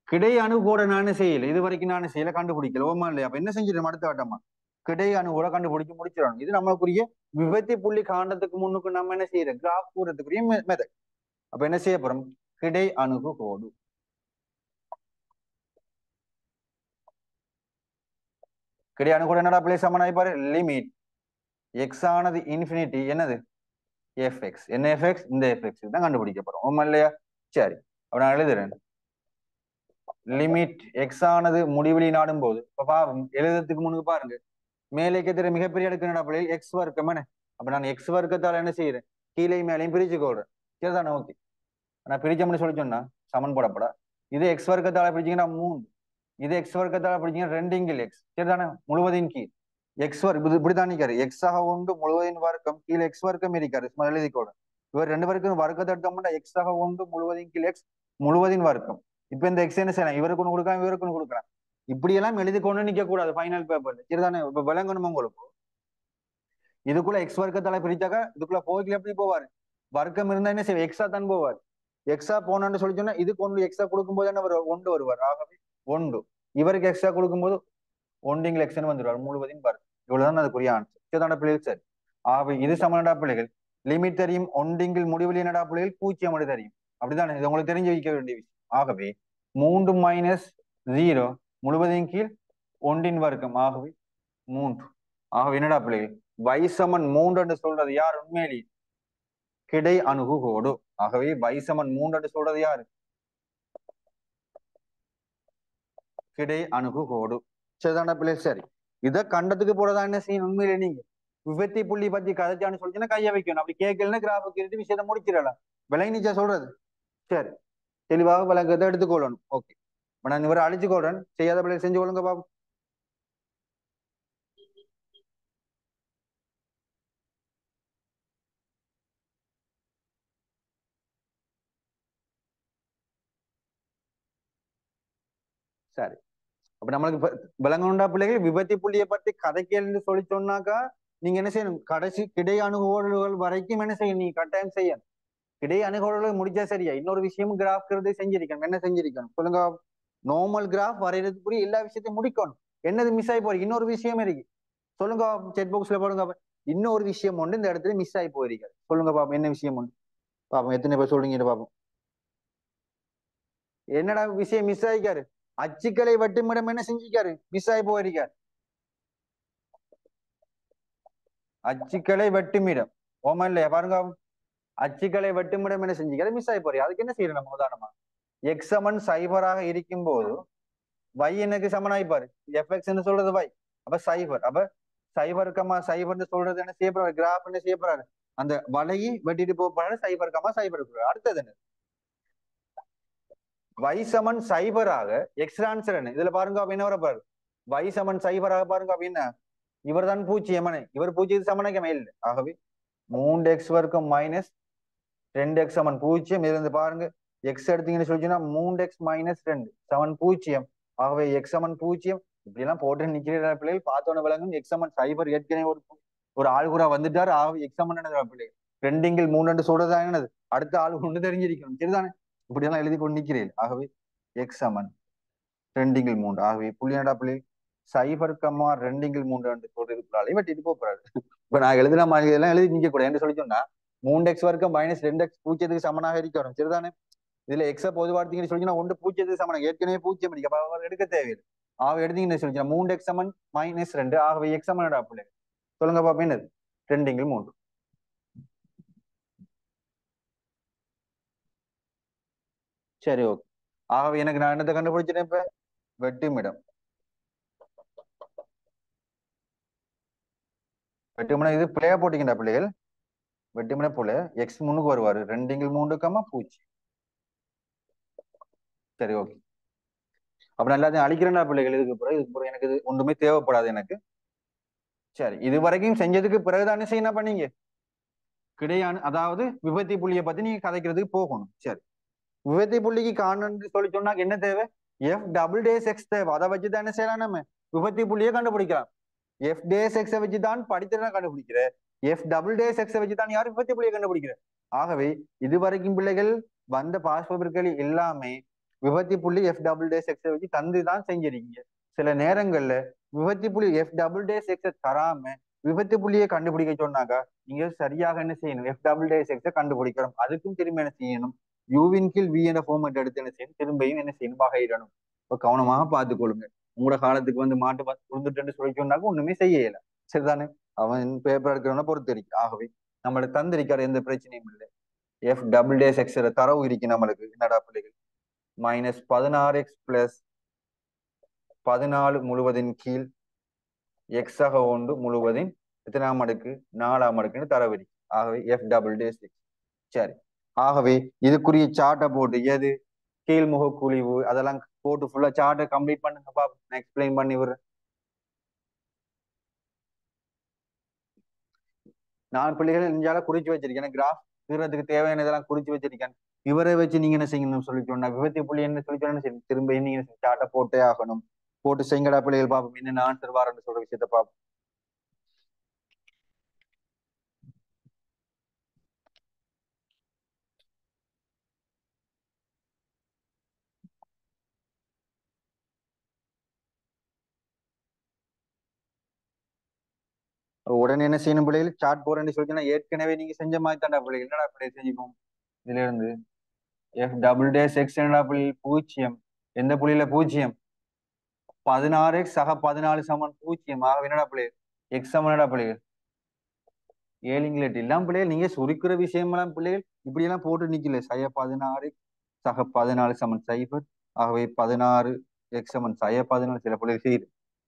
[SPEAKER 1] கிடை அணுகோட நானும் செய்யல. இது வரைக்கும் நானும் செய்யல, கண்டுபிடிக்கல. ஓமா இல்லையா? அப்ப என்ன செஞ்சிடும் அடுத்த வட்டமா கிடை அணுகோட கண்டுபிடிச்சு முடிச்சிடணும். இது நம்மளுக்குரிய விபத்தி புள்ளி காண்டத்துக்கு முன்னுக்கு நம்ம என்ன செய்யறோம்? கிராஃப் கூறதுக்குரிய மெத்தட். அப்ப என்ன செய்ய போறோம்? கிடை அணுகு கோடு. கிடை அணுகோடு என்னடா பிளேஸ் சமனாய் பாரு. லிமிட் எக்ஸ் ஆனது இன்ஃபினிட்டி என்னது எஃப்எக்ஸ். என்ன எஃப்எக்ஸ்? இந்த எஃப்எக்ஸ் தான் கண்டுபிடிக்க போறோம். ஓமா இல்லையா? சரி, அப்ப நான் எழுதுறேன். லிமிட் எக்ஸ் ஆனது முடிவெளி நாடும் போது இப்ப பாவம் எழுதுறதுக்கு முன்னுக்கு பாருங்க, மேலே கேட்கிற மிகப்பெரிய அடுக்கு என்னடா பிள்ளைகள்? எக்ஸ் வர்க்கம். அப்ப நான் எக்ஸ் வர்க்கத்தால என்ன செய்யறேன்? கீழே மேலையும் பிரிச்சு கொள்றேன். சரிதானே? ஓகே. நான் பிரிச்சோம்னு சொல்லி சொன்னா சமன் போடப்பட இது எக்ஸ் வர்க்கத்தால பிரிச்சீங்கன்னா 3, இது எக்ஸ் வர்க்கத்தால பிரிச்சீங்கன்னா 2 இங்கில் எக்ஸ். சரிதானே? முழுவதின் கீழ் எக்ஸ் வர்க்கம் இப்படித்தான் நிற்காரு. எக்ஸ் ஆக உண்டு முழுவதின் வர்க்கம் கீழே எக்ஸ் வர்க்கம் இருக்காரு. சும்மா எழுதிக்கோட இவர் 2 பேருக்கும் வர்க்கத்தை எடுத்தோம்னா எக்ஸ் ஆக உண்டு முழுவதின் கீழ் எக்ஸ் முழுவதின் வர்க்கம். இப்ப இந்த எக்ஸ் என்ன செய்யலாம்? இவருக்கு ஒன்று கொடுக்கலாம், இவருக்கு ஒன்று கொடுக்கலாம். இப்படி எல்லாம் எழுதி கொண்டு நிக்க கூடாது ஃபைனல் பேப்பர்ல. சரிதானே? இப்ப விளங்கணும் உங்களுக்கு. இதுக்குள்ள எக்ஸ் வர்க்கத்தால பிரிச்சாக்கா இதுக்குள்ள போய்க்கு எப்படி போவாரு? வர்க்கம் இருந்தா என்ன செய்வார்? எக்ஸா தான் போவார். எக்ஸா போனான்னு சொல்லி சொன்னா இதுக்கு ஒன்று எக்ஸா கொடுக்கும்போது என்ன ஒன்று வருவார். ஆகவே ஒன்று. இவருக்கு எக்ஸ்ட்ரா கொடுக்கும்போது ஒன்றிங்கில் எக்ஸ்ன்னு வந்துடுவார் முழுவதையும் பாரு. இவ்வளவுதான் அதுக்குரிய ஆன்சர். சரிதான பிள்ளைகள்? சரி, ஆகவே இது சமனடா பிள்ளைகள். லிமிட் தெரியும், ஒன்றிங்கில் முடிவில் என்னடா பிள்ளைகள்? பூஜ்ஜியம் அப்படி தெரியும். அப்படித்தானே? இது உங்களுக்கு தெரிஞ்சு வைக்க வேண்டிய விஷயம். ஆகவே 3 மைனஸ் 0 முழுவதையும் கீழ் ஒன்றின் வர்க்கம். ஆகவே 3. ஆகவே என்னடா பிள்ளைகள்? வைசமன் 3 என்று சொல்றது யார்? உண்மையிலேயே கிடை அணுகு கோடு. ஆகவே வைசமன் 3 என்று சொல்றது யாரு? கிடை அணுகு கோடு. சரிதான பிள்ளை? சரி, இதை கண்டத்துக்கு போறதா என்ன செய்யணும்? உண்மையிலே நீங்க விபத்தி புள்ளி பத்தி கதைச்சான்னு சொல்லிச்சுன்னா கைய வைக்கணும். அப்படி கேட்கலன்னு கிராஃபுக்கு இருந்து விஷயத்தை முடிச்சிடலாம். விளங்கிச்சா சொல்றது? சரி, தெளிவாக விளக்கத்தை எடுத்துக்கொள்ளணும். ஓகே, நான் இவரை அழிச்சு கொள்றேன். செய்யாத பிள்ளை செஞ்சு கொள்ளுங்க பாபு. சரி, அப்ப நம்மளுக்கு விளங்கணுண்டா பிள்ளைகள்? விபத்தி புள்ளியை பத்தி கதைக்கேள்னு சொல்லி சொன்னாக்கா நீங்க என்ன செய்யணும்? கடைசி கிடை அணுகோடுகள் வரைக்கும் என்ன செய்யணும்? நீங்க கட்டாயம் செய்யணும். கிடை அணுகோடுகள் முடிச்சா சரியா? இன்னொரு விஷயமும் கிராஃப் செஞ்சிருக்கணும். என்ன செஞ்சிருக்கணும் சொல்லுங்க? நார்மல் கிராஃப் வரைகிறதுக்குரிய எல்லா விஷயத்தையும் முடிக்கணும். என்னது மிஸ் ஆகி போறீங்க? இன்னொரு விஷயம் இருக்கு. சொல்லுங்க, செட் பாக்ஸ்ல போடுங்க. இன்னொரு விஷயம் ஒன்று இந்த இடத்துல மிஸ் ஆகி போயிருக்காரு. சொல்லுங்க பாப்போம், என்ன விஷயம் ஒன்று? பாப்போம் எத்தனை பேர் சொல்றீங்க பாப்போம். என்னடா விஷயம் மிஸ் ஆகிக்காரு? அச்சுக்களை வட்டுமிடம் என்ன செஞ்சிக்காரு? மிஸ் ஆகி போயிருக்காரு. அச்சுக்களை வெட்டுமிடம். ஓமா இல்லையா? பாருங்க, அச்சுக்களை வெட்டுமிடம் என்ன செஞ்சிக்காரு? மிஸ் ஆகி போறீங்க. அதுக்கு என்ன செய்யணும்? நம்ம உதாரணமா எக்ஸ் சமன் சைபராக இருக்கும் போது y எனக்கு சமனாய்ப்பாரு. எஃப்எக்ஸ் சொல்றது y. அப்ப சைபர். அப்ப சைபர் கமா சைபர்னு சொல்றது என்ன செய்யப்படுறாரு? கிராஃப் என்ன செய்யப்படுறாரு? அந்த வலையை வெட்டிட்டு போறாரு. சைபர் கமா சைபர். அடுத்தது என்ன? y சமன் சைபராக எக்ஸ் ஆன்சர் என்ன? இதுல பாருங்க அப்ப என்ன வரப்பாரு? y சமன் சைபராக பாருங்க அப்ப என்ன? இவர் தான் பூஜ்ஜியம். இவர் பூஜ்ஜியத்துக்கு சமனாக இல்லை. ஆகவே 3x வர்க்கம் மைனஸ் 2x சமன் பூஜ்ஜியம். இதுல இருந்து பாருங்க எக்ஸ் எடுத்தீங்கன்னு சொல்லிச்சுன்னா 3x மைனஸ் 2 சமன் பூஜ்ஜியம். ஆகவே எக்ஸ் சமன் பூஜ்ஜியம். இப்படி எல்லாம் போட்டு நிக்கிற பிள்ளைகள் பார்த்தோன்னு விளங்கும். எக்ஸ் சமன் சைபர் ஏற்கனவே ஒரு ஆள் கூட வந்துட்டாரு. ஆகவே எக்ஸ் சமன் என்னது பிள்ளைகள்? 2 3 சொல்றதா என்னது? அடுத்த ஆள் ஒன்று தெரிஞ்சிருக்கணும். சரிதானே? இப்படி எல்லாம் எழுதி கொண்டு நிக்கிறீர்கள். ஆகவே எக்ஸ் சமன் 2 3. ஆகவே புள்ளி என்னடா பிள்ளைகள்? சைபர் கம்மா 2 3 சொல்றது வெட்டிட்டு போறாரு. இப்ப நான் எழுதின மாதிரி எல்லாம் எழுதி நிக்க கூட என்ன சொல்லி சொன்னா 3x வர்க்கம் மைனஸ் 2x பூஜ்ஜியத்துக்கு சமனாக இருக்கணும். சரிதானே? இதுல எக்ஸ பொதுவார்த்தீங்கன்னு சொல்லிச்சுன்னா 1 பூஜ்ஜியத்துக்கு சமனம். ஏற்கனவே பூஜ்ஜியம் இருக்கு. அப்ப அவர் எடுக்க தேவையில்லை. ஆக எடுத்தீங்கன்னு சொல்லிச்சுன்னா 3x சமன் மைனஸ் 2. ஆகவே எக்ஸ் சமனடா பிள்ளை? சொல்லுங்க பாப்பா என்னது? 2 3. சரி, ஓகே. ஆகவே எனக்கு நான் என்னத்தை கண்டுபிடிச்சிட்டேன் இப்ப? வெட்டுமிடம். வெட்டுமிடம் இது பிள்ளையா போட்டீங்கடா பிள்ளைகள். வெட்டுமனை போல எக்ஸ் முன்னுக்கு வருவாரு 2 3 பூச்சி. சரி ஓகே. அப்ப நான் எல்லாத்தையும் அழிக்கிறேன்னா பிள்ளைகள். இதுக்கு பிறகு எனக்கு இது ஒன்றுமே தேவைப்படாது எனக்கு. சரி, இது வரைக்கும் செஞ்சதுக்கு பிறகுதானே செய்ய என்ன பண்ணீங்க கிடையாது. அதாவது விபத்தி புள்ளியை பத்தி நீங்க கதைக்கிறதுக்கு போகணும். சரி, விபத்தி புள்ளிக்கு காணணும்னு சொல்லி சொன்னா என்ன தேவை? எஃப் டபுள் டேஸ் எக்ஸ் தேவை. அதை வச்சு தான் என்ன செய்யலாம்? நம்ம விபத்தி புள்ளியை கண்டுபிடிக்கலாம். எஃப் டேஸ் எக்ஸை வச்சு தான் படித்திறனை கண்டுபிடிக்கிற. எஃப் டபுள் டேஸ் எக்ஸை வச்சு தான் யாரும் விபத்தி புள்ளியை கண்டுபிடிக்கிற. ஆகவே இதுவரைக்கும் பிள்ளைகள் வந்த பாஸ்பர்கள் எல்லாமே விபத்தி புள்ளி எஃப் டபுள் டேஸ் எக்ஸை வச்சு தந்து தான் செஞ்சிருக்கீங்க. சில நேரங்கள்ல விபத்தி புள்ளி எஃப் டபுள் டேஸ் எக்ஸை தராம விபத்து புள்ளியை கண்டுபிடிக்க சொன்னாங்க. நீங்க சரியாக என்ன செய்யணும்? எஃப் டபுள் டேஸ் எக்ஸை கண்டுபிடிக்கணும். அதுக்கும் திரும்ப என்ன செய்யணும்? யூவின் கீழ் வி என்ற ஃபார்மேட் எடுத்து என்ன செய்யணும்? திரும்பியும் என்ன செய்யணும்? வகையிடணும். இப்போ கவனமாக பார்த்துக் கொள்ளுங்க. உங்களோட காலத்துக்கு வந்து மாட்டு விழுந்துட்டு சொல்லி சொன்னாக்க ஒண்ணுமே செய்ய இயல. சரிதானே? அவன் பேப்பர் எடுக்கிறவன பொறுத்து இருக்கு. ஆகவே நம்மளுக்கு தந்திருக்கிற எந்த பிரச்சனையும் இல்லை. எஃப் டபுள் டேஸ் எக்ஸ் தரவு இருக்கு நம்மளுக்கு. என்னடா பிள்ளைகள்? -16x + 14 முழுவதின் கீழ் எக்ஸாக ஒன்று முழுவதின் எத்தனாம் அடுக்கு? 4ஆம் அடுக்குன்னு தரவு இருக்கு. ஆகவே எஃப் டபுள் டேஸ் எக்ஸ். சரி, ஆகவே இதுக்குரிய சார்ட்டை போட்டு எது கீழ்முக குழிவு அதெல்லாம் போட்டு ஃபுல்லா சார்ட்டை கம்ப்ளீட் பண்ணுங்க பாப்போம். நான் எக்ஸ்பிளைன் பண்ணி விடுறேன். நான் பிள்ளைகள் நெஞ்சால குறிச்சு வச்சிருக்கேன். கிராஃப் தீர்றதுக்கு தேவையான இதெல்லாம் குறிச்சு வச்சிருக்கேன். இவரை வச்சு நீங்க என்ன செய்யணும்னு சொல்லி சொன்னா விபத்தி புள்ளி என்ன சொல்லி சொன்னா திரும்ப நீங்க சார்ட்டை போட்டே ஆகணும். போட்டு செய்யடா பிள்ளைகள் பார்ப்போம். என்ன ஆன்சர் வாரன்னு சொல்ற விஷயத்த பார்ப்போம். உடனே என்ன செய்யணும் பிள்ளைகள்? சார்ட் போறேன்னு சொல்லிச்சுன்னா ஏற்கனவே நீங்க செஞ்ச மாதிரி தாண்டா பிள்ளைகள். என்னடா பிள்ளைகள் செஞ்சுக்கோம். இதுல இருந்து எஃப் டபுள் டேஸ் எக்ஸ் என்னடா புள்ளி? 0. எந்த புள்ளியில 0? 16x சக 14 சமன் 0. ஆக என்னடா பிள்ளைகள்? எக்ஸ் சமன் என்னடா பிள்ளைகள்? 7 எல்லாம் பிள்ளைகள் நீங்க சுருக்கிற விஷயமெல்லாம் பிள்ளைகள் இப்படி எல்லாம் போட்டு நிக்கல. சய 16 சக 14 சமன் 0. ஆகவே 16 எக்ஸ் சமன் சய 14 சில பிள்ளைகள் செய்யுது.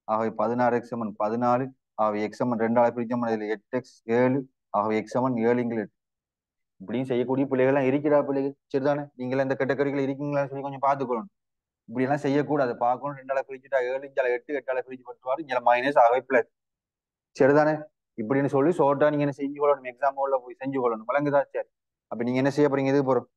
[SPEAKER 1] ஆகவே 16 எக்ஸ் சமன் 14. ஆகவே எக்ஸ் சமன் 2ஆல் பிரிச்சோம். இதுல 8x 7. ஆகவே எக்ஸ் சமன் 7 இப்படியும் செய்யக்கூடிய பிள்ளைகள் எல்லாம் இருக்கிறா பிள்ளைகள். சரிதானே? நீங்கள இந்த கேட்டகரிகள் இருக்கீங்களான்னு சொல்லி கொஞ்சம் பார்த்துக்கணும். இப்படி எல்லாம் செய்யக்கூடாது. பார்க்கணும். 2ஆல பிரிச்சுட்டா 7, இங்கால 8, 8ஆல பிரிச்சு பட்டுவாரு, இங்க மைனஸ் ஆகவே பிளஸ். சரிதானே? இப்படின்னு சொல்லி ஷோர்ட்டா நீங்க என்ன செஞ்சு கொள்ளணும்? எக்ஸாம் உள்ள போய் செஞ்சு கொள்ளணும். விளங்குதா? சரி, அப்ப நீங்க என்ன செய்ய போறீங்க? இது போறோம்.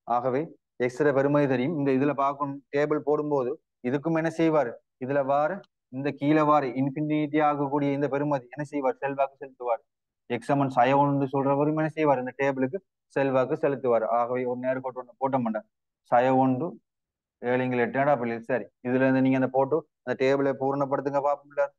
[SPEAKER 1] ஆகவே எக்ஸ்ர பெருமை தெரியும். இந்த இதுல பார்க்கணும். டேபிள் போடும்போது இதுக்கும் என்ன செய்வாரு? இதுல வாரு இந்த கீழே வாரு இன்ஃபினிட்டி ஆகக்கூடிய இந்த பெருமதி என்ன செய்வார்? செல்வாக்கு செலுத்துவார். எக்ஸமன் சயவன்னு சொல்றவரும் என்ன செய்வார்? இந்த டேபிளுக்கு செல்வாக்கு செலுத்துவார். ஆகவே ஒரு நேர்கோட்டு ஒன்று போட்ட மாட்டேன். சய1 7 8 பிள்ளை. சரி, இதுல இருந்து நீங்க அந்த போட்டு அந்த டேபிளை பூர்ணப்படுத்துங்க பாப்போம்ல.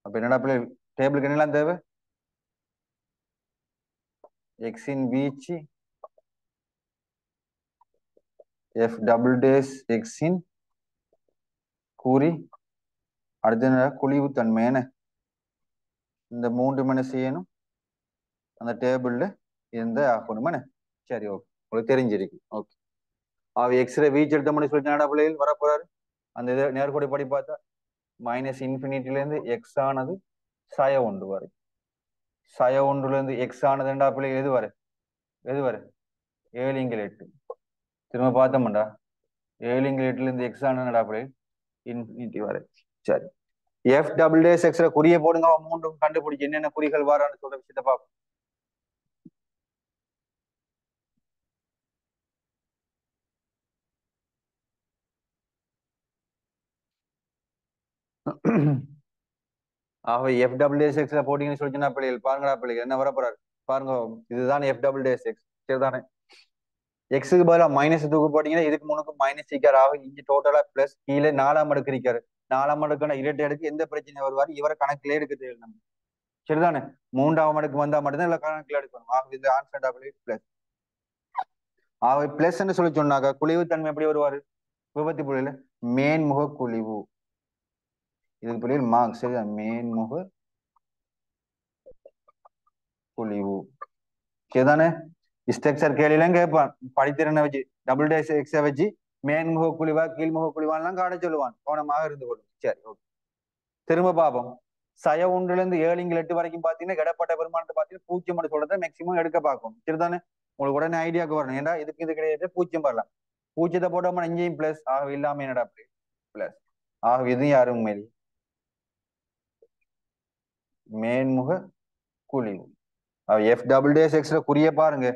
[SPEAKER 1] அப்ப என்னடா பிள்ளை? டேபிளுக்கு என்னெல்லாம் தேவை? எக்ஸின் வீச்சு எஃப் டபுள் டேஸ் எக்ஸின் கூறி அடுத்த குழிவு தன்மையான இந்த 3 மணி செய்யணும் அந்த டேபிள்ல இருந்த ஆகணும். சரி, ஓகே, உங்களுக்கு தெரிஞ்சிருக்கு. ஓகே, அவ எக்ஸ்ரே வீச்சு எடுத்த மணி சொல்லி என்னடா பிள்ளைகள் வரப்போறாரு? அந்த இதை நேர்கோடி படி பார்த்தா -∞ இருந்து எக்ஸ் ஆனது சய1 வரை. சய1 இருந்து எக்ஸ் ஆனது ரெண்டா பிள்ளைகள் எது வரை? எது வரை? 7 8. திரும்ப பார்த்தோம்டா 7 8 இருந்து எக்ஸ் ஆனதுடா பிள்ளைகள் இன்ஃபினிட்டி வரை. சரி, எஃப் டபுள் டேஸ் எக்ஸ்ல குறிய போடுங்க. அவன் 3 கண்டுபிடிச்சு என்னென்ன குறிகள் வரான்னு சொல்ற விஷயத்த பார்ப்போம். ஆகவே எஃப் டபுள் டேஸ் எக்ஸ்ல போட்டீங்கன்னு சொல்லிச்சுன்னா பிள்ளைகள் பாருங்கடா பிள்ளைகள் என்ன வர போறாரு பாருங்க. இதுதான் எஃப் டபுள் டேஸ் எக்ஸ். சரிதானே? எக்ஸுக்கு பதிலாக மைனஸ் தூக்கு போட்டீங்கன்னா இதுக்கு முன்னுக்கு மைனஸ் சிக்கார் ஆகும். இங்க டோட்டலா பிளஸ் கீழே 4ஆம் அடுக்கு இருக்காரு. 4ஆம் அடுக்கான இரட்டை அடுக்கு எந்த பிரச்சனை வருவாரு? இவரை கணக்கிலே எடுக்க தேவை நம்ம. சரிதானே? மூன்றாம் அடுக்கு வந்தா மட்டும்தான் இல்லை கணக்கில் எடுக்கணும். ஆகவே இந்த ஆன்சர் டபுள் பிளஸ். ஆகவே பிளஸ் சொல்லி சொன்னாங்க குழிவு தன்மை எப்படி வருவாரு விபத்தி புள்ளியில மேன்முக குழிவு. இதுக்கு புள்ளியில் மார்க் சரிதான். மேன்முக குழிவு சரிதானே? ஸ்ட்ரக்சர் கேள்விலாம் கேட்பான் படித்திறனை வச்சு டபுள் டேஸ் எக்ஸை வச்சு மேன்முக குழிவா கீழ்முக குழிவான்லாம் காட்ட சொல்லுவான். கவனமாக இருந்து கொள்ளும். சரி ஓகே. திரும்ப பார்ப்போம். சய ஒன்றுல இருந்து 7 இங்கு 8 வரைக்கும் பாத்தீங்கன்னா இடப்பட்ட பெருமானத்தை பாத்தீங்கன்னா 0 சொல்றதை மேக்சிமம் எடுக்க பார்க்கும். சரிதானே? உங்களுக்கு உடனே ஐடியாவுக்கு வரணும். ஏன்னா இதுக்கு இது கிடையாது 0 வரலாம். 0 போட்டோம்னா இங்கேயும் பிளஸ் ஆகவே இல்லாம என்னடா பிளஸ் ஆகவே இது யாரும் மேல் மேன்முக குழிவு. எஃப் டபுள் டேஸ் எக்ஸ்ல குறிய பாருங்க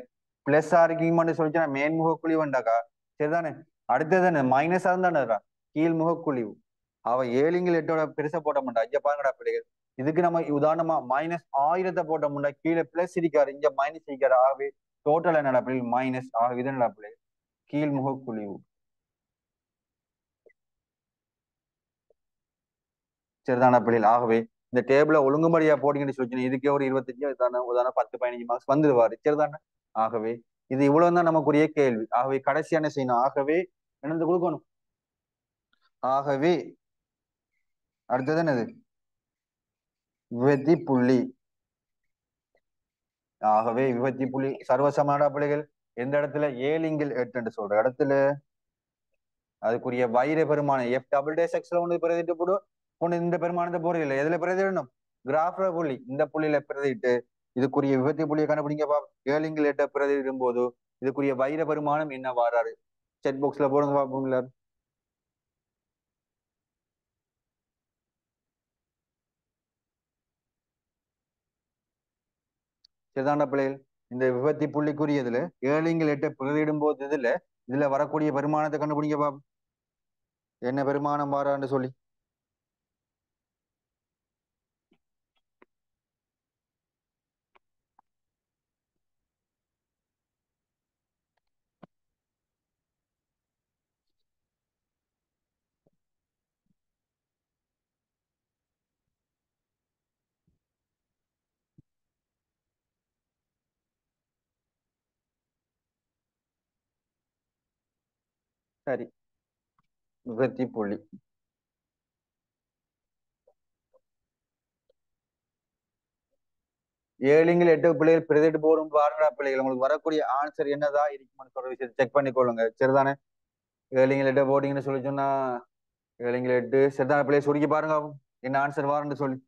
[SPEAKER 1] பிளஸ் ஆர்கிங் சொல்லிச்சுன்னா மேன்முக குழிவுண்டாக்கா சரிதானே? அடுத்தது என்ன மைனஸா இருந்தா கீழ்முக குழிவு. அவ 7 இங்கு 8ஓட பெருசா போட்ட மாட்டா. இங்க பாருங்கடா பிள்ளைகள். இதுக்கு நம்ம உதாரணமா -1000 போட்ட முண்டா கீழே பிளஸ் இருக்காரு இங்க மைனஸ் இருக்காரு. ஆகவே டோட்டல் என்னடா பிள்ளைகள் மைனஸ். ஆகவே இது என்னடா பிள்ளைகள் கீழ்முக குழிவு. சரிதானா பிள்ளைகள்? ஆகவே இந்த டேபிள ஒழுங்குமுறையா போட்டீங்கன்னு சொல்லி இதுக்கே ஒரு 25 உதாரணம் 10-15 மார்க்ஸ் வந்துருவாரு. சரிதானே? ஆகவே இது இவ்வளவுதான் நமக்குரிய கேள்வி. ஆகவே கடைசியா என்ன செய்யணும்? ஆகவே என்னது கொடுக்கணும். ஆகவே அடுத்தது என்னது விபத்தி புள்ளி. ஆகவே விபத்தி புள்ளி சர்வசமான பிள்ளைகள் எந்த இடத்துல 7 இங்கில் 8 என்று சொல்ற இடத்துல அதுக்குரிய வைர பெருமானம் எஃப் டபுள் டே செக்ஸ்ல ஒன்று பிரதிட்டு போடும். ஒன்று இந்த பெருமானத்தை போறது இல்லை. எதுல பிரதிடணும்? கிராஃப்ல புள்ளி இந்த புள்ளியில பிரதிட்டு இதுக்குரிய விபத்தி புள்ளியை கண்டுபிடிங்க பா. 7 இங்கில் 8 பிரதிடும் போது இதுக்குரிய வைர பெருமானம் என்ன வாராரு செட் பாக்ஸ்ல போடுங்க பாப்போங்களா. சரிதான பிள்ளைகள்? இந்த விபத்தி புள்ளிக்குரியதுல 7 இங்கில் 8 பிரதிடும் போது இதுல வரக்கூடிய பெருமானத்தை கண்டுபிடிங்க பாப்போம். என்ன பெருமானம் வாரான்னு சொல்லி. சரி விபத்தி புள்ளி 7 இங்கில் 8 பிள்ளைகள் பிரதிட்டு போடும் பாருங்கடா பிள்ளைகள். உங்களுக்கு வரக்கூடிய ஆன்சர் என்னதா இருக்குமான்னு சொல்ற விஷயத்தை செக் பண்ணிக்கொள்ளுங்க. சரிதானே? 7 இங்கில் 8 போட்டீங்கன்னு சொல்லி சொன்னா 7 இங்கில் 8 சரிதான பிள்ளைகள் சுருக்கி பாருங்க என்ன ஆன்சர் வாருன்னு சொல்லி.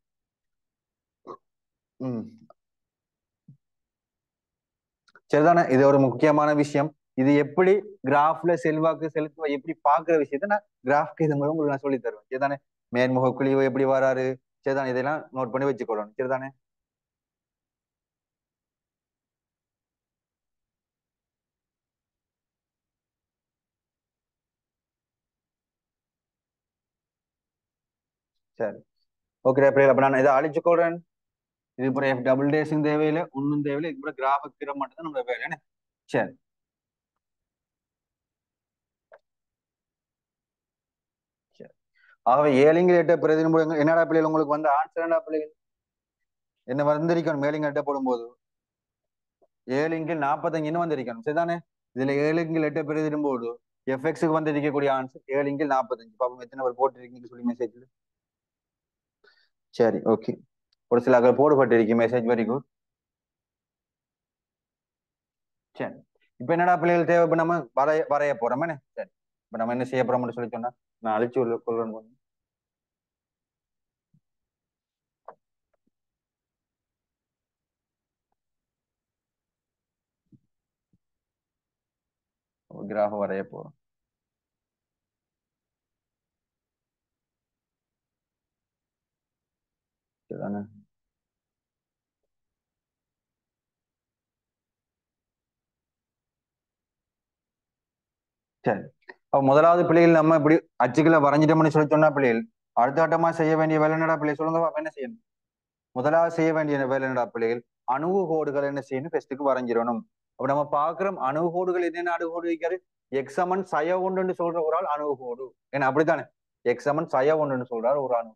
[SPEAKER 1] சரிதானே? இது ஒரு முக்கியமான விஷயம். இது எப்படி கிராஃப்ல செல்வாக்கு செலுத்துவ எப்படி பாக்குற விஷயத்த நான் கிராஃப்க்கு இது மூலம் உங்களுக்கு நான் சொல்லி தருவேன். சரிதானே? மேன்முக குழிவு எப்படி வராரு சரிதானே? இதெல்லாம் நோட் பண்ணி வச்சுக்கொள்ளணும். சரிதானே? சரி ஓகே பிள்ளைகள். அப்ப நான் இதை அழிச்சுக்கொள்றேன். இது இப்போ டபுள் டேஸும் தேவையில்லை ஒன்றும் தேவையில்லை. இது கூட கிராஃபுக்கு திற மட்டும் தான் நம்ம வேலை. சரி சரி. ஆகவே 7 இங்கில் 8 பிரதிநிதி என்னடா பிள்ளைகள் உங்களுக்கு வந்து ஆன்சர் என்னடா பிள்ளைகள் என்ன வந்திருக்கணும்? மேலிங்க 8 போடும்போது 7 இங்கில் 45 வந்திருக்கணும். சரிதானே? இதுல 7 இங்கில் 8 பிரதிடும்போது எஃப்எக்ஸுக்கு வந்து இருக்கக்கூடிய ஆன்சர் 7 இங்கில் 45. பாப்போம் எத்தனை பேர் போட்டிருக்கீங்கன்னு சொல்லி மெசேஜ்ல. சரி ஓகே. ஒரு சில போடுபட்டு இருக்கு மெசேஜ். Very good. சரி இப்ப என்னடா பிள்ளைகள் தேவை? இப்ப நம்ம வரைய போறோம். சரி இப்ப நம்ம என்ன செய்ய போறோம்னு சொல்லி சொன்னா நான் அழிச்சு கொள்றேன். கிராஃப் வரைய போறோம். சரிதானே? சரி அப்ப முதலாவது பிள்ளைகள் நம்ம இப்படி அச்சுக்களை வரைஞ்சிட்டோம்னு சொல்லி சொன்னா பிள்ளைகள் அடுத்த கட்டமா செய்ய வேண்டிய வேலை என்னடா பிள்ளைகள் சொல்லுங்க பாப்போம். என்ன செய்யணும்? முதலாவது செய்ய வேண்டிய வேலை என்னடா பிள்ளைகள்? அணுகு கோடுகள் என்ன செய்யணும்? ஃபெஸ்ட்டுக்கு வரைஞ்சிடணும். அப்ப நம்ம பாக்குறோம் அணுகு கோடுகள் என்னென்ன அணுகுகோடு வைக்காரு? எக்ஸமன் சய ஒன்றுன்னு சொல்ற ஒரு ஆள் அணுகுகோடு. ஏன்னா அப்படித்தானே? எக்ஸமன் சய ஒன்றுன்னு சொல்றாரு ஒரு அணு.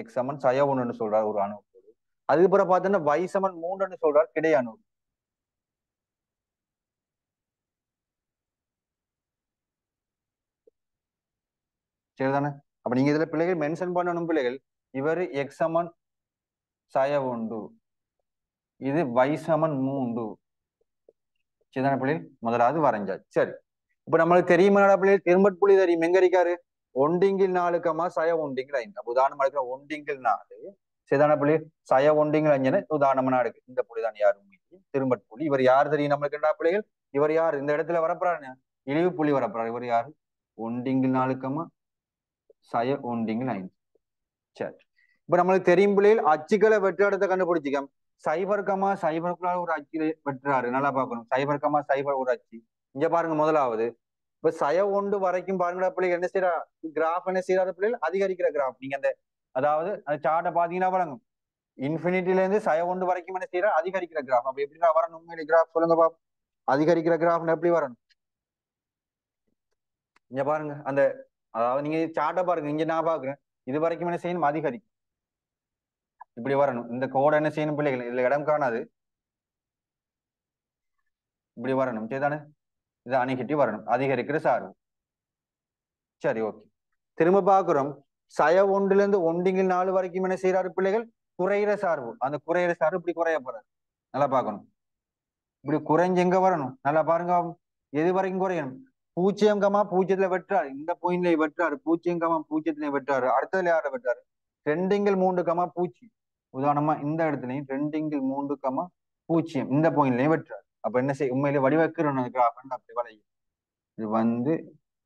[SPEAKER 1] எக்ஸ் சமன் சய ஒண்ணுன்னு சொல்றாரு ஒரு அணு. அதுக்கப்புறம் பார்த்தோன்னா y சமன் 3ன்னு சொல்றாரு கிடை அணு. சரிதானே? அப்ப நீங்க இதுல பிள்ளைகள் மென்ஷன் பண்ணணும் பிள்ளைகள். இவர் எக்ஸ் சமன் சய ஒன்று, இது y சமன் 3. சரிதானே பிள்ளைகள்? முதலாவது வரைஞ்சாச்சு. சரி, இப்ப நம்மளுக்கு தெரியுமா பிள்ளைகள்? திரும்பட் புள்ளி தெரியும். எங்க இருக்காரு? ஒண்டிங்கில் 4 கமா சய ஒண்டிங்கில் 5. அப்ப உதாரணமா இருக்கிற ஒண்டிங்கில் 4 சரிதான புள்ளி, சய ஒண்டிங்கில் 5 உதாரணமா இருக்கு. இந்த புள்ளி தான் யாரு? திரும்பட் புள்ளி. இவர் யார் தெரியும் நம்மளுக்கு என்ன பிள்ளைகள்? இவர் யார் இந்த இடத்துல வரப்போறாரு? இழிவு புள்ளி வரப்போறாரு. இவர் யாரு? ஒண்டிங்கில் 4 கமா சய ஒண்டிங்கில் 5. சரி, இப்ப நம்மளுக்கு தெரியும் பிள்ளைகள் அச்சுக்களை வெற்றாடத்தை கண்டுபிடிச்சிக்கம். சைபர் கமா சைபருக்குள்ளால ஒரு அச்சு வெட்டுறாரு. நல்லா பார்க்கணும். சைபர் கமா சைபர் ஒரு அச்சு. இங்க பாருங்க, முதலாவது இப்ப சய ஒன்று வரைக்கும் பாருங்கடா பிள்ளைகள் என்ன செய்யறா? கிராஃப் என்ன செய்யறாத பிள்ளைகள்? அதிகரிக்கிற கிராஃப். நீங்க அந்த அதாவது அந்த சார்ட்டை பாத்தீங்கன்னா வழங்கும் இன்ஃபினிட்டில இருந்து சய ஒன்று வரைக்கும் என்ன செய்யறா? அதிகரிக்கிற கிராஃப். அப்ப எப்படிடா வரணும் உண்மையிலே கிராஃப்? சொல்லுங்க பாப்போம். அதிகரிக்கிற கிராஃப் எப்படி வரணும்? இங்க பாருங்க, அந்த அதாவது நீங்க சார்ட்டை பாருங்க. இங்க நான் பாக்குறேன், இது வரைக்கும் என்ன செய்யணும்? அதிகரிக்கும். இப்படி வரணும். இந்த கோடை என்ன செய்யணும் பிள்ளைகள்? இதுல இடம் காணாது. இப்படி வரணும். சரிதானே? இது அணைக்கிட்டு வரணும். அதிகரிக்கிற சார்பு. சரி, ஓகே. திரும்ப பாக்குறோம், சய ஒன்றுல இருந்து ஒண்டிங்கில் 4 வரைக்கும் என்ன செய்யறாரு பிள்ளைகள்? குறையிற சார்பு. அந்த குறையிற சார்பு இப்படி குறைய போறாரு. நல்லா பார்க்கணும். இப்படி குறைஞ்சு எங்க வரணும்? நல்லா பாருங்க. எது வரைக்கும் குறையணும்? 0,0 வெட்டுறாரு. இந்த பாயிண்ட்ல வெட்டுறாரு. 0,0 வெட்டுறாரு. அடுத்ததுல யார வெட்டுறாரு? 2,3,0. உதாரணமா இந்த இடத்துலயும் 2,3,0 இந்த பாயிண்ட்லயும் வெட்டுறாரு. அப்ப என்ன செய்ய? உண்மையிலே வடிவக்கிறோம் கிராஃப் அப்படி வளையும். இது வந்து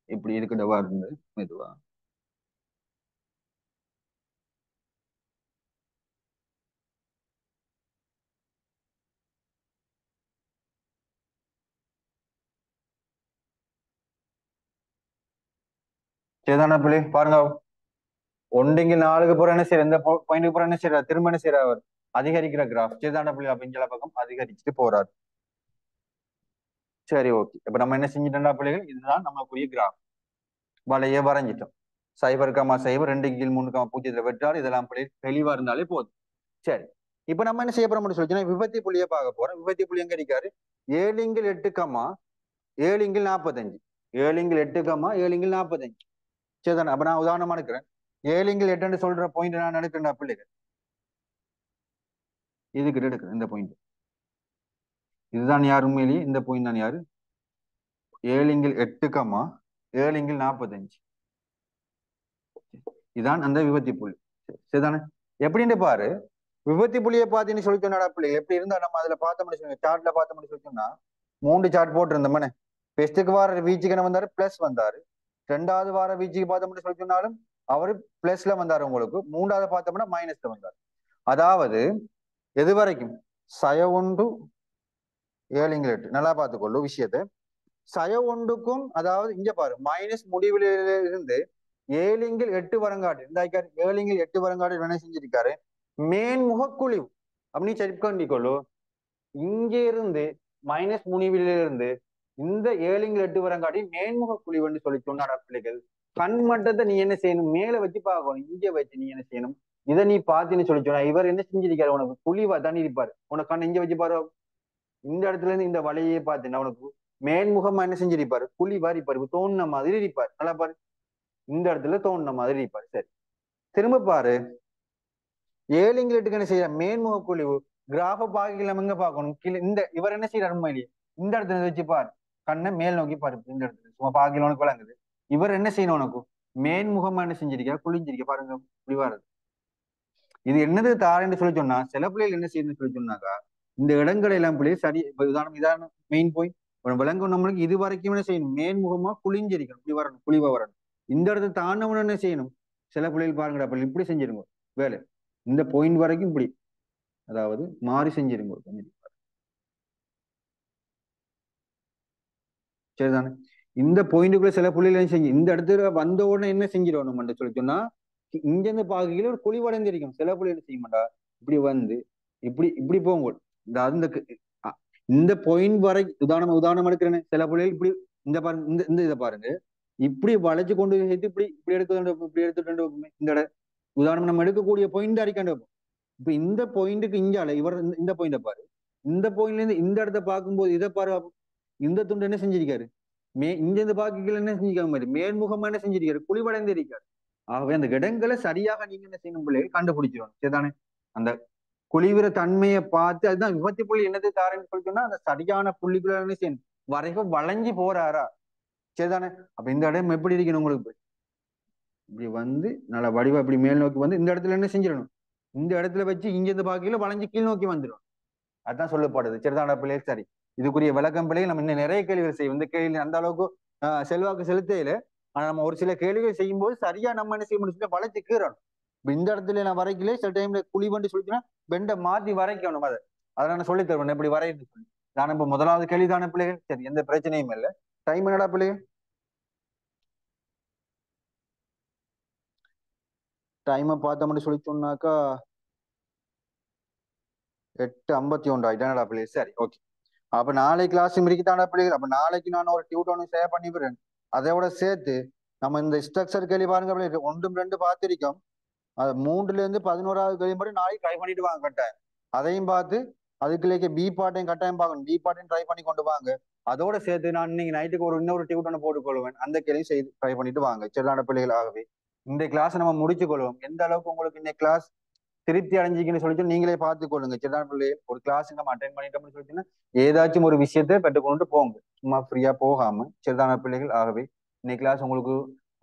[SPEAKER 1] இப்படி இருக்கிறவா இருந்தது மெதுவா. சரிதான பிள்ளை? பாருங்க, ஒன்றிங்கில் 4க்கு போற என்ன செய்யற? இந்த பாயிண்ட்டுக்கு போற என்ன செய்யறாரு? திரும்ப என்ன செய்யறாரு? அவர் அதிகரிக்கிற கிராஃப். சரிதான பிள்ளை? அப்ப இங்க பக்கம் அதிகரிச்சுட்டு போறாரு. சரி, ஓகே. இப்ப நம்ம என்ன செஞ்சிட்டோம்டா பிள்ளைகள்? இதுதான் நமக்குரிய கிராஃப். வளைய வரைஞ்சிட்டோம். சைபர் கமா சைபர் 2,3,0 வெட்டாரு. இதெல்லாம் பிள்ளை தெளிவா இருந்தாலே போதும். சரி, இப்ப நம்ம என்ன செய்ய போறோம்னு சொல்லிச்சுன்னா விபத்தி புள்ளியை பார்க்க போறோம். விபத்தி புள்ளி எங்க இருக்காரு? 7,8 கமா 7,45. 7,8 கமா 7,45. சரிதானே? அப்ப நான் உதாரணமா எடுக்கிறேன். 7,8 சொல்ற பாயிண்ட் நான் எடுக்கிறேன் பிள்ளைகள். இதுக்கு எடுக்கிறேன் இந்த பாயிண்ட். இதுதான் யார் உண்மையிலேயே? இந்த பாயிண்ட் தான் யாரு? 7,8 கமா 7,45. இதான் அந்த விபத்தி புள்ளி. சரிதானே? எப்படின்னு பாரு. விபத்தி புள்ளியை பார்த்தீங்கன்னு சொல்லி சொன்னா பிள்ளைகள் எப்படி இருந்தா நம்ம அதுல பார்த்தோம்னு சொல்லுங்க. சார்ட்ல பார்த்தோம்னு சொல்லி சொன்னா 3 சார்ட் போட்டிருந்தோம்னே. பெஸ்ட்டுக்கு வார வீச்சுக்கு என்ன வந்தாரு? பிளஸ் வந்தாரு. 2வது வார வீச்சுக்கு பார்த்தோம்னு சொல்லி சொன்னாலும் அவரு பிளஸ்ல வந்தாரு. உங்களுக்கு 3வது பார்த்தோம்னா மைனஸ்ல வந்தாரு. அதாவது எது வரைக்கும்? சய ஒன்று 7,8. நல்லா பார்த்துக்கொள்ளும் விஷயத்தை. சய ஒன்றுக்கும் அதாவது இங்க பாரு, மைனஸ் முடிவில் இருந்து 7,8 வரங்காட்டு இந்த 7,8 வரங்காட்டு என்ன செஞ்சிருக்காரு? மேன்முக குழிவு. அப்படி செக் பண்ணிக்கொள்ளு. இங்க இருந்து மைனஸ் முடிவிலிருந்து இந்த 7,8 வரங்காட்டி மேன்முக குழிவுன்னு சொல்லி சொன்னாடா பிள்ளைகள். கண் மட்டத்தை நீ என்ன செய்யணும்? மேல வச்சு பார்க்கணும். இங்க வச்சு நீ என்ன செய்யணும்? இதை நீ பாத்துன்னு சொல்லி சொன்னா இவர் என்ன செஞ்சிருக்காரு? உனக்கு குழிவா தண்ணி இருப்பாரு. உனக்கு கண் இங்க வச்சு பாரு. இந்த இடத்துல இருந்து இந்த வலையே பார்த்தீங்கன்னா உனக்கு மேன்முகமா என்ன செஞ்சிருப்பாரு? குழிவா இருப்பாரு. தோணுன மாதிரி இருப்பாரு. நல்லா பாரு, இந்த இடத்துல தோணுன மாதிரி இருப்பாரு. சரி, திரும்ப பாரு. 7,8 என்ன செய்யற? மேன்முக குழிவு. கிராஃப பாக்கலாம். எங்க பார்க்கணும்? கீழே இந்த இவர் என்ன செய்யறாரு? உண்மையிலேயே இந்த இடத்துல வச்சு பாரு. கண்ணை மேல் நோக்கி பாரு. இந்த இடத்துல சும்மா பாக்கலாம் உனக்கு விளங்குது. இவர் என்ன செய்யணும்? உனக்கு மேன்முகமா என்ன செஞ்சிருக்கா? குளிஞ்சிருக்க பாருங்க. இப்படி வருது. இது என்னது தாரன்னு சொல்லி சொன்னா சில பிள்ளைகள் என்ன செய்யணும்னு சொல்லி சொன்னாக்கா இந்த இடங்களை எல்லாம் பிள்ளை சரி. இப்ப இதான மெயின் போய் விளங்கும். நம்மளுக்கு இது வரைக்கும் என்ன செய்யணும்? மேன்முகமா குளிஞ்சிருக்கணும். இப்படி வரணும். குழிவா வரணும். இந்த இடத்துல தாண்டவன என்ன செய்யணும்? சில பிள்ளைகள் பாருங்கடா பிள்ளை இப்படி செஞ்சிருங்க வேலை. இந்த பாயிண்ட் வரைக்கும் இப்படி அதாவது மாறி செஞ்சிருங்க. சரிதானே? இந்த பாயிண்ட்டுக்குள்ள சில புள்ளிகள் செஞ்சு இந்த இடத்துல வந்த உடனே என்ன செஞ்சிடும் நம்ம சொல்லி சொன்னா இங்க இருந்து பாக்கையில ஒரு குழிவடைந்திருக்கும். சில புள்ளிகள் செய்ய மாட்டா. இப்படி வந்து இப்படி இப்படி போங்க. இந்த அந்த இந்த பாயிண்ட் வரை உதாரணம் எடுக்கிறேன்னு சில புள்ளிகள் இப்படி இந்த பாருங்க. இந்த இதை பாருங்க. இப்படி வளைச்சு கொண்டு சேர்த்து இப்படி இப்படி எடுக்க இப்படி எடுத்துட்டு இந்த இடம் உதாரணம் நம்ம எடுக்கக்கூடிய பாயிண்ட் அறிக்காண்டு வைப்போம். இப்ப இந்த பாயிண்ட்டுக்கு இஞ்சால இவர் இந்த பாயிண்ட பாரு, இந்த பாயிண்ட்ல இருந்து இந்த இடத்த பார்க்கும்போது இதை பாரு, இந்த துண்டு என்ன செஞ்சிருக்காரு, இங்க இருந்து பாக்கிகள் என்ன செஞ்சிருக்காங்க மாதிரி மேன்முகமா என்ன செஞ்சிருக்காரு, குழிவடைந்து இருக்காரு. ஆகவே அந்த இடங்களை சரியாக நீங்க என்ன செய்யணும் பிள்ளைகள் கண்டுபிடிச்சிடணும். சரிதானே? அந்த குழிவிற தன்மையை பார்த்து அதுதான் விபத்து புள்ளி என்னது தாரன்னு சொல்லிட்டோம்னா அந்த சரியான புள்ளிக்குள்ள என்ன செய்யணும், வரைக்கும் வளைஞ்சு போறாரா. சரிதானே? அப்ப இந்த இடம் எப்படி இருக்கணும் உங்களுக்கு, இப்படி வந்து நல்ல வடிவா இப்படி மேல் நோக்கி வந்து இந்த இடத்துல என்ன செஞ்சிடணும், இந்த இடத்துல வச்சு இங்க இருந்து பாக்கையில வளைஞ்சு கீழ் நோக்கி வந்துடும். அதுதான் சொல்லப்படுது. சரிதான பிள்ளைகள்? சரி, இதுக்குரிய விளக்கம் பிள்ளைகள் நம்ம இன்னும் நிறைய கேள்விகள் செய்வோம். இந்த கேள்வி அந்த அளவுக்கு செல்வாக்கு செலுத்தையில, ஆனா நம்ம ஒரு சில கேள்விகள் செய்யும் போது சரியா நம்ம என்ன செய்ய முடியும், வளைச்சு கீறணும். இப்ப இந்த இடத்துல நான் வரைக்கல, சில டைம்ல குழி வண்டி சொல்லிச்சுன்னா பெண்டை மாத்தி வரைக்கணும். அதை நான் சொல்லி தருவேன் எப்படி வரையிறது சொல்லி. நான் இப்ப முதலாவது கேள்விதான பிள்ளைகள்? சரி, எந்த பிரச்சனையும் இல்லை. டைம் என்னடா பிள்ளைகள்? டைமை பார்த்தோம்னு சொல்லி சொன்னாக்கா 8:51 ஆயிட்டானடா பிள்ளைகள். சரி, ஓகே. அப்ப நாளை கிளாஸ் மிரிக்குதான பிள்ளைகள்? அப்ப நாளைக்கு நான் ஒரு டியூட் ஒன்று ஷேர் பண்ணி விடுறேன். அதோட சேர்த்து நம்ம இந்த ஸ்ட்ரக்சர் கேள்வி பாருங்க பிள்ளைகள், 1, 2 பார்த்திருக்கோம். அது 3ல இருந்து 11வது கேள்வி மட்டும் நாளைக்கு ட்ரை பண்ணிட்டு வாங்க கட்டாயம். அதையும் பார்த்து அதுக்குள்ளேயே பி பாட்டையும் கட்டாயம் பார்க்கணும். பி பாட்டையும் ட்ரை பண்ணி கொண்டு வாங்க. அதோட சேர்த்து நான் இன்னைக்கு நைட்டுக்கு ஒரு இன்னொரு டியூட் ஒன்று போட்டுக்கொள்வேன். அந்த கேள்வியும் செய்து ட்ரை பண்ணிட்டு வாங்க. சரியான பிள்ளைகள். ஆகவே இந்த கிளாஸ் நம்ம முடிச்சு கொள்வோம். எந்த அளவுக்கு உங்களுக்கு இந்த கிளாஸ் திருப்தி அடைஞ்சிக்கன்னு சொல்லிட்டு நீங்களே பார்த்து கொள்ளுங்க. சரிதான் பிள்ளைகள்? ஒரு கிளாஸ் நம்ம அட்டன் பண்ணிட்டோம்னு சொல்லிட்டுன்னா ஏதாச்சும் ஒரு விஷயத்தை பெற்றுக்கொண்டு போங்க, சும்மா ஃப்ரீயா போகாம. சரிதான பிள்ளைகள்? ஆகவே இன்னைக்கு கிளாஸ் உங்களுக்கு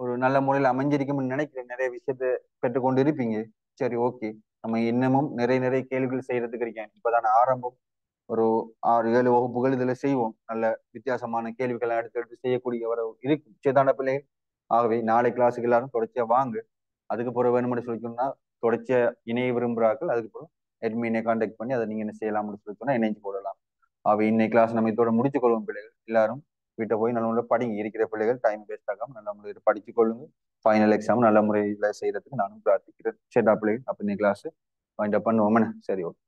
[SPEAKER 1] ஒரு நல்ல முறையில் அமைஞ்சிருக்கும்னு நினைக்கிறேன். நிறைய விஷயத்தை பெற்றுக்கொண்டு இருப்பீங்க. சரி, ஓகே. நம்ம இன்னமும் நிறைய நிறைய கேள்விகள் செய்யறதுக்கு இருக்கேன். இப்பதான் ஆரம்பம். ஒரு 6, 7 வகுப்புகள் இதுல செய்வோம். நல்ல வித்தியாசமான கேள்விகளை எடுத்து எடுத்து செய்யக்கூடிய ஒரு இருக்கு. சரிதான பிள்ளைகள்? ஆகவே நாளை கிளாஸுக்கு எல்லாரும் தொடர்ச்சியா வாங்க. அதுக்கு பிறகு வேணும்னு சொல்லிக்கணும்னா தொடர்ச்சியா இணைய விரும்புகிறார்கள், அதுக்கு பிறகு அட்மினை கான்டாக்ட் பண்ணி அதை நீங்க என்ன செய்யலாம்னு சொல்லிக்கணும், இணைஞ்சு போடலாம். அவை இன்னைக்கு கிளாஸ் நம்ம இதோட முடிச்சு கொள்வோம். பிள்ளைகள் எல்லாரும் வீட்டை போய் நல்ல முறையில் படிங்க. இருக்கிற பிள்ளைகள் டைம் வேஸ்ட் ஆகாம நல்ல முறையில் படிச்சு கொள்ளுங்க. ஃபைனல் எக்ஸாம் நல்ல முறையில் செய்யறதுக்கு நானும் பிரார்த்திக்கிறேன். சரிடா பிள்ளைகள்? அப்ப இன்னைக்கு கிளாஸ் பாயிண்ட் அப் பண்ணுவோம். சரி, ஓகே.